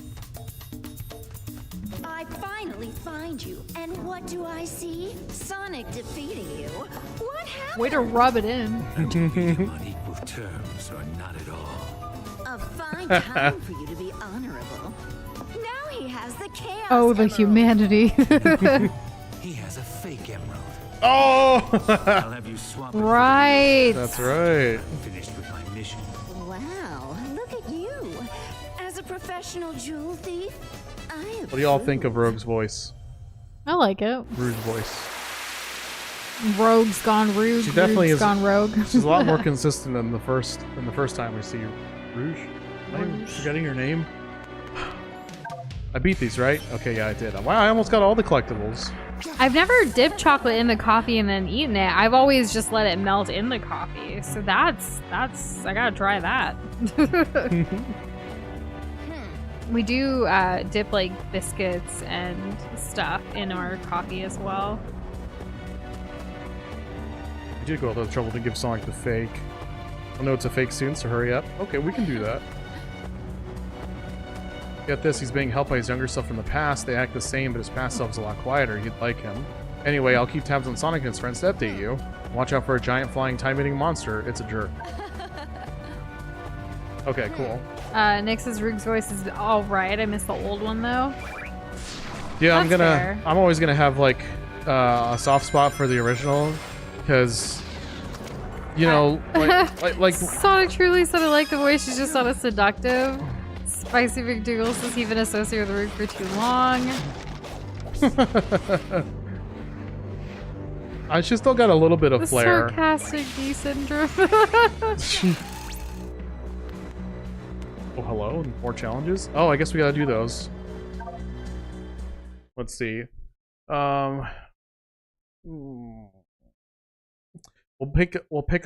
I finally find you, and what do I see? Sonic defeating you. What happened? Way to rub it in. To beat him on equal terms or not at all. A fine time for you to be honorable. Now he has the chaos. Oh, the Emerald. humanity. He has a fake emerald. Oh! I'll have you swap it for Right. That's right. I'm finished with my mission. Wow, look at you. As a professional jewel thief, I What do y'all think of Rogue's voice? I like it. Rouge's voice. Rogue's gone rogue. She definitely Rouge's is- gone rogue. She's a lot more consistent than the first time we see Rouge. Am I forgetting your name? I beat these, right? Okay, yeah, I did. Wow, I almost got all the collectibles. I've never dipped chocolate in the coffee and then eaten it. I've always just let it melt in the coffee. So that's I gotta try that. We do dip like biscuits and stuff in our coffee as well. I did go all the trouble to give Sonic the fake. I'll know it's a fake soon, so hurry up. Okay, we can do that. Get this, he's being helped by his younger self from the past. They act the same, but his past self's a lot quieter. You'd like him. Anyway, I'll keep tabs on Sonic and his friends to update you. Watch out for a giant flying time-eating monster. It's a jerk. Okay, cool. Nix's Rogue's voice is all right. I missed the old one though. Yeah, That's fair. I'm always gonna have like a soft spot for the original, because you know, like Sonic truly said I like the voice. She's just not as seductive. Spicy McDougal says he's been associated with the root for too long. She still got a little bit of The flair. sarcastic D syndrome. Oh, hello. More challenges. Oh, I guess we gotta do those. Let's see. We'll pick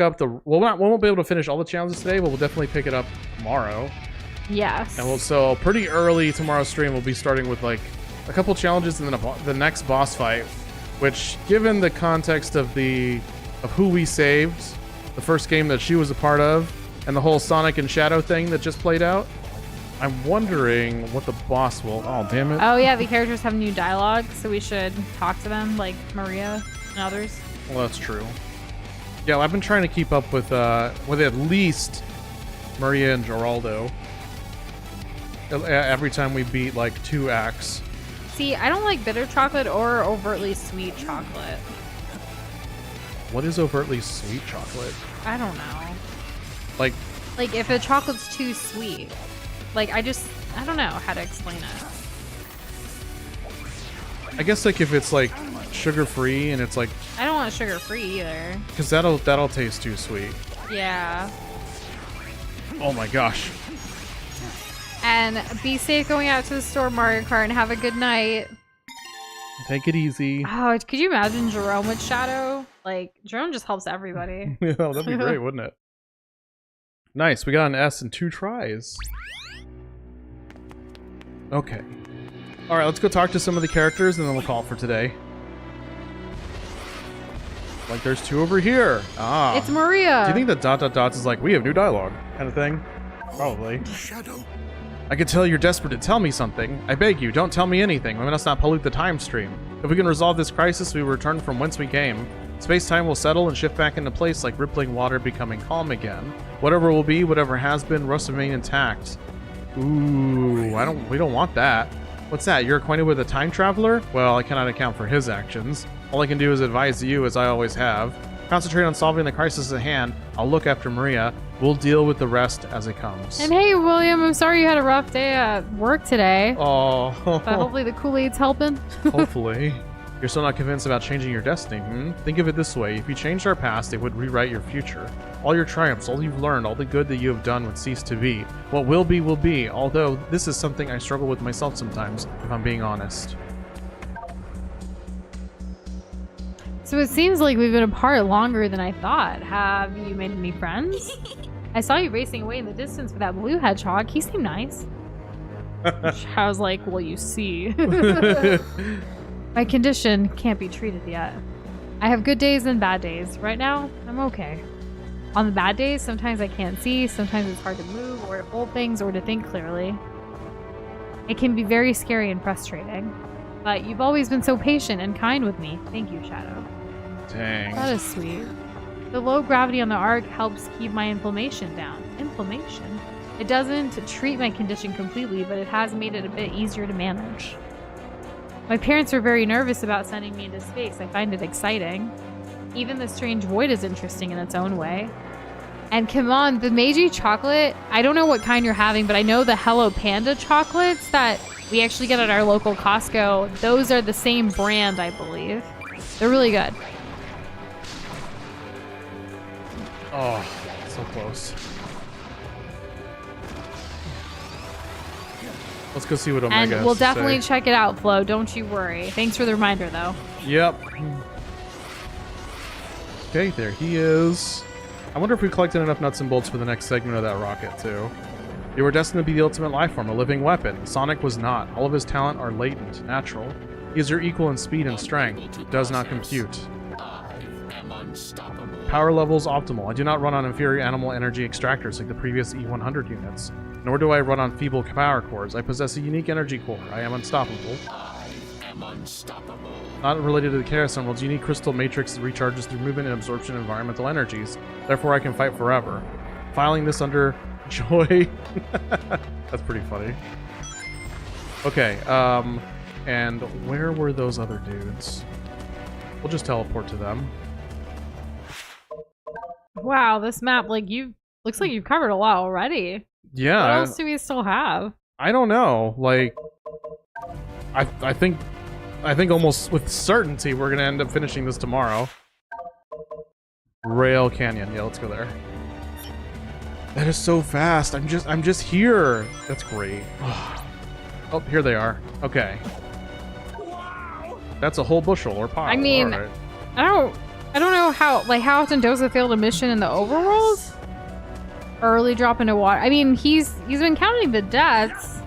up the. We won't be able to finish all the challenges today, but we'll definitely pick it up tomorrow. Yes. And so pretty early tomorrow's stream, we'll be starting with like a couple challenges and then the next boss fight. Which, given the context of who we saved, the first game that she was a part of, and the whole Sonic and Shadow thing that just played out, I'm wondering what the boss will. Oh, damn it! Oh yeah, the characters have new dialogue, so we should talk to them, like Maria and others. Well, that's true. Yeah, I've been trying to keep up with at least Maria and Geraldo. Every time we beat like 2 acts. See, I don't like bitter chocolate or overtly sweet chocolate. What is overtly sweet chocolate? I don't know. Like if a chocolate's too sweet. Like, I don't know how to explain it. I guess like if it's like sugar-free and it's like... I don't want sugar-free either. Because that'll taste too sweet. Yeah. Oh my gosh. And be safe going out to the store, Mario Kart, and have a good night. Take it easy. Oh, could you imagine Jerome with Shadow? Like, Jerome just helps everybody. Yeah, that'd be great, wouldn't it? Nice, we got an S in 2 tries. Okay. Alright, let's go talk to some of the characters and then we'll call it for today. Like, there's 2 over here. Ah. It's Maria. Do you think the ... is like, we have new dialogue kind of thing? Probably. Shadow. I can tell you're desperate to tell me something. I beg you, don't tell me anything. We must not pollute the time stream. If we can resolve this crisis, we will return from whence we came. Space-time will settle and shift back into place like rippling water becoming calm again. Whatever will be, whatever has been, must remain intact. Ooh, we don't want that. What's that? You're acquainted with a time traveler? Well, I cannot account for his actions. All I can do is advise you, as I always have. Concentrate on solving the crisis at hand. I'll look after Maria. We'll deal with the rest as it comes. And hey, William, I'm sorry you had a rough day at work today. Oh. But hopefully the Kool-Aid's helping. Hopefully. You're still not convinced about changing your destiny, hmm? Think of it this way. If you changed our past, it would rewrite your future. All your triumphs, all you've learned, all the good that you have done would cease to be. What will be, although this is something I struggle with myself sometimes, if I'm being honest. So it seems like we've been apart longer than I thought. Have you made any friends? I saw you racing away in the distance with that blue hedgehog. He seemed nice. I was like, well, you see. My condition can't be treated yet. I have good days and bad days. Right now, I'm okay. On the bad days, sometimes I can't see, sometimes it's hard to move or to hold things or to think clearly. It can be very scary and frustrating. But you've always been so patient and kind with me. Thank you, Shadow. Dang. That is sweet. The low gravity on the Ark helps keep my inflammation down. Inflammation? It doesn't treat my condition completely, but it has made it a bit easier to manage. My parents were very nervous about sending me into space. I find it exciting. Even the strange void is interesting in its own way. And come on, the Meiji chocolate, I don't know what kind you're having, but I know the Hello Panda chocolates that we actually get at our local Costco. Those are the same brand, I believe. They're really good. Oh, so close. Let's go see what Omega has And we'll to definitely say. check it out, Flo. Don't you worry. Thanks for the reminder, though. Yep. Okay, there he is. I wonder if we collected enough nuts and bolts for the next segment of that rocket, too. You were destined to be the ultimate life form, a living weapon. Sonic was not. All of his talent are latent, natural. He is your equal in speed and strength. Does not compute. Power levels optimal. I do not run on inferior animal energy extractors like the previous E100 units. Nor do I run on feeble power cores. I possess a unique energy core. I am unstoppable. Not related to the Chaos Emerald's unique crystal matrix recharges through movement and absorption of environmental energies. Therefore, I can fight forever. Filing this under joy. That's pretty funny. Okay, and where were those other dudes? We'll just teleport to them. Wow, this map, like, looks like you've covered a lot already. Yeah. What else do we still have? I don't know. Like, I think almost with certainty we're gonna end up finishing this tomorrow. Rail Canyon. Yeah, let's go there. That is so fast. I'm just here. That's great. Oh, here they are. Okay. That's a whole bushel or pile. I mean, All right. I don't know how often Doza failed a mission in the overworld. Early drop into water. I mean, he's been counting the deaths.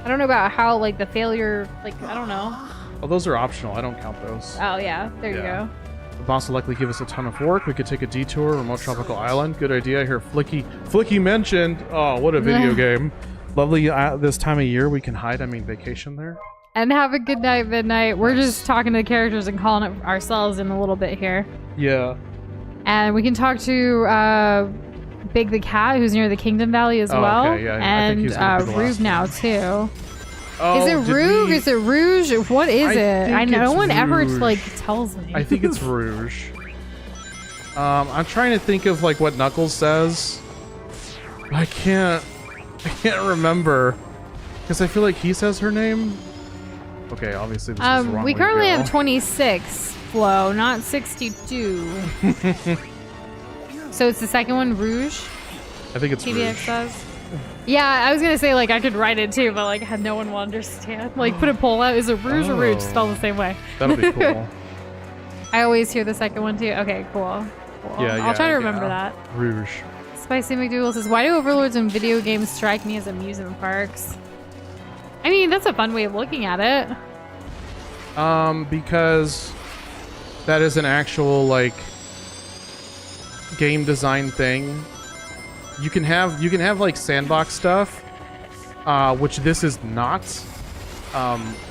I don't know about how like the failure. Like I don't know. Oh, those are optional. I don't count those. Oh yeah, there you go. The boss will likely give us a ton of work. We could take a detour, remote tropical island. Good idea. I hear Flicky mentioned. Oh, what a video game. Lovely this time of year we can hide. I mean, vacation there. And have a good night, midnight. We're just talking to the characters and calling it ourselves in a little bit here. Yeah. And we can talk to Big the Cat, who's near the Kingdom Valley as well. Okay, yeah, I think and he's gonna be the Rube last now too. Oh, Is it Rouge? Is it Rouge? What is it? think No it's one ever Rouge. like tells me. I think it's Rouge. I'm trying to think of like what Knuckles says. I can't remember because I feel like he says her name. Okay, obviously this is the wrong we way to currently go. have 26 Flo, not 62. So it's the second one, Rouge. I think it's TVX Rouge. says. Yeah, I was gonna say like I could write it too, but like no one will understand. Like put a poll out. Is it Rouge or Rouge? Spelled the same way. That'll be cool. I always hear the second one too. Okay, cool. Yeah, I'll try to remember that. Rouge. Spicy McDougal says, why do overlords in video games strike me as amusement parks? I mean, that's a fun way of looking at it. Because that is an actual like game design thing. You can have like sandbox stuff, which this is not.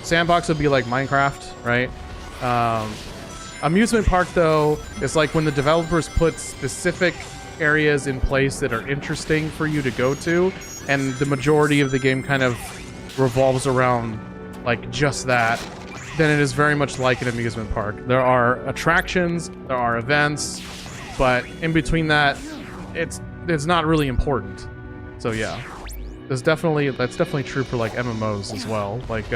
Sandbox would be like Minecraft, right? Amusement park though is like when the developers put specific areas in place that are interesting for you to go to, and the majority of the game kind of revolves around like just that. Then it is very much like an amusement park. There are attractions, there are events, but in between that, it's not really important. So yeah, that's definitely true for like MMOs as well. Like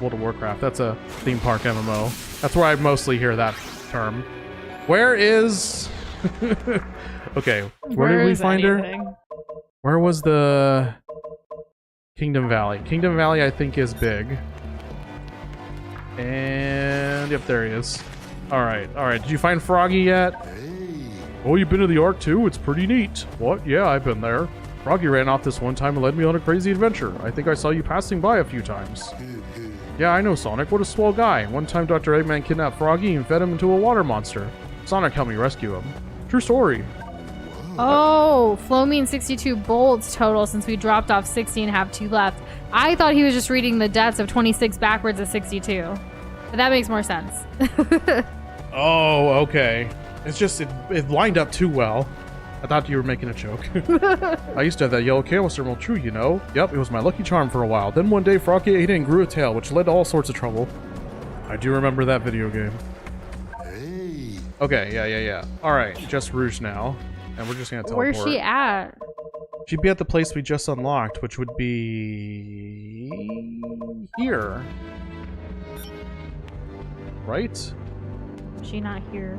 World of Warcraft, that's a theme park MMO. That's where I mostly hear that term. Where is? Okay, where did we find her? Where was the Kingdom Valley? Kingdom Valley, I think, is big. And yep, there he is. All right. Did you find Froggy yet? Oh, you've been to the Ark too? It's pretty neat. What? Yeah, I've been there. Froggy ran off this one time and led me on a crazy adventure. I think I saw you passing by a few times. Yeah, I know, Sonic. What a swell guy. One time Dr. Eggman kidnapped Froggy and fed him into a water monster. Sonic helped me rescue him. True story. Oh, Flo means 62 bolts total since we dropped off 60 and have 2 left. I thought he was just reading the deaths of 26 backwards of 62. But that makes more sense. Oh, okay. It's just, it lined up too well. I thought you were making a joke. I used to have that yellow canister emerald too, you know? Yep, it was my lucky charm for a while. Then one day Froggy ate it and grew a tail, which led to all sorts of trouble. I do remember that video game. Hey. Okay, yeah. Alright, just Rouge now. And we're just gonna teleport. Where's she at? She'd be at the place we just unlocked, which would be here. Right? She not here.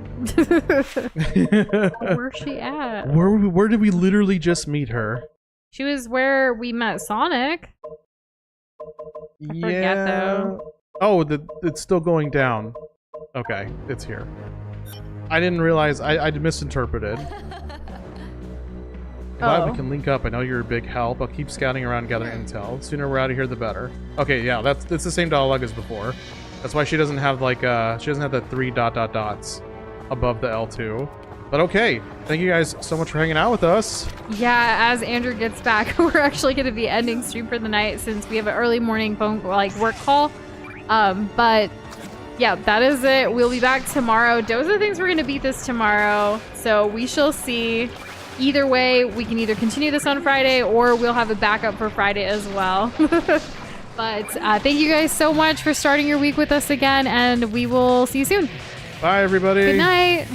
Where's she at? Where did we literally just meet her? She was where we met Sonic. I forget though. Oh, it's still going down. Okay, it's here. I didn't realize I misinterpreted. Glad we can link up. I know you're a big help. I'll keep scouting around, gathering intel. The sooner we're out of here, the better. Okay, yeah, it's the same dialogue as before. That's why she doesn't have like she doesn't have the 3 ... dots above the L2. But okay, thank you guys so much for hanging out with us. Yeah, as Andrew gets back, we're actually going to be ending stream for the night since we have an early morning phone work call. But yeah, that is it. We'll be back tomorrow. Doza thinks we're going to beat this tomorrow, so we shall see. Either way, we can either continue this on Friday or we'll have a backup for Friday as well. But thank you guys so much for starting your week with us again, and we will see you soon. Bye, everybody. Good night.